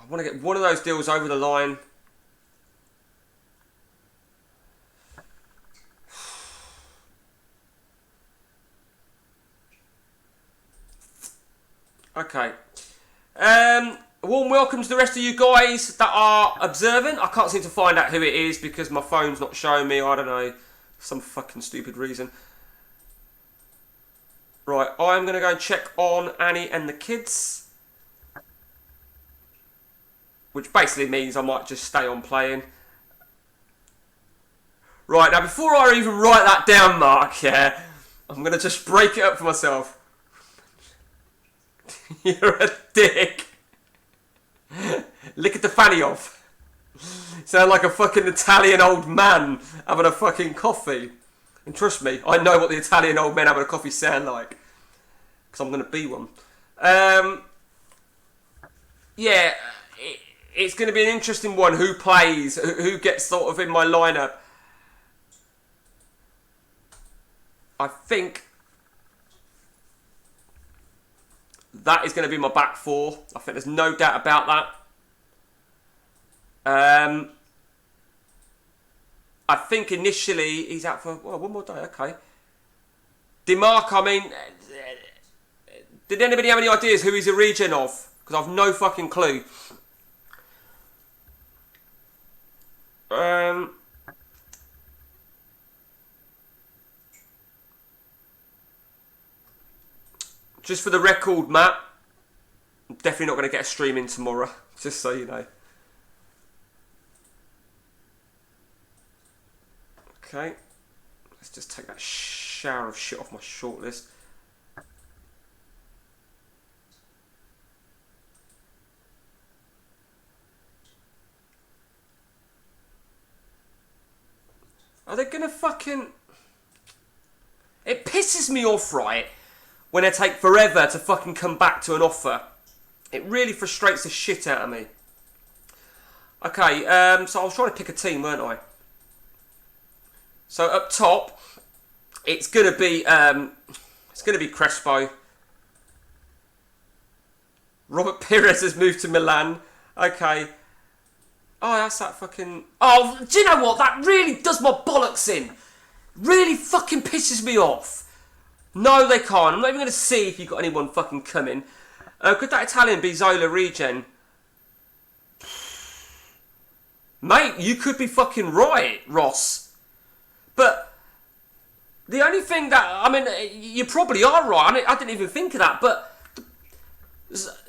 I want to get one of those deals over the line. Okay. A warm welcome to the rest of you guys that are observant. I can't seem to find out who it is because my phone's not showing me. I don't know. Some fucking stupid reason. Right, I'm going to go and check on Annie and the kids. Which basically means I might just stay on playing. Right, now before I even write that down, Mark, yeah, I'm going to just break it up for myself. You're a dick. Lick at the fanny off. Sound like a fucking Italian old man having a fucking coffee. And trust me, I know what the Italian old men having a coffee sound like. Because I'm going to be one. Yeah, it's going to be an interesting one. Who plays? Who gets sort of in my lineup? I think that is going to be my back four. I think there's no doubt about that. I think initially he's out for one more day. Okay. DeMarc, I mean, did anybody have any ideas who he's a regen of? Because I've no fucking clue. Just for the record, Matt, I'm definitely not going to get a stream in tomorrow. Just so you know. Okay. Let's just take that shower of shit off my shortlist. Are they going to fucking... It pisses me off, right? When they take forever to fucking come back to an offer. It really frustrates the shit out of me. Okay, so I was trying to pick a team, weren't I? So up top, it's gonna be Crespo. Robert Pires has moved to Milan. Okay. Oh, that's that fucking... Oh, do you know what? That really does my bollocks in. Really fucking pisses me off. No, they can't. I'm not even going to see if you've got anyone fucking coming. Could that Italian be Zola regen? Mate, you could be fucking right, Ross. But the only thing that... I mean, you probably are right. I didn't even think of that. But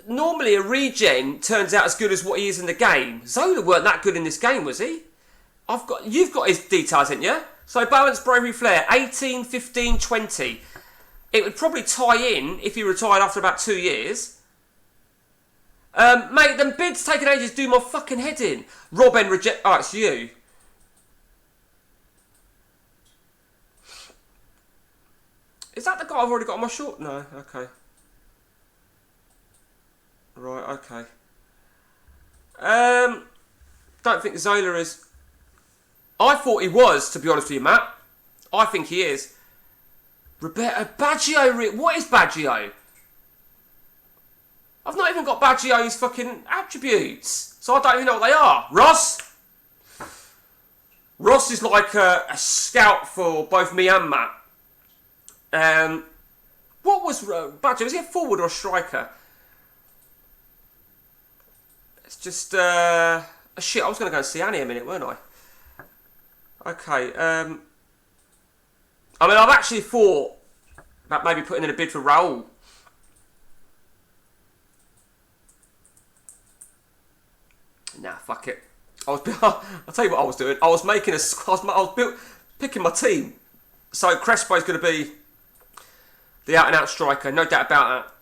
normally a regen turns out as good as what he is in the game. Zola weren't that good in this game, was he? You've got his details, haven't you? So balance, bravery, flair. 18, 15, 20. It would probably tie in if he retired after about 2 years. Mate, them bids taking ages to do my fucking head in. Robin reject... Oh, it's you. Is that the guy I've already got on my short? No, okay. Right, okay. Don't think Zola is... I thought he was, to be honest with you, Matt. I think he is. Roberto Baggio. What is Baggio? I've not even got Baggio's fucking attributes. So I don't even know what they are. Ross? Ross is like a scout for both me and Matt. What was Baggio? Was he a forward or a striker? It's just... shit, I was going to go and see Annie a minute, weren't I? Okay, I mean, I've actually thought about maybe putting in a bid for Raul. Nah, fuck it. I'll tell you what I was doing. I was making picking my team. So Crespo's going to be the out-and-out striker, no doubt about that.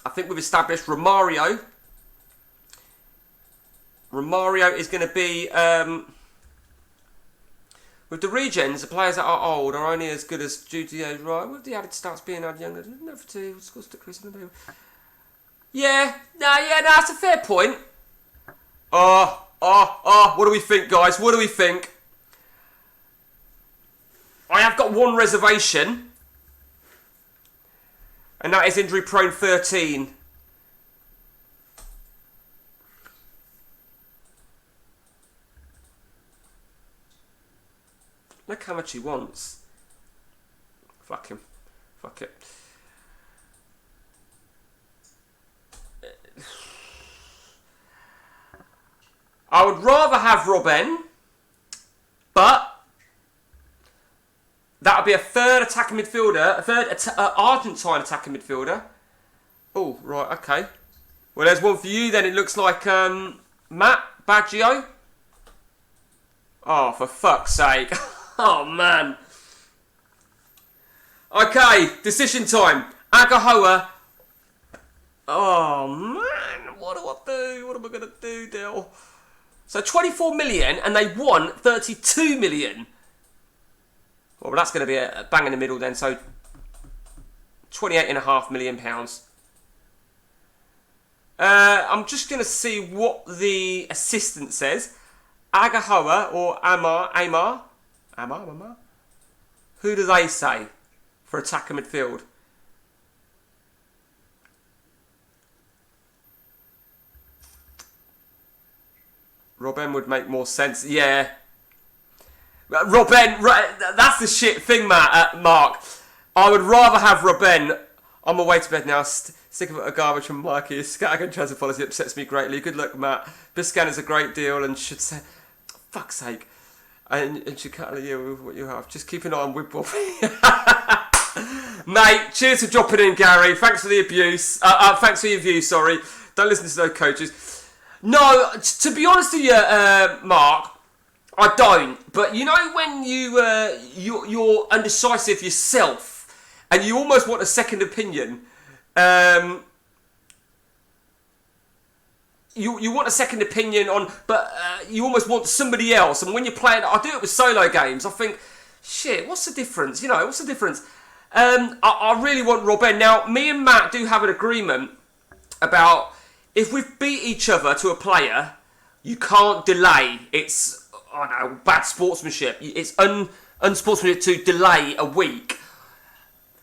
I think we've established Romario. Romario is going to be... with the regens, the players that are old are only as good as due to the age, right? With the added stats being added younger, no fatigue, yeah, that's a fair point. What do we think, guys? What do we think? I have got one reservation, and that is injury prone 13. Look how much he wants. Fuck him. Fuck it. I would rather have Robben, but that would be a third attacking midfielder, a third Argentine attacking midfielder. Oh, right, okay. Well, there's one for you then. It looks like Matt Baggio. Oh, for fuck's sake. Oh, man. Okay, decision time. Agahoa. Oh, man. What do I do? What am I going to do, Dale? So 24 million and they won 32 million. Well, that's going to be a bang in the middle then. So 28.5 million pounds. I'm just going to see what the assistant says. Agahoa or Amar. Who do they say for attacker midfield? Robben would make more sense. Yeah. Robben, that's the shit thing, Mark. I would rather have Robben. On my way to bed now. Sick of a garbage from Mikey. His scattergun transfer policy upsets me greatly. Good luck, Matt. Biscan is a great deal and should say... Fuck's sake. And should cut a year with what you have. Just keep an eye on Whitball. Mate, cheers for dropping in, Gary. Thanks for the abuse. Thanks for your views, sorry. Don't listen to those coaches. No, to be honest with you, Mark, I don't. But you know when you're undecisive yourself and you almost want a second opinion. You want a second opinion on, but you almost want somebody else. And when you're playing, I do it with solo games. I think, shit, what's the difference? You know, what's the difference? I really want Robben. Now, me and Matt do have an agreement about if we've beat each other to a player, you can't delay. It's, I don't know, bad sportsmanship. It's unsportsmanship to delay a week.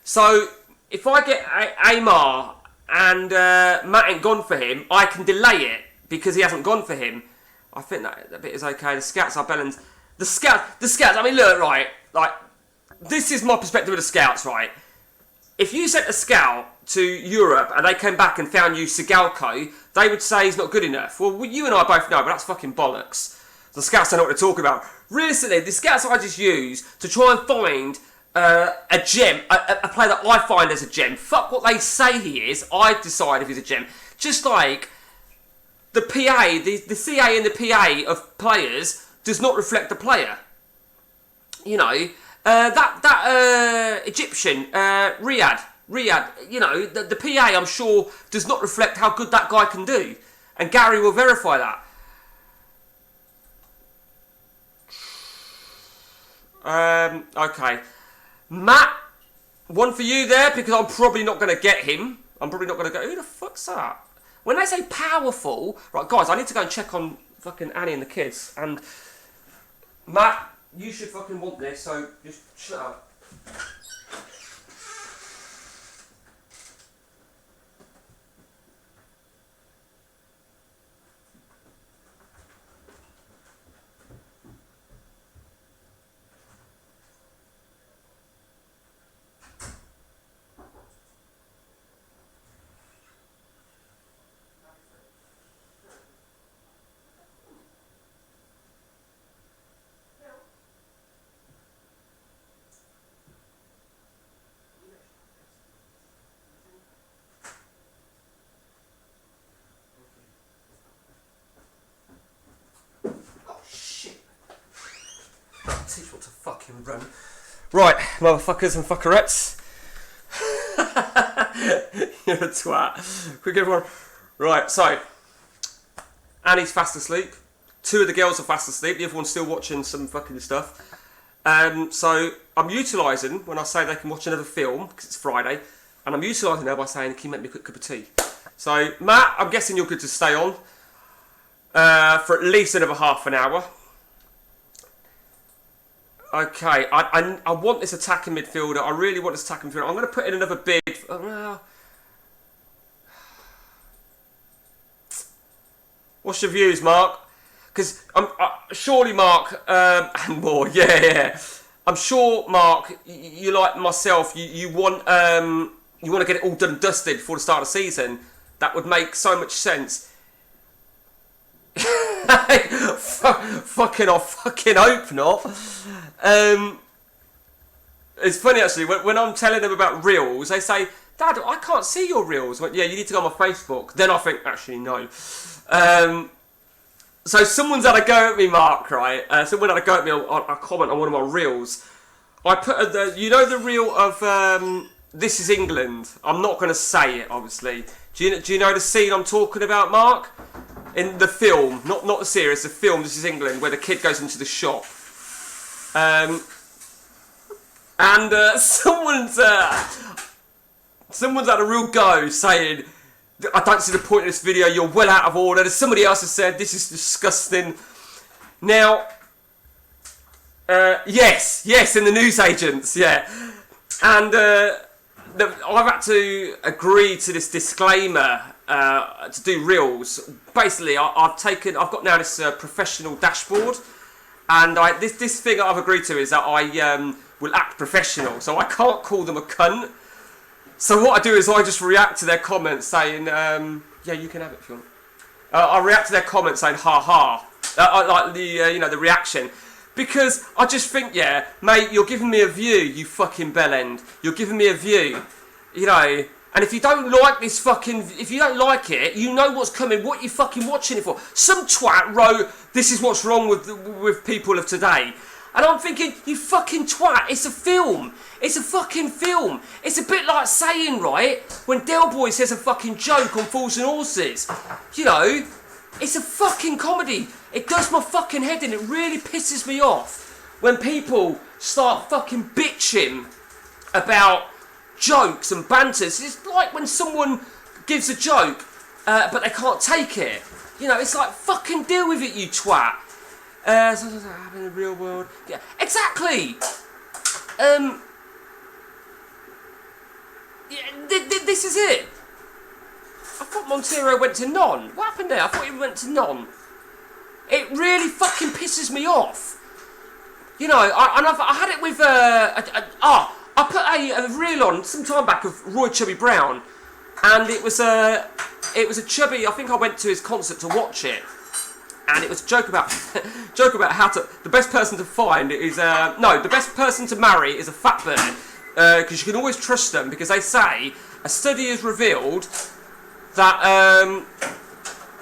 So, if I get Amar and Matt ain't gone for him, I can delay it because he hasn't gone for him. I think that bit is okay. The scouts are Bellens. The scouts, I mean, look, right, like, this is my perspective of the scouts, right? If you sent a scout to Europe and they came back and found you Sigalko, they would say he's not good enough. Well, you and I both know, but that's fucking bollocks. The scouts don't know what to talk about. Realistically, the scouts I just use to try and find a gem, a player that I find as a gem. Fuck what they say he is. I decide if he's a gem. Just like the PA, the CA and the PA of players does not reflect the player. You know, that Egyptian, Riyadh, you know, the PA I'm sure does not reflect how good that guy can do. And Gary will verify that. Okay. Matt, one for you there, because I'm probably not going to get him. I'm probably not going to go, who the fuck's that? When they say powerful, right, guys, I need to go and check on fucking Annie and the kids. And Matt, you should fucking want this, so just shut up. Teach what to fucking run. Right, motherfuckers and fuckerettes. You're a twat. Quick, everyone. Right, so Annie's fast asleep. 2 of the girls are fast asleep. The other one's still watching some fucking stuff. So I'm utilising when I say they can watch another film because it's Friday, and I'm utilising her by saying, "Can you make me a quick cup of tea?" So Matt, I'm guessing you're good to stay on for at least another half an hour. Okay, I want this attacking midfielder. I really want this attacking midfielder. I'm going to put in another bid. What's your views, Mark? Because surely, Mark, and more. Yeah. I'm sure, Mark, you like myself. You want to get it all done and dusted before the start of the season. That would make so much sense. Fucking hope not. It's funny actually when I'm telling them about reels, they say, "Dad, I can't see your reels." I went, "Yeah, you need to go on my Facebook." Then I think, actually, no. So someone's had a go at me, Mark. Right? Someone had a go at me on a comment on one of my reels. I put the reel of This Is England. I'm not going to say it, obviously. Do you know the scene I'm talking about, Mark? In the film, not the series, the film This Is England, where the kid goes into the shop. Someone's had a real go saying, "I don't see the point of this video, you're well out of order." There's somebody else has said, "This is disgusting." Now, yes, in the newsagents, yeah. And I've had to agree to this disclaimer to do reels. Basically, I've got now this professional dashboard, and this thing I've agreed to is that I will act professional, so I can't call them a cunt. So what I do is I just react to their comments saying, "Yeah, you can have it if you want." I react to their comments saying, "Ha ha," like the reaction. Because I just think, yeah, mate, you're giving me a view, you fucking bellend. You're giving me a view, And if you don't like this if you don't like it, you know what's coming. What you fucking watching it for? Some twat wrote, "This is what's wrong with people of today," and I'm thinking, you fucking twat. It's a film. It's a fucking film. It's a bit like saying, right, when Del Boy says a fucking joke on Fools and Horses, it's a fucking comedy. It does my fucking head in. It really pisses me off when people start fucking bitching about jokes and banters. It's like when someone gives a joke, but they can't take it. It's like, fucking deal with it, you twat. Sometimes that happens in the real world. Yeah, exactly. This is it. I thought Montero went to non. What happened there? I thought he went to non. It really fucking pisses me off. I had it with I put a reel on some time back of Roy Chubby Brown, and it was a chubby. I think I went to his concert to watch it, and it was a joke about how the best person to find is the best person to marry is a fat bird, because you can always trust them, because they say a study has revealed that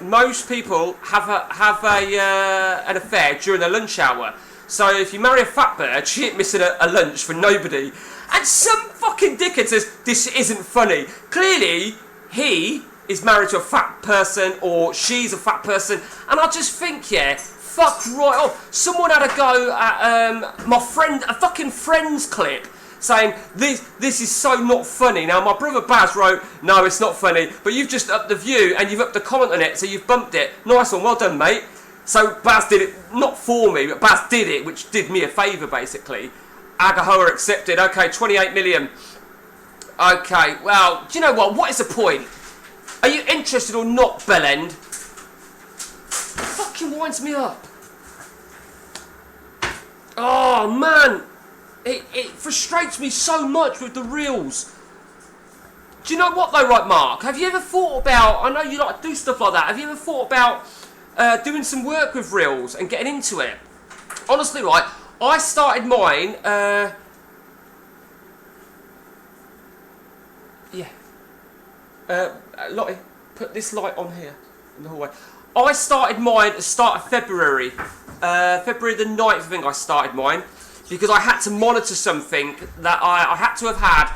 most people have an affair during their lunch hour. So if you marry a fat bird, she ain't missing a lunch for nobody. And some fucking dickhead says, "This isn't funny." Clearly, he is married to a fat person, or she's a fat person. And I just think, yeah, fuck right off. Someone had a go at my friend, a fucking Friends clip, saying, this is so not funny. Now, my brother Baz wrote, "No, it's not funny, but you've just upped the view and you've upped the comment on it, so you've bumped it." Nice one, well done, mate. So Baz did it, not for me, but Baz did it, which did me a favour, basically. Agahoa accepted. Okay, 28 million. Okay, well, do you know what? What is the point? Are you interested or not, Bellend? Fucking winds me up. Oh, man. It frustrates me so much with the reels. Do you know what, though, right, Mark? Have you ever thought about... I know you like to do stuff like that. Have you ever thought about doing some work with reels and getting into it? Honestly, right, I started mine... Lottie, put this light on here in the hallway. I started mine at the start of February. February the 9th, I think I started mine. Because I had to monitor something that I had to have had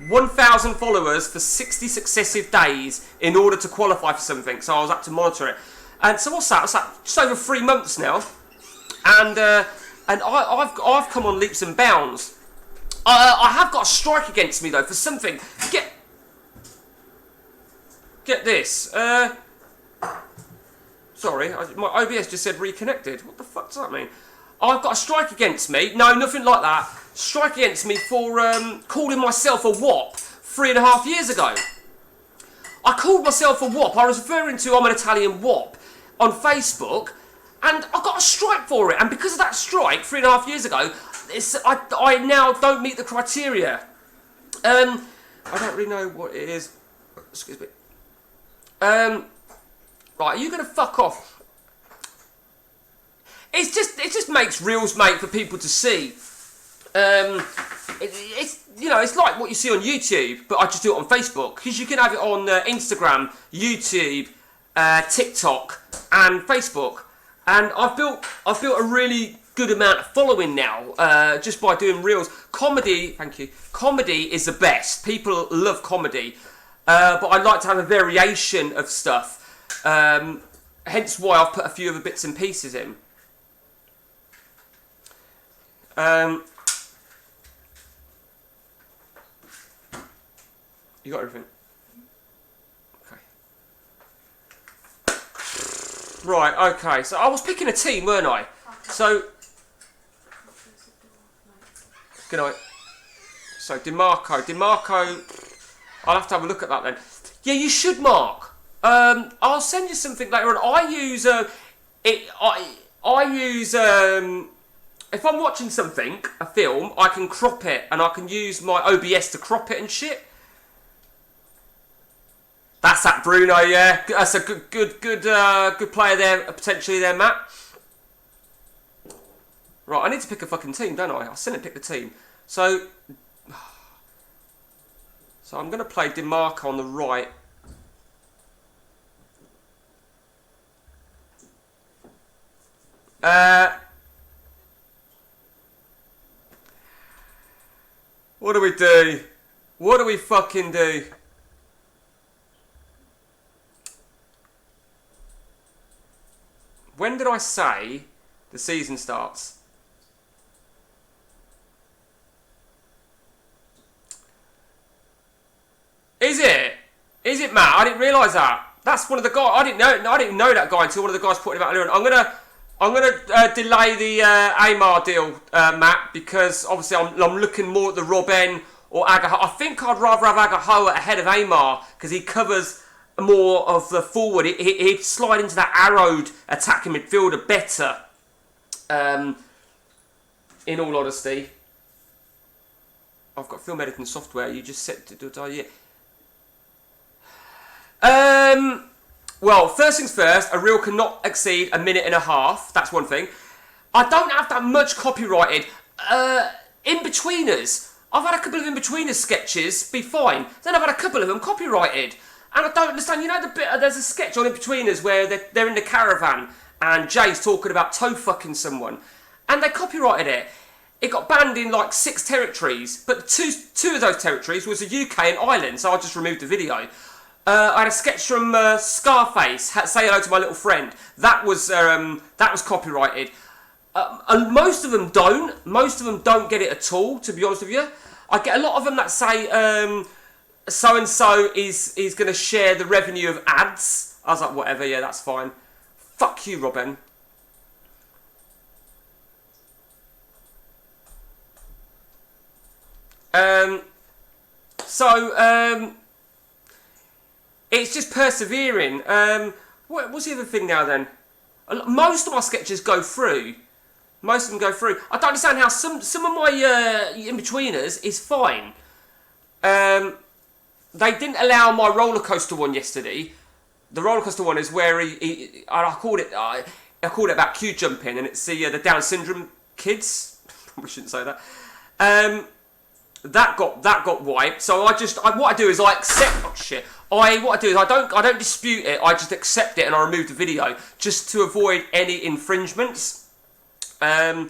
1,000 followers for 60 successive days in order to qualify for something. So I was had to monitor it. And so what's that? It's like just over 3 months now. And I've come on leaps and bounds. I have got a strike against me though for something. Get this. Sorry, my OBS just said reconnected. What the fuck does that mean? I've got a strike against me. No, nothing like that. Strike against me for calling myself a WOP 3.5 years ago. I called myself a WOP. I was referring to I'm an Italian WOP on Facebook, and I got a strike for it. And because of that strike 3.5 years ago, I now don't meet the criteria. I don't really know what it is. Excuse me. Right, are you going to fuck off? It just makes reels, mate, for people to see. It's you know, it's like what you see on YouTube, but I just do it on Facebook because you can have it on Instagram, YouTube, TikTok, and Facebook. And I've built a really good amount of following now just by doing reels. Comedy, thank you. Comedy is the best. People love comedy, but I like to have a variation of stuff. Hence why I've put a few other bits and pieces in. You got everything? Okay. Right, okay. So I was picking a team, weren't I? So... Good night. So, DeMarco... I'll have to have a look at that then. Yeah, you should, Mark. I'll send you something later on. I use... if I'm watching something, a film, I can crop it and I can use my OBS to crop it and shit. That's that Bruno, yeah. That's a good player there, potentially there, Matt. Right, I need to pick a fucking team, don't I? I still didn't pick the team. So I'm going to play DeMarco on the right. What do we do? What do we fucking do? When did I say the season starts? Is it? Is it, Matt? I didn't realise that. That's one of the guys. I didn't know that guy until one of the guys put him out earlier. I'm gonna delay the Aymar deal, Matt, because obviously I'm looking more at the Robben or Agahoa. I think I'd rather have Agahoa ahead of Aymar because he covers more of the forward. He'd slide into that arrowed attacking midfielder better. In all honesty, I've got film editing software. You just set to do it. Well, first things first, a reel cannot exceed 1.5 minutes. That's one thing. I don't have that much copyrighted. In-betweeners. I've had a couple of in-betweeners sketches be fine. Then I've had a couple of them copyrighted. And I don't understand, you know, there's a sketch on in-betweeners where they're in the caravan and Jay's talking about toe fucking someone. And they copyrighted it. It got banned in like 6 territories, but two of those territories was the UK and Ireland, so I just removed the video. I had a sketch from Scarface, Say Hello to My Little Friend. That was copyrighted. And most of them don't. Most of them don't get it at all, to be honest with you. I get a lot of them that say so-and-so is going to share the revenue of ads. I was like, whatever, yeah, that's fine. Fuck you, Robin. It's just persevering. What's the other thing now then? Most of my sketches go through. Most of them go through. I don't understand how some of my in-betweeners is fine. They didn't allow my roller coaster one yesterday. The roller coaster one is where I called it about queue jumping, and it's the Down syndrome kids. Probably shouldn't say that. That got wiped. So what I do is I accept. Oh shit. What I do is I don't dispute it. I just accept it and I remove the video just to avoid any infringements. I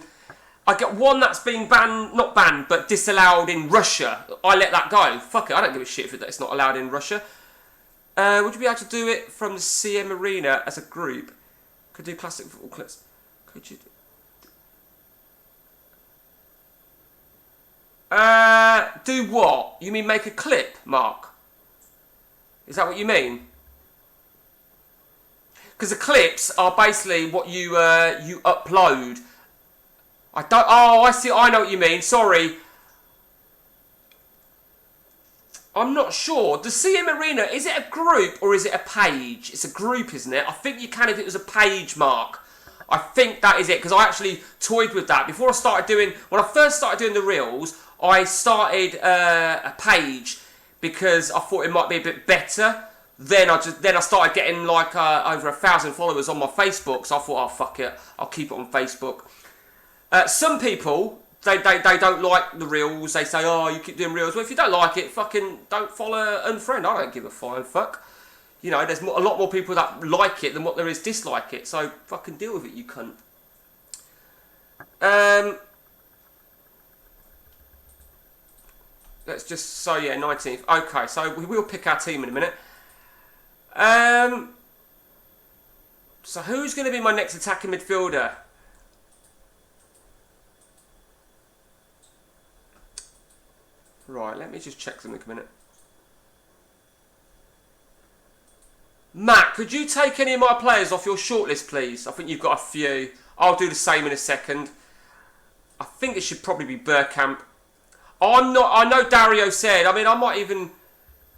get one that's been not banned, but disallowed in Russia. I let that go. Fuck it, I don't give a shit if it's not allowed in Russia. Would you be able to do it from the CM Arena as a group? Could do classic football clips. Could you? Do what? You mean make a clip, Mark? Is that what you mean? Because the clips are basically what you upload. I don't. Oh, I see. I know what you mean. Sorry. I'm not sure. The CM Arena, is it a group or is it a page? It's a group, isn't it? I think you can if it was a page, Mark. I think that is it, because I actually toyed with that. Before I started doing, when I first started doing the reels, I started a page because I thought it might be a bit better. Then I started getting like over 1,000 followers on my Facebook, so I thought, oh fuck it, I'll keep it on Facebook. Some people, they don't like the reels. They say, oh, you keep doing reels. Well, if you don't like it, fucking don't follow, unfriend. I don't give a flying fuck. You know, there's a lot more people that like it than what there is dislike it. So fucking deal with it, you cunt. Let's just, so yeah, 19th. Okay, so we will pick our team in a minute. So who's going to be my next attacking midfielder? Right, let me just check something a minute. Matt, could you take any of my players off your shortlist, please? I think you've got a few. I'll do the same in a second. I think it should probably be Bergkamp. I know Dario said. I mean, I might even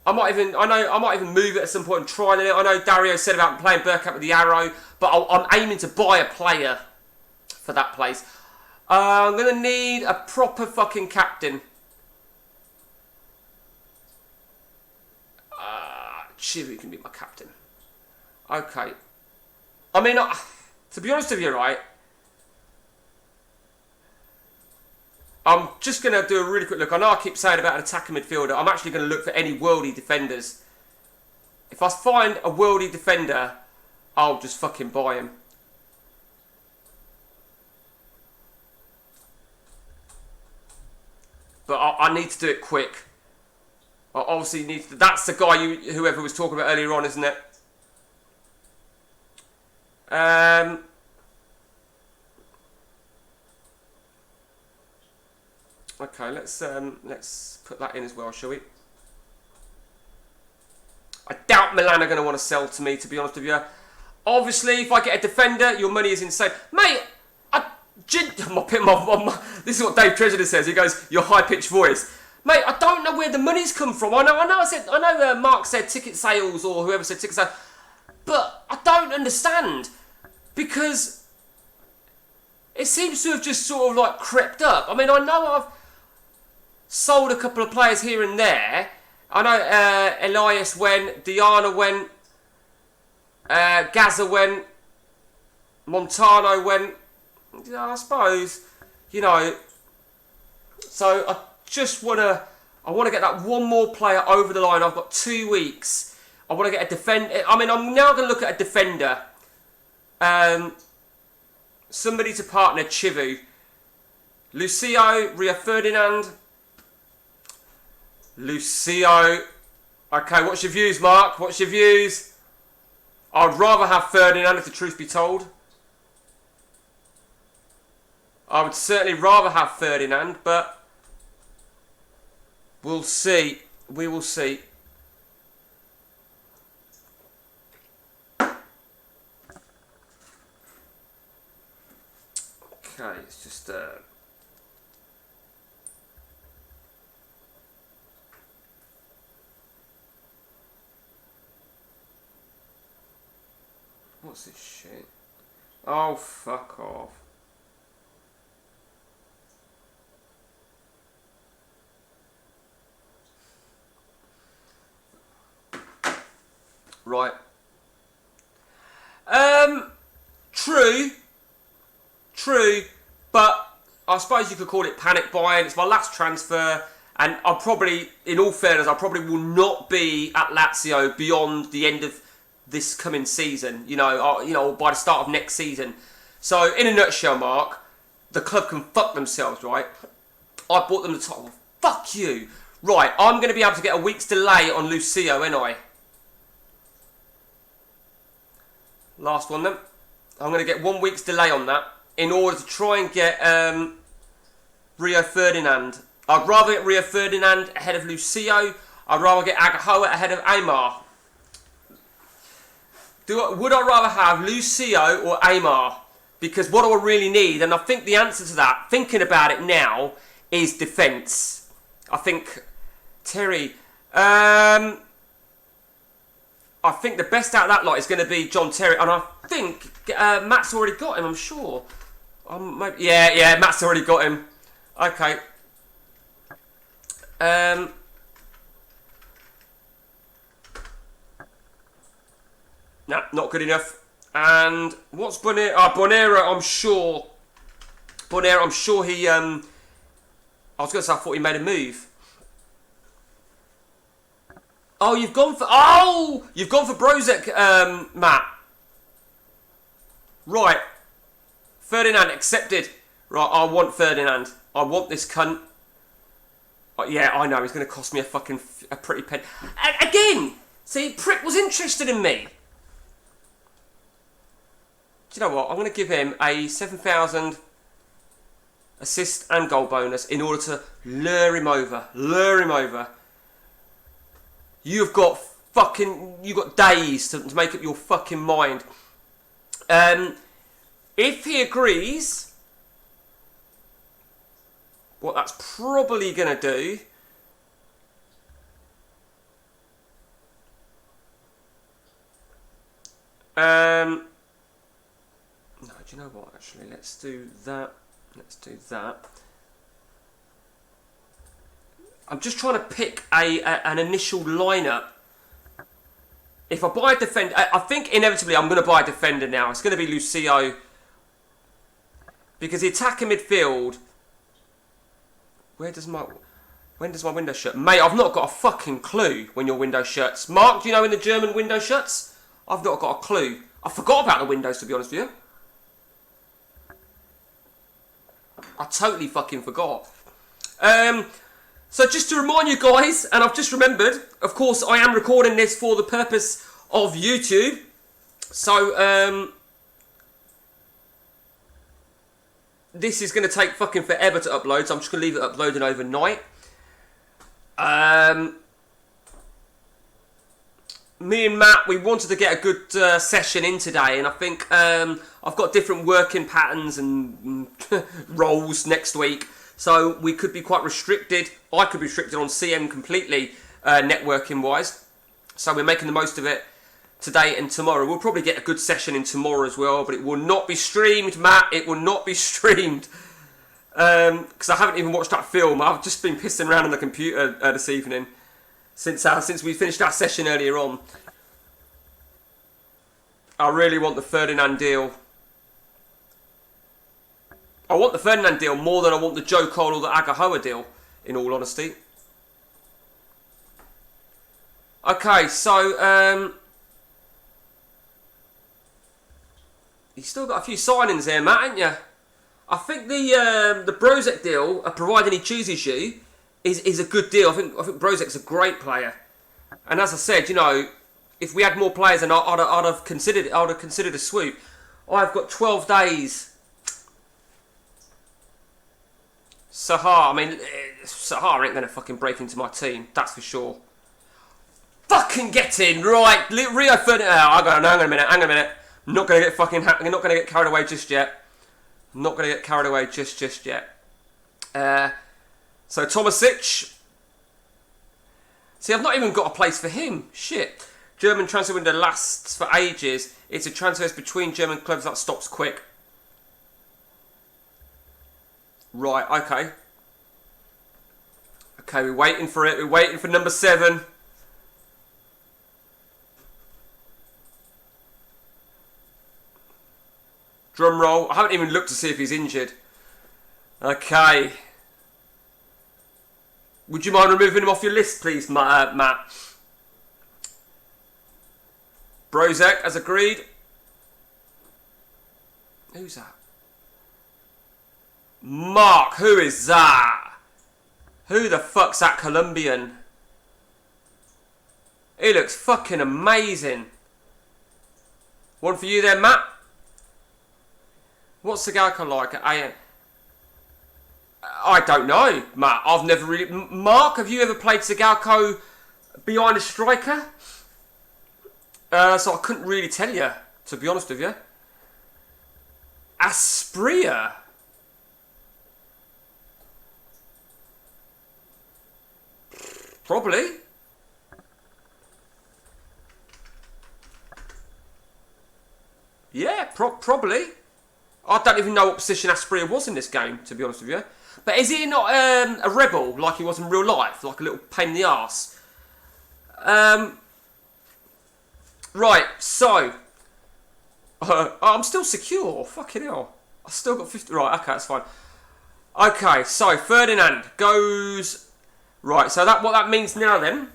move it at some point and try it. I know Dario said about playing Bergkamp with the arrow, but I'm aiming to buy a player for that place. I'm gonna need a proper fucking captain. Chivu can be my captain. Okay. I mean, to be honest with you, right, I'm just going to do a really quick look. I know I keep saying about an attacking midfielder. I'm actually going to look for any worldy defenders. If I find a worldy defender, I'll just fucking buy him. But I need to do it quick. I obviously need to, that's the guy whoever was talking about earlier on, isn't it? Okay, let's put that in as well, shall we? I doubt Milan are going to want to sell to me, to be honest with you. Obviously, if I get a defender, your money is insane, mate. This is what Dave Treasurer says. He goes, your high-pitched voice. Mate, I don't know where the money's come from. I know Mark said ticket sales or whoever said ticket sales, but I don't understand because it seems to have just sort of like crept up. I mean, I know I've sold a couple of players here and there. I know Elias went, Diana went, Gaza went, Montano went. Yeah, I suppose, you know. So I want to get that one more player over the line. I've got 2 weeks. I want to get a defender. I mean, I'm now going to look at a defender. Somebody to partner Chivu. Lucio, Rio Ferdinand. Lucio. Okay, what's your views, Mark? What's your views? I'd rather have Ferdinand, if the truth be told. I would certainly rather have Ferdinand, but we'll see. We will see. What's this shit? Oh, fuck off. Right. True, but I suppose you could call it panic buying. It's my last transfer, and I'll probably, in all fairness, I probably will not be at Lazio beyond the end of this coming season. Or by the start of next season. So, in a nutshell, Mark, the club can fuck themselves, right? I bought them the title. Fuck you. Right, I'm going to be able to get a week's delay on Lucio, ain't I? Last one then. I'm going to get 1 week's delay on that in order to try and get Rio Ferdinand. I'd rather get Rio Ferdinand ahead of Lucio. I'd rather get Agahoa ahead of Aimar. Would I rather have Lucio or Aimar? Because what do I really need? And I think the answer to that, thinking about it now, is defence. I think Terry... I think the best out of that lot is going to be John Terry, and I think Matt's already got him. I'm sure. Yeah, Matt's already got him. Okay. Nah, not good enough. And what's Bonera? Bonera, I'm sure. Bonera, I'm sure he. I was going to say I thought he made a move. Oh, you've gone for Brozovic, Matt. Right. Ferdinand accepted. Right, I want Ferdinand. I want this cunt. Yeah, I know, he's going to cost me a pretty pen. And again, see, Prick was interested in me. Do you know what? I'm going to give him a 7,000 assist and goal bonus in order to lure him over. You've got days to make up your fucking mind. If he agrees, what that's probably going to do no, do you know what, actually, let's do that. I'm just trying to pick an initial lineup. If I buy a defender, I think inevitably I'm going to buy a defender now. It's going to be Lucio. Because the attacking midfield... When does my window shut? Mate, I've not got a fucking clue when your window shuts. Mark, do you know when the German window shuts? I've not got a clue. I forgot about the windows, to be honest with you. I totally fucking forgot. So just to remind you guys, and I've just remembered, of course I am recording this for the purpose of YouTube. So, this is going to take fucking forever to upload, so I'm just going to leave it uploading overnight. Me and Matt, we wanted to get a good session in today, and I think I've got different working patterns and roles next week. So we could be quite restricted. I could be restricted on CM completely, networking-wise. So we're making the most of it today and tomorrow. We'll probably get a good session in tomorrow as well, but it will not be streamed, Matt. It will not be streamed. Because I haven't even watched that film. I've just been pissing around on the computer this evening. Since we finished our session earlier on. I really want the Ferdinand deal. I want the Ferdinand deal more than I want the Joe Cole or the Agahoa deal, in all honesty. Okay, so, you've still got a few signings there, Matt, ain't you? I think the Brozovic deal, providing he chooses you, is a good deal. I think Brozovic's a great player. And as I said, you know, if we had more players, and I'd have considered a swoop. I've got 12 days. Sahar, Sahar ain't going to fucking break into my team, that's for sure. Fucking get in, right? Rio Ferdinand. Hang on a minute. I'm not going to get carried away just yet. So Tomasic. See, I've not even got a place for him. Shit. German transfer window lasts for ages. It's a transfer between German clubs that stops quick. Right, okay. Okay, we're waiting for it. We're waiting for number 7. Drum roll. I haven't even looked to see if he's injured. Okay. Would you mind removing him off your list, please, Matt? Brozek, as agreed. Who's that? Mark, who is that? Who the fuck's that Colombian? He looks fucking amazing. One for you there, Matt. What's Sigalko like at AN? I don't know, Matt. I've never really... Mark, have you ever played Sigalko behind a striker? So I couldn't really tell you, to be honest with you. Asprilla. Probably. Yeah, probably. I don't even know what position Asprilla was in this game, to be honest with you. But is he not a rebel like he was in real life? Like a little pain in the arse? Right, so... I'm still secure. Fucking hell. I've still got 50... Right, okay, that's fine. Okay, so Ferdinand goes... Right, so what that means now then...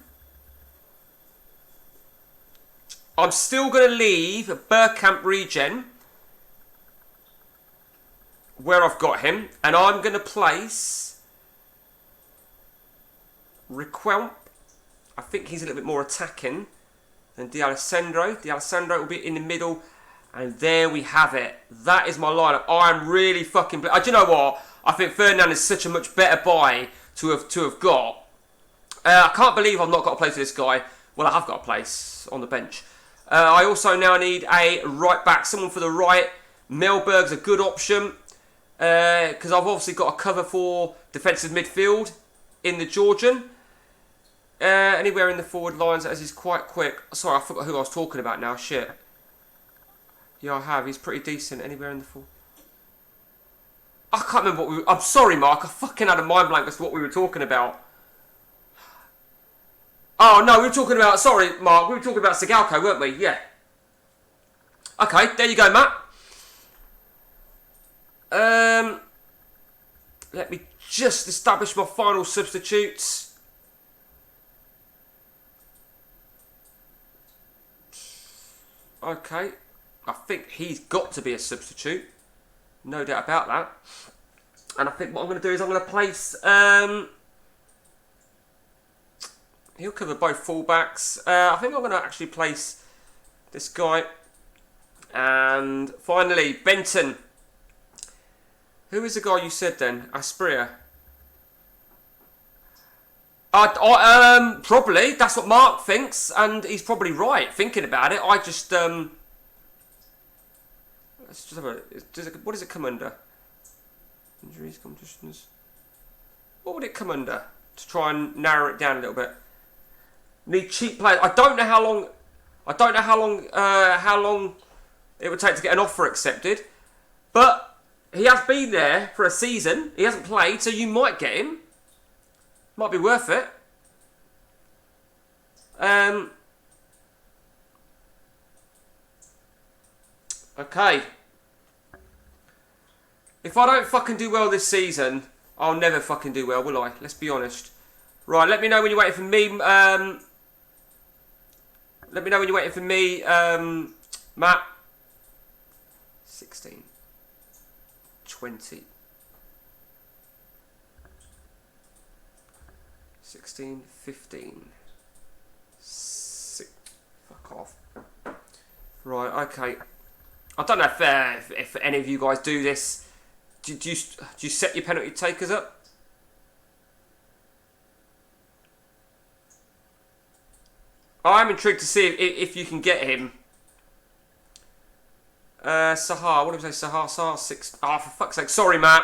I'm still going to leave Bergkamp regen... where I've got him, and I'm going to place Requelp. I think he's a little bit more attacking than D'Alessandro. D'Alessandro will be in the middle, and there we have it. That is my lineup. I'm really fucking... Do you know what? I think Ferdinand is such a much better buy to have got. I can't believe I've not got a place for this guy. Well, I have got a place on the bench. I also now need a right back, someone for the right. Melberg's a good option. Because I've obviously got a cover for defensive midfield in the Georgian. Anywhere in the forward lines as he's quite quick. Sorry, I forgot who I was talking about now. Shit. Yeah, I have. He's pretty decent. Anywhere in the forward. I can't remember what we were... I'm sorry, Mark. I fucking had a mind blank as to what we were talking about. Oh, no, we were talking about... Sorry, Mark. We were talking about Sigalko, weren't we? Yeah. Okay, there you go, Matt. Let me just establish my final substitutes. Okay. I think he's got to be a substitute. No doubt about that. And I think what I'm going to do is I'm going to place... he'll cover both fullbacks. I think I'm going to actually place this guy. And finally, Benton. Who is the guy you said then? Asprilla. Probably. That's what Mark thinks, and he's probably right thinking about it. I just let's just have a. What does it come under? Injuries, competitions. What would it come under to try and narrow it down a little bit? Need cheap players. I don't know how long. I don't know how long it would take to get an offer accepted, but. He has been there for a season. He hasn't played, so you might get him. Might be worth it. Okay. If I don't fucking do well this season, I'll never fucking do well, will I? Let's be honest. Right, let me know when you're waiting for me. Let me know when you're waiting for me, Matt. 16. 20. 16, 15. Fuck off. Right, okay. I don't know if any of you guys do this. Do you set your penalty takers up? I'm intrigued to see if you can get him. Sahar, what did we say? Sahar 6. Oh, for fuck's sake. Sorry, Matt.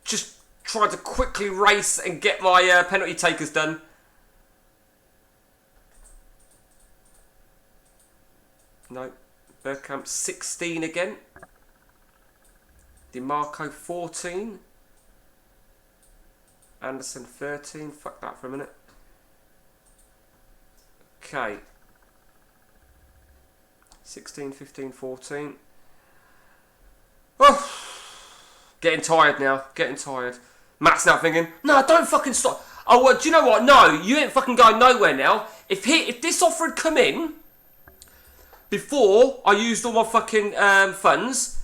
Just trying to quickly race and get my penalty takers done. No. Bergkamp 16 again. DiMarco 14. Anderson 13. Fuck that for a minute. Okay. 16, 15, 14. Oh, getting tired now. Getting tired. Matt's now thinking, no, don't fucking stop. Oh, well, do you know what? No, you ain't fucking going nowhere now. If this offer had come in before I used all my fucking funds,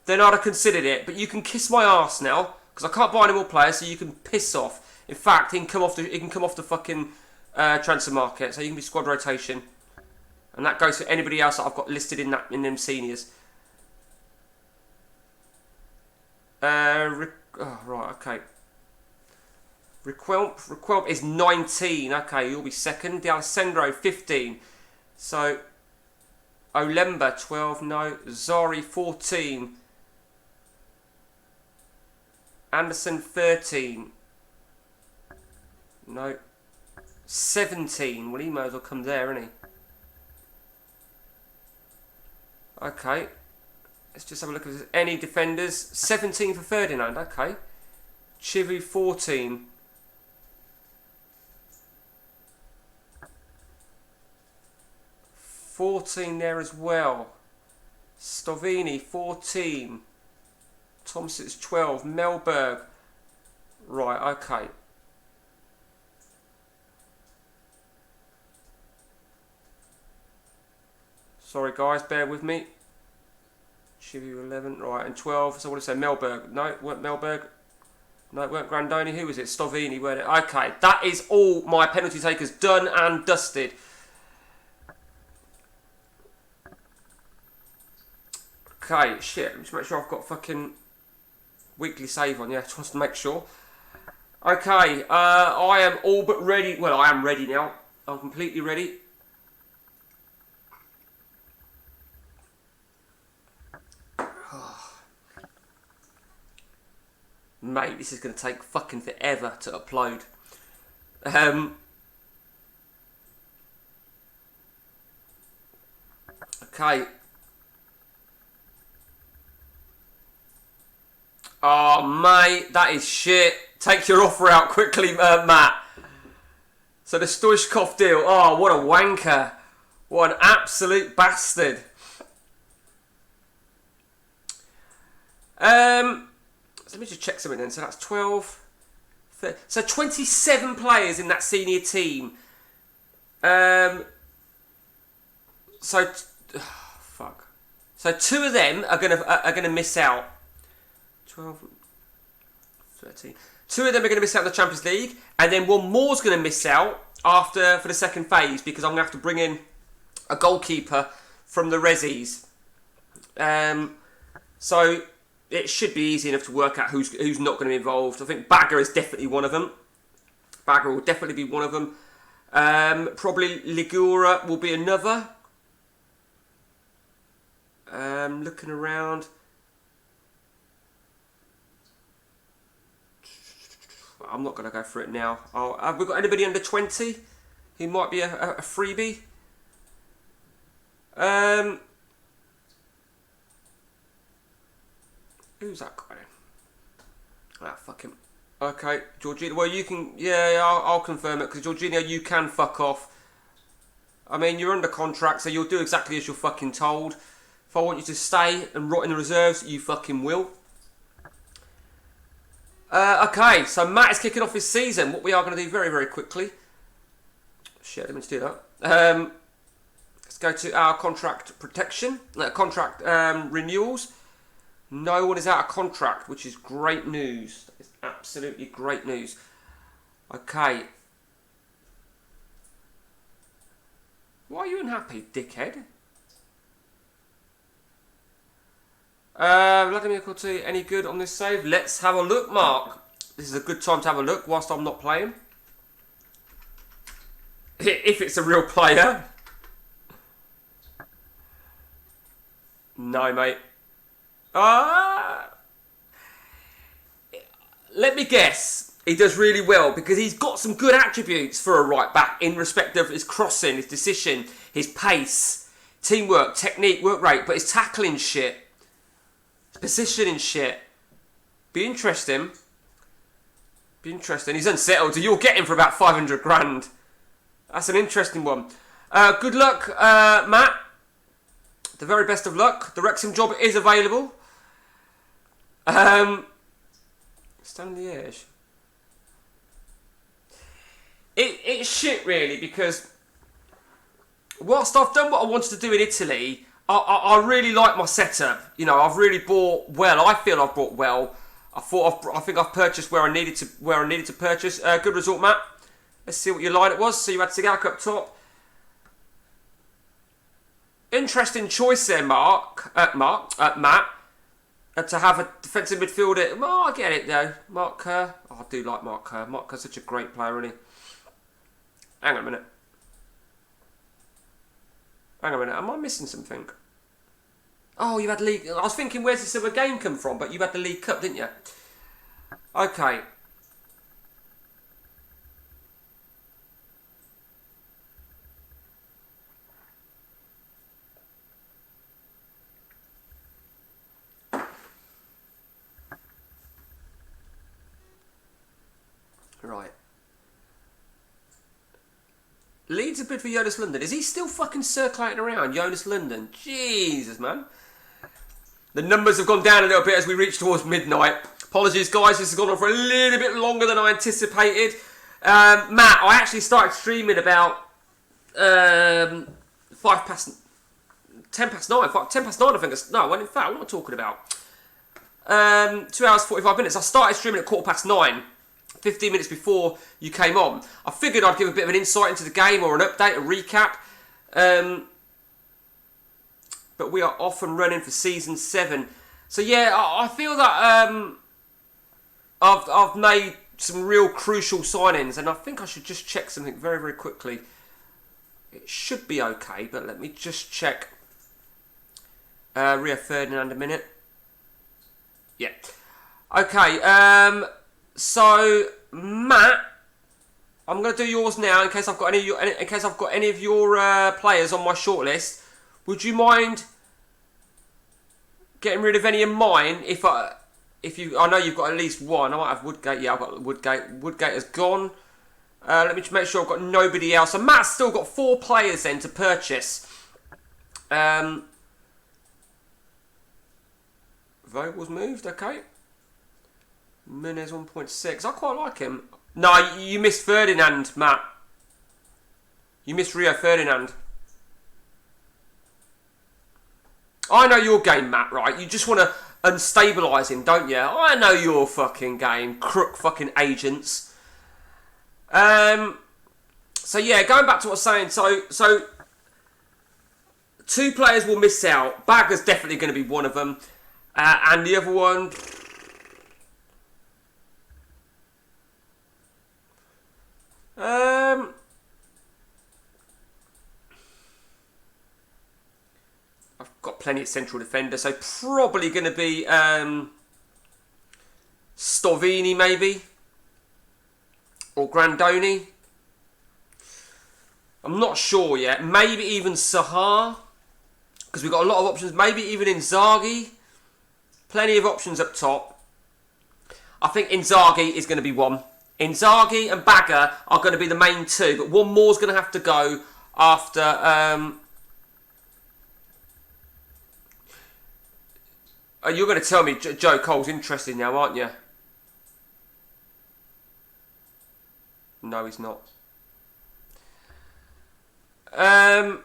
then I'd have considered it. But you can kiss my arse now because I can't buy any more players, so you can piss off. In fact, he can come off the fucking transfer market, so you can be squad rotation, and that goes for anybody else that I've got listed in them seniors. Oh, right, okay. Requelp is 19. Okay, you'll be second. D'Alessandro 15. So Olemba 12. No. Zari 14. Anderson 13. No. 17. Well, he might as well come there, isn't he? Okay. Let's just have a look at any defenders. 17 for Ferdinand. Okay. Chivu 14. 14 there as well. Stovini 14. Thompson's 12. Melberg. Right, okay. Sorry guys, bear with me. Chivu 11, right, and 12. So what did I say? Melberg. No, it weren't Melberg. No, it weren't Grandoni. Who was it? Stovini, weren't it? Okay, that is all my penalty takers done and dusted. Okay, shit. Let me just make sure I've got fucking weekly save on. Yeah, just to make sure. Okay, I am all but ready. Well, I am ready now. I'm completely ready. Mate, this is going to take fucking forever to upload. Okay. Oh, mate, that is shit. Take your offer out quickly, Matt. So the Stoichkov deal. Oh, what a wanker. What an absolute bastard. So let me just check something then. So that's 12. 30, so 27 players in that senior team. Fuck. So 2 of them are gonna miss out. 12, 13. 2 of them are going to miss out in the Champions League, and then one more's going to miss out for the second phase because I'm going to have to bring in a goalkeeper from the Rezzies. So it should be easy enough to work out who's not going to be involved. I think Bagger is definitely one of them. Bagger will definitely be one of them. Probably Ligura will be another. Looking around. I'm not going to go for it now. Have we got anybody under 20 who might be a freebie? Who's that guy then? Ah, fuck him. Okay, Jorginho. Well, you can... Yeah, I'll confirm it, because Jorginho, you can fuck off. I mean, you're under contract, so you'll do exactly as you're fucking told. If I want you to stay and rot in the reserves, you fucking will. Okay, so Matt is kicking off his season. What we are going to do very, very quickly. Shit, I didn't mean to do that. Let's go to our contract protection. Contract renewals. No one is out of contract, which is great news. That is absolutely great news. Okay. Why are you unhappy, dickhead? Vladimir Coutinho, any good on this save? Let's have a look, Mark. This is a good time to have a look whilst I'm not playing. If it's a real player. No, mate. Let me guess. He does really well because he's got some good attributes for a right back in respect of his crossing, his decision, his pace. Teamwork, technique, work rate, but his tackling shit. His positioning shit. Be interesting. Be interesting. He's unsettled, so you'll get him for about 500 grand. That's an interesting one. Good luck, Matt. The very best of luck. The Wrexham job is available. Stand the edge. It's shit, really, because whilst I've done what I wanted to do in Italy, I really like my setup. You know, I've really bought well. I feel I've bought well. I think I've purchased where I needed to purchase. Good result, Matt. Let's see what your line it was. So you had Sagak up top. Interesting choice there, Matt. To have a defensive midfielder. Oh, I get it though. Mark Kerr. Oh, I do like Mark Kerr. Mark Kerr's such a great player, isn't he? Hang on a minute. Am I missing something? Oh, you had League... I was thinking, where's this other game come from? But you had the League Cup, didn't you? Okay. Right. Leeds a bid for Jonas London. Is he still fucking circulating around? Jonas London. Jesus, man. The numbers have gone down a little bit as we reach towards midnight. Apologies, guys. This has gone on for a little bit longer than I anticipated. Matt, I actually started streaming about 10 past 9. 10 past 9, I think. No, in fact, what am I talking about? 2 hours, 45 minutes. I started streaming at 9:15. 15 minutes before you came on. I figured I'd give a bit of an insight into the game or an update, a recap. But we are off and running for Season 7. So yeah, I feel that I've made some real crucial signings, and I think I should just check something very, very quickly. It should be okay, but let me just check. Rio Ferdinand a minute. Yeah. Okay, so, Matt, I'm going to do yours now in case I've got any of your players on my shortlist. Would you mind getting rid of any of mine? I know you've got at least one. I might have Woodgate. Yeah, I've got Woodgate. Woodgate has gone. Let me just make sure I've got nobody else. So Matt's still got 4 players then to purchase. Vogel's moved. Okay. Munez 1.6. I quite like him. No, you missed Ferdinand, Matt. You missed Rio Ferdinand. I know your game, Matt, right? You just want to unstabilise him, don't you? I know your fucking game. Crook fucking agents. So yeah, going back to what I was saying. So 2 players will miss out. Bagger's definitely going to be one of them. And the other one... I've got plenty of central defenders, so probably going to be Stovini maybe, or Grandoni. I'm not sure yet. Maybe even Sahar, because we've got a lot of options. Maybe even Inzaghi. Plenty of options up top. I think Inzaghi is going to be one. Inzaghi and Bagger are going to be the main 2, but one more is going to have to go after... you're going to tell me Joe Cole's interested now, aren't you? No, he's not. I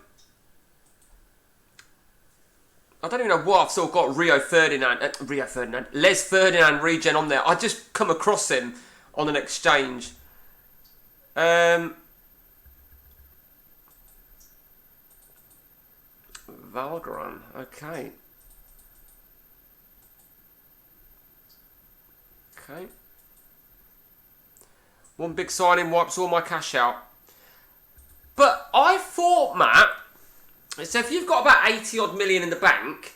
don't even know what I've still got Les Ferdinand regen on there. I just come across him on an exchange. Valgren, okay. Okay. One big signing wipes all my cash out. But I thought, Matt, so if you've got about 80 odd million in the bank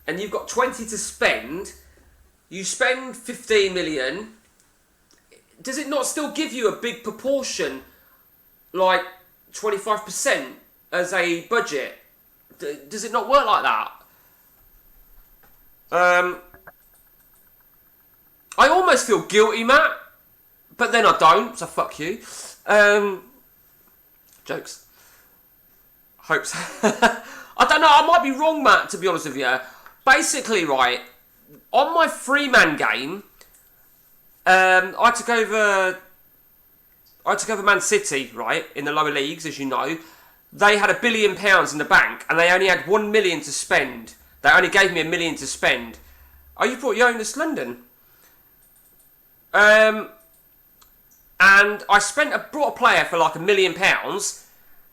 and you've got 20 to spend, you spend 15 million, does it not still give you a big proportion, like 25% as a budget Does it not work like that? I almost feel guilty, Matt, but then I don't, so fuck you. Jokes. Hopes. I don't know, I might be wrong, Matt, to be honest with you. Basically, right, on my 3-man game, I took over Man City, right, in the lower leagues, as you know. They had £1 billion in the bank, and they only had 1 million to spend. They only gave me 1 million to spend. Oh, you brought Jonas London. And I brought a player for like £1 million,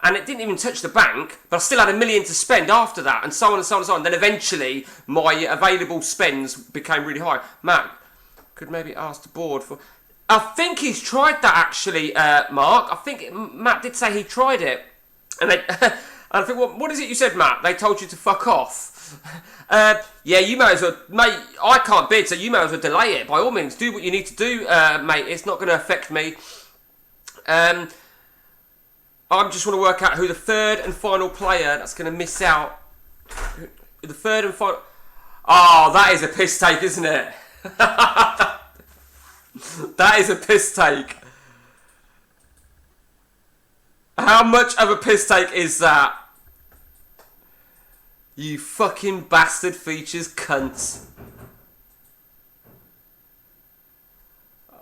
and it didn't even touch the bank, but I still had 1 million to spend after that, and so on and so on and so on. Then eventually, my available spends became really high. Matt, could maybe ask the board for... I think he's tried that actually, Mark. I think Matt did say he tried it. And they... And I think, what is it you said, Matt? They told you to fuck off. Yeah, you may as well, mate. I can't bid, so you may as well delay it. By all means, do what you need to do, mate. It's not going to affect me. I just want to work out who the third and final player that's going to miss out. The third and final. Oh, that is a piss take, isn't it? That is a piss take. How much of a piss take is that? You fucking bastard features cunts.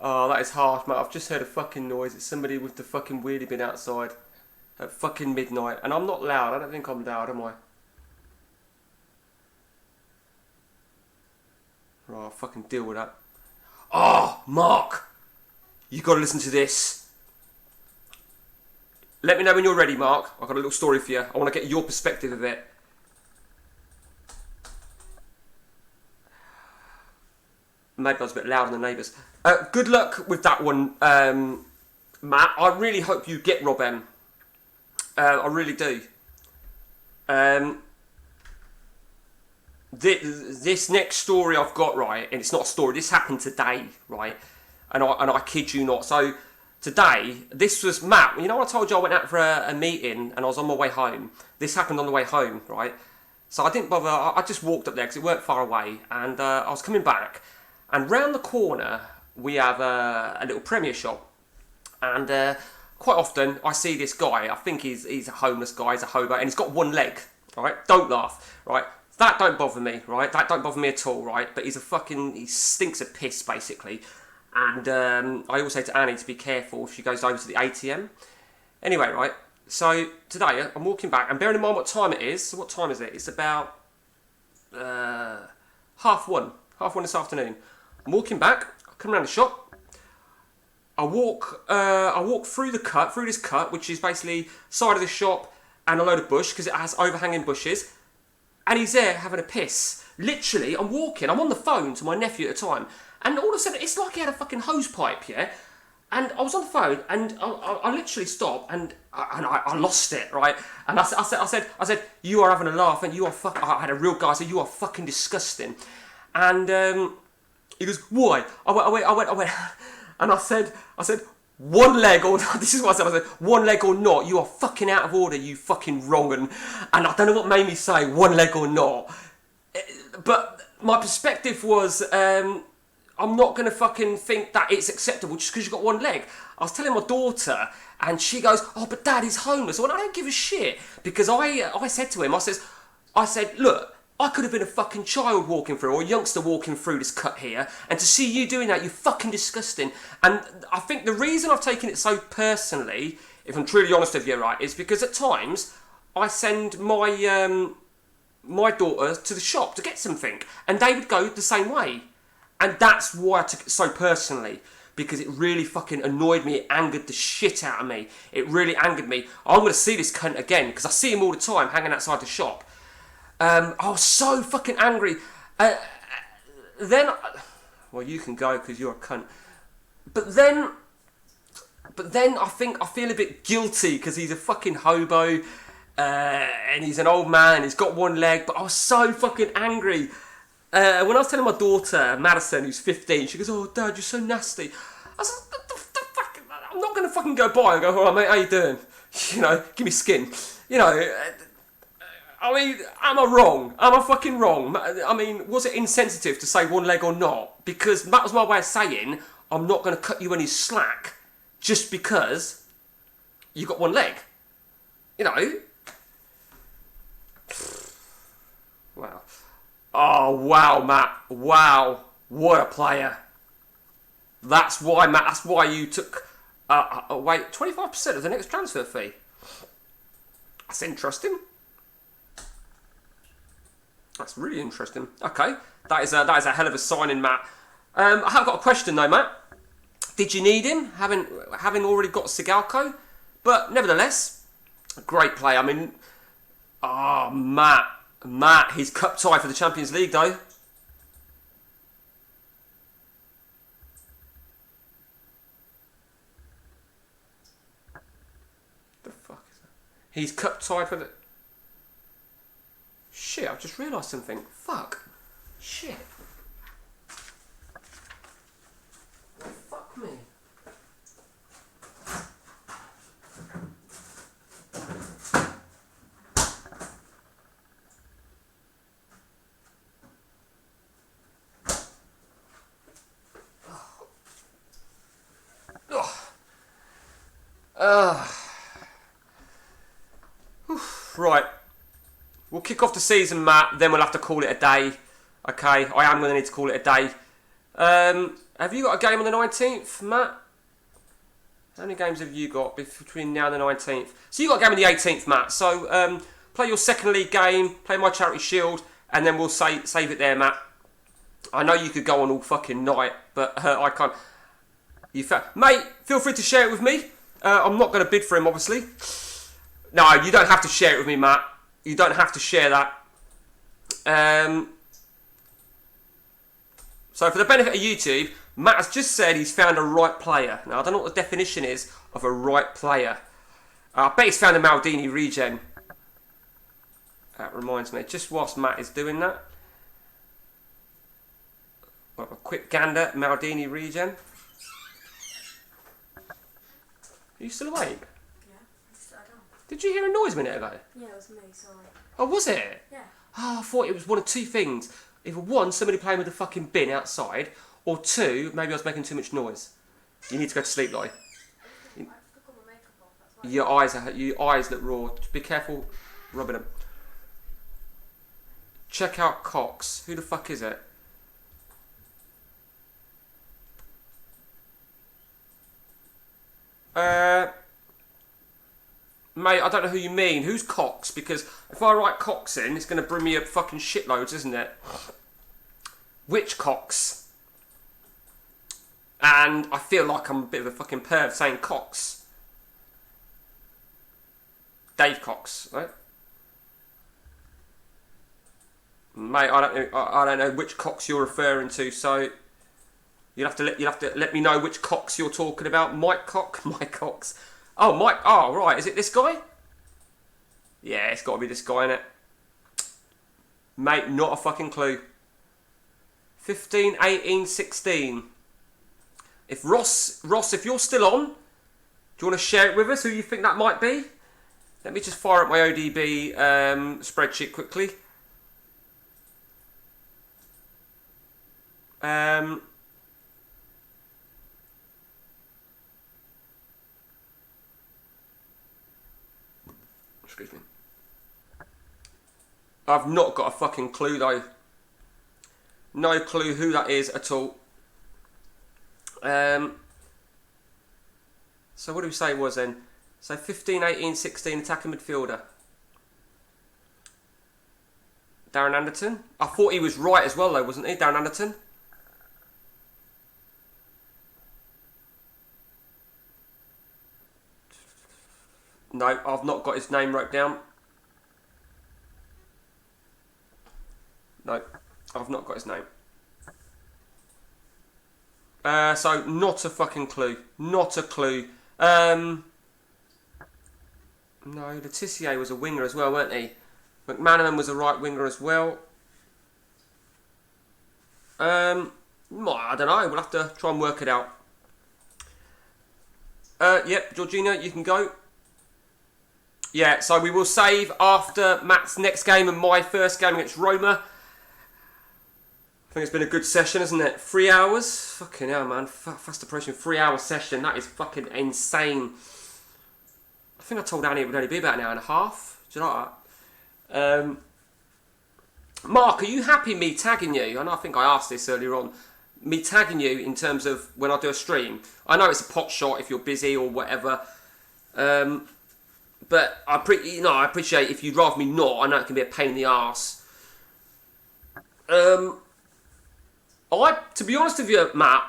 Oh, that is harsh, mate. I've just heard a fucking noise. It's somebody with the fucking wheelie bin outside at fucking midnight. And I'm not loud. I don't think I'm loud, am I? Right, I'll fucking deal with that. Oh, Mark! You gotta listen to this. Let me know when you're ready, Mark. I've got a little story for you. I want to get your perspective of it. Maybe I was a bit loud on the neighbours. Good luck with that one, Matt. I really hope you get Rob M. I really do. This next story I've got, right, and it's not a story, this happened today, right, and I kid you not. So today, this was Matt. You know, I told you I went out for a meeting and I was on my way home. This happened on the way home, right? So I didn't bother. I just walked up there because it weren't far away, and I was coming back, and round the corner we have a little Premier shop, and quite often I see this guy. I think he's a homeless guy, he's a hobo, and he's got one leg. Right? Don't laugh, right? That don't bother me, right? That don't bother me at all, right? But he stinks of piss, basically. And I always say to Annie to be careful if she goes over to the ATM. Anyway, right, so today I'm walking back, and bearing in mind what time it is, so what time is it? It's about 1:30 this afternoon. I'm walking back, I come around the shop, I walk through this cut, which is basically side of the shop and a load of bush, because it has overhanging bushes, and he's there having a piss. Literally, I'm walking, I'm on the phone to my nephew at the time, and all of a sudden, it's like he had a fucking hose pipe, yeah? And I was on the phone, and I literally stopped, and I lost it, right? And I said, you are having a laugh, and you are fucking... I had a real guy, I said, you are fucking disgusting. And he goes, why? I went, and I said, one leg or... This is what I said, one leg or not, you are fucking out of order, you fucking wrong. And I don't know what made me say one leg or not. But my perspective was... I'm not going to fucking think that it's acceptable just because you've got one leg. I was telling my daughter, and she goes, oh, but Dad, he's homeless. Well, I don't give a shit. Because I said to him, I said, look, I could have been a fucking child walking through, or a youngster walking through this cut here, and to see you doing that, you're fucking disgusting. And I think the reason I've taken it so personally, if I'm truly honest with you, right, is because at times I send my daughter to the shop to get something, and they would go the same way. And that's why I took it so personally, because it really fucking annoyed me. It angered the shit out of me. It really angered me. I'm going to see this cunt again, because I see him all the time hanging outside the shop. I was so fucking angry. Then, well, you can go because you're a cunt. But then I think I feel a bit guilty because he's a fucking hobo, and he's an old man. He's got one leg. But I was so fucking angry. When I was telling my daughter, Madison, who's 15, she goes, oh, Dad, you're so nasty. I said, the fuck? I'm not going to fucking go by and go, all right, mate, how you doing? You know, give me skin. You know, I mean, am I wrong? Am I fucking wrong? I mean, was it insensitive to say one leg or not? Because that was my way of saying I'm not going to cut you any slack just because you got one leg. You know? Wow. Oh, wow, Matt. Wow. What a player. That's why, Matt. That's why you took away 25% of the next transfer fee. That's interesting. That's really interesting. Okay. That is a hell of a signing, Matt. I have got a question, though, Matt. Did you need him, having already got Sigalko? But nevertheless, a great player. I mean, Matt, he's cup tie for the Champions League, though. The fuck is that? He's cup tied for the... Shit, I've just realised something. Fuck. Shit. Fuck me. Right. We'll kick off the season, Matt, then we'll have to call it a day. Okay, I am going to need to call it a day. Have you got a game on the 19th, Matt? How many games have you got between now and the 19th? So you got a game on the 18th, Matt. So play your second league game, play my Charity Shield, and then we'll save it there, Matt. I know you could go on all fucking night, but I can't. Mate, feel free to share it with me. I'm not going to bid for him, obviously. No, you don't have to share it with me, Matt. You don't have to share that. So for the benefit of YouTube, Matt has just said he's found a right player. Now, I don't know what the definition is of a right player. I bet he's found a Maldini regen. That reminds me, just whilst Matt is doing that, we'll have a quick gander, Maldini regen. Are you still awake? Did you hear a noise a minute ago? Yeah, it was me, sorry. Oh, was it? Yeah. Oh, I thought it was one of two things. Either one, somebody playing with the fucking bin outside, or two, maybe I was making too much noise. You need to go to sleep, Lloyd. I took all my makeup off, that's why. Your eyes look raw. Just be careful rubbing them. Check out Cox. Who the fuck is it? Mate, I don't know who you mean. Who's Cox? Because if I write Cox in, it's going to bring me up fucking shitloads, isn't it? Which Cox? And I feel like I'm a bit of a fucking perv saying Cox. Dave Cox, right? Mate, I don't know which Cox you're referring to, so you'll have to let me know which Cox you're talking about. Mike Cox. Oh, Mike. Oh, right. Is it this guy? Yeah, it's got to be this guy, innit? Mate, not a fucking clue. 15, 18, 16. If Ross, if you're still on, do you want to share it with us who you think that might be? Let me just fire up my ODB spreadsheet quickly. Excuse me. I've not got a fucking clue though. No clue who that is at all. So what do we say it was then? So 15, 18, 16 attacking midfielder. Darren Anderton? I thought he was right as well though, wasn't he? Darren Anderton? No, I've not got his name wrote down. No, I've not got his name. So, not a fucking clue. Not a clue. No, Le Tissier was a winger as well, weren't he? McManaman was a right winger as well. I don't know. We'll have to try and work it out. Yep, Georgina, you can go. Yeah, so we will save after Matt's next game and my first game against Roma. I think it's been a good session, isn't it? 3 hours? Fucking hell, man. Fast approaching 3 hour session. That is fucking insane. I think I told Annie it would only be about an hour and a half. Do you like that? Mark, are you happy me tagging you? I think I asked this earlier on. Me tagging you in terms of when I do a stream. I know it's a pot shot if you're busy or whatever. But I appreciate if you'd rather me not. I know it can be a pain in the arse. To be honest with you, Matt,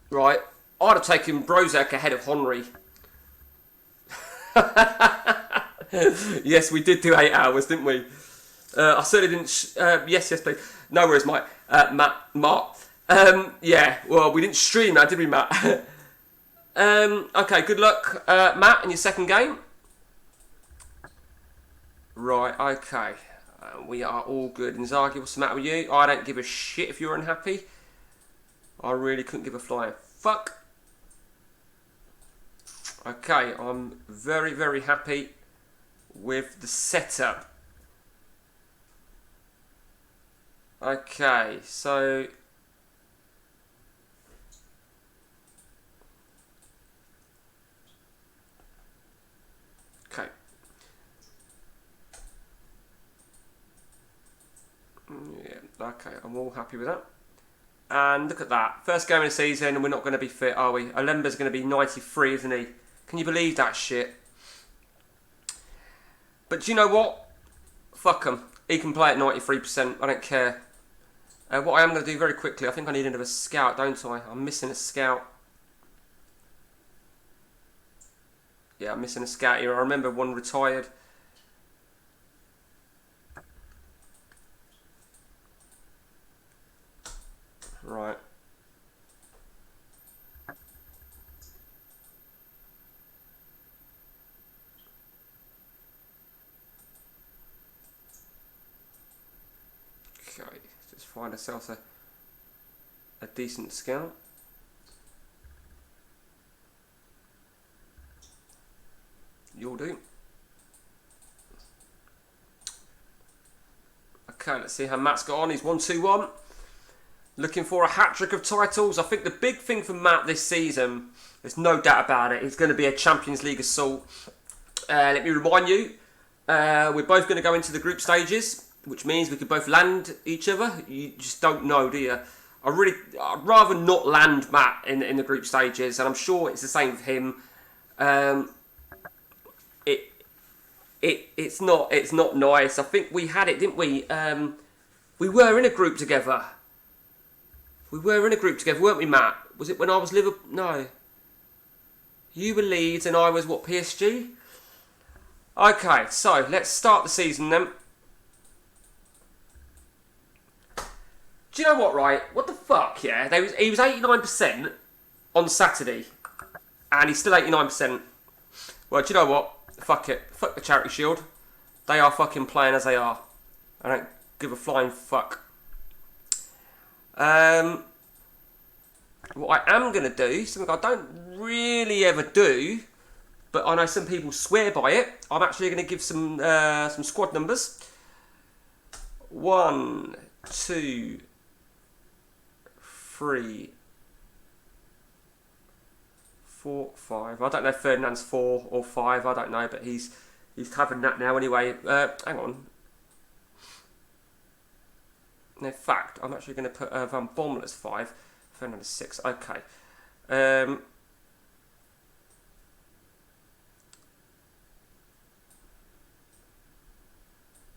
right, I'd have taken Brozovic ahead of Henry. Yes, we did do 8 hours, didn't we? I certainly didn't... yes, please. No worries, Mike. Mark. Yeah, well, we didn't stream that, did we, Matt? Okay, good luck, Matt, in your second game. Right, okay. We are all good. Inzaghi, what's the matter with you? I don't give a shit if you're unhappy. I really couldn't give a flying fuck. Okay, I'm very, very happy with the setup. Okay, so... Okay. Yeah, okay, I'm all happy with that. And look at that. First game of the season and we're not going to be fit, are we? Alemba's going to be 93, isn't he? Can you believe that shit? But do you know what? Fuck him. He can play at 93%. I don't care. What I am going to do very quickly, I think I need another scout, don't I? I'm missing a scout. Yeah, I'm missing a scout here. I remember one retired. Right. Okay, just find ourselves a decent scout. You'll do. Okay, let's see how Matt's got on. He's 1-2-1. Looking for a hat-trick of titles. I think the big thing for Matt this season, there's no doubt about it, it's going to be a Champions League assault. Let me remind you, we're both going to go into the group stages, which means we could both land each other. You just don't know, do you? I'd rather not land Matt in the group stages, and I'm sure it's the same for him. It's not nice. I think we had it, didn't we? We were in a group together. We were in a group together, weren't we, Matt? Was it when I was Liverpool? No. You were Leeds and I was, what, PSG? Okay, so let's start the season then. Do you know what, right? What the fuck, yeah? He was 89% on Saturday. And he's still 89%. Well, do you know what? Fuck it. Fuck the Charity Shield. They are fucking playing as they are. I don't give a flying fuck. What I am going to do, something I don't really ever do, but I know some people swear by it, I'm actually going to give some squad numbers. 1, 2, 3, 4, 5. I don't know if Ferdinand's 4 or 5, I don't know, but he's having that now anyway. Hang on. In fact, I'm actually going to put Van Bommel as 5, Ferdinand as 6. Okay.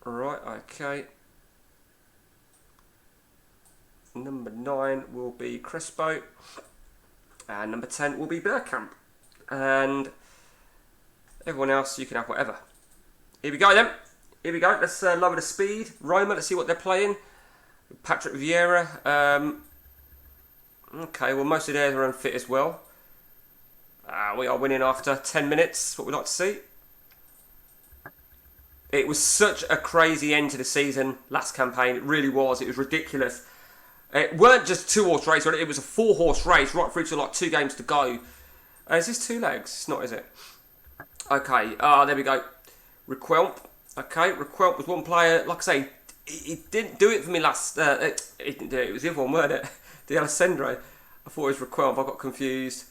Right, okay. Number 9 will be Crespo. And number 10 will be Bergkamp. And everyone else, you can have whatever. Here we go then. Here we go. Let's lower the speed. Roma, let's see what they're playing. Patrick Vieira. Okay, well, most of theirs are unfit as well. We are winning after 10 minutes. What we like to see. It was such a crazy end to the season, last campaign. It really was. It was ridiculous. It weren't just a 2-horse race, it was a 4-horse race right through to like 2 games to go. Is this 2 legs? It's not, is it? Okay, there we go. Requelp. Okay, Requelp was one player, like I say, he didn't do it for me last... he didn't do it, it was the other one, weren't it? The Alessandro. I thought it was Requelp, I got confused.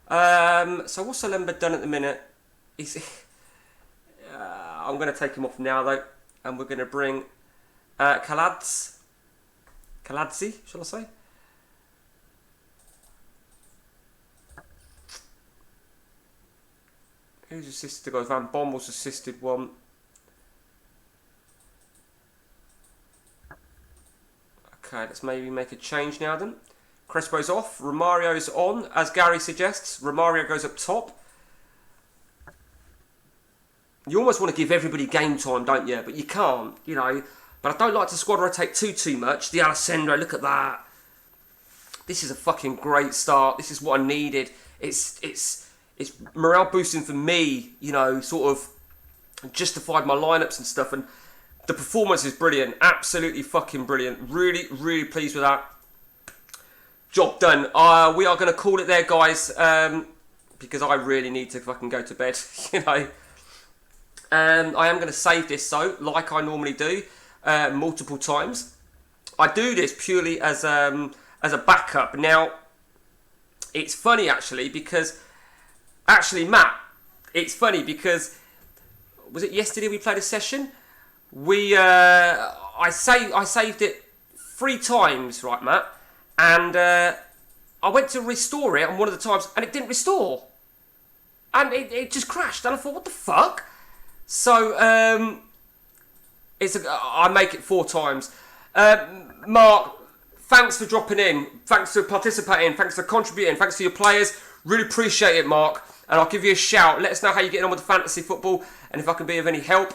So what's Salemba done at the minute? He's... I'm going to take him off now, though. And we're going to bring Kaladzi, shall I say? Who's assisted the guys? Van Bommel's assisted one. Okay, let's maybe make a change now then. Crespo's off. Romario's on, as Gary suggests. Romario goes up top. You almost want to give everybody game time, don't you? But you can't, you know. But I don't like to squad rotate too much. The Alessandro, look at that. This is a fucking great start. This is what I needed. It's morale boosting for me, you know, sort of justified my lineups and stuff. And the performance is brilliant. Absolutely fucking brilliant. Really, really pleased with that. Job done. We are going to call it there, guys, because I really need to fucking go to bed, you know. I am going to save this, so, like I normally do, multiple times. I do this purely as a backup. Now, it's funny, actually, because... Actually, Matt, it's funny because... Was it yesterday we played a session? I saved it 3 times, right, Matt? And I went to restore it on one of the times, and it didn't restore. And it just crashed, and I thought, what the fuck? So, I make it 4 times. Mark, thanks for dropping in. Thanks for participating. Thanks for contributing. Thanks for your players. Really appreciate it, Mark. And I'll give you a shout. Let us know how you're getting on with the fantasy football and if I can be of any help.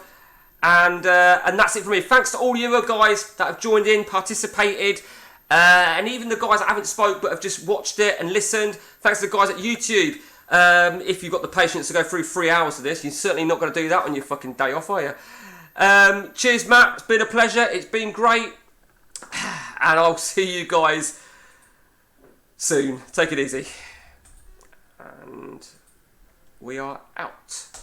And that's it from me. Thanks to all you guys that have joined in, participated, and even the guys that haven't spoke but have just watched it and listened. Thanks to the guys at YouTube. If you've got the patience to go through 3 hours of this, you're certainly not going to do that on your fucking day off, are you? Cheers, Matt. It's been a pleasure. It's been great. And I'll see you guys soon. Take it easy. And we are out.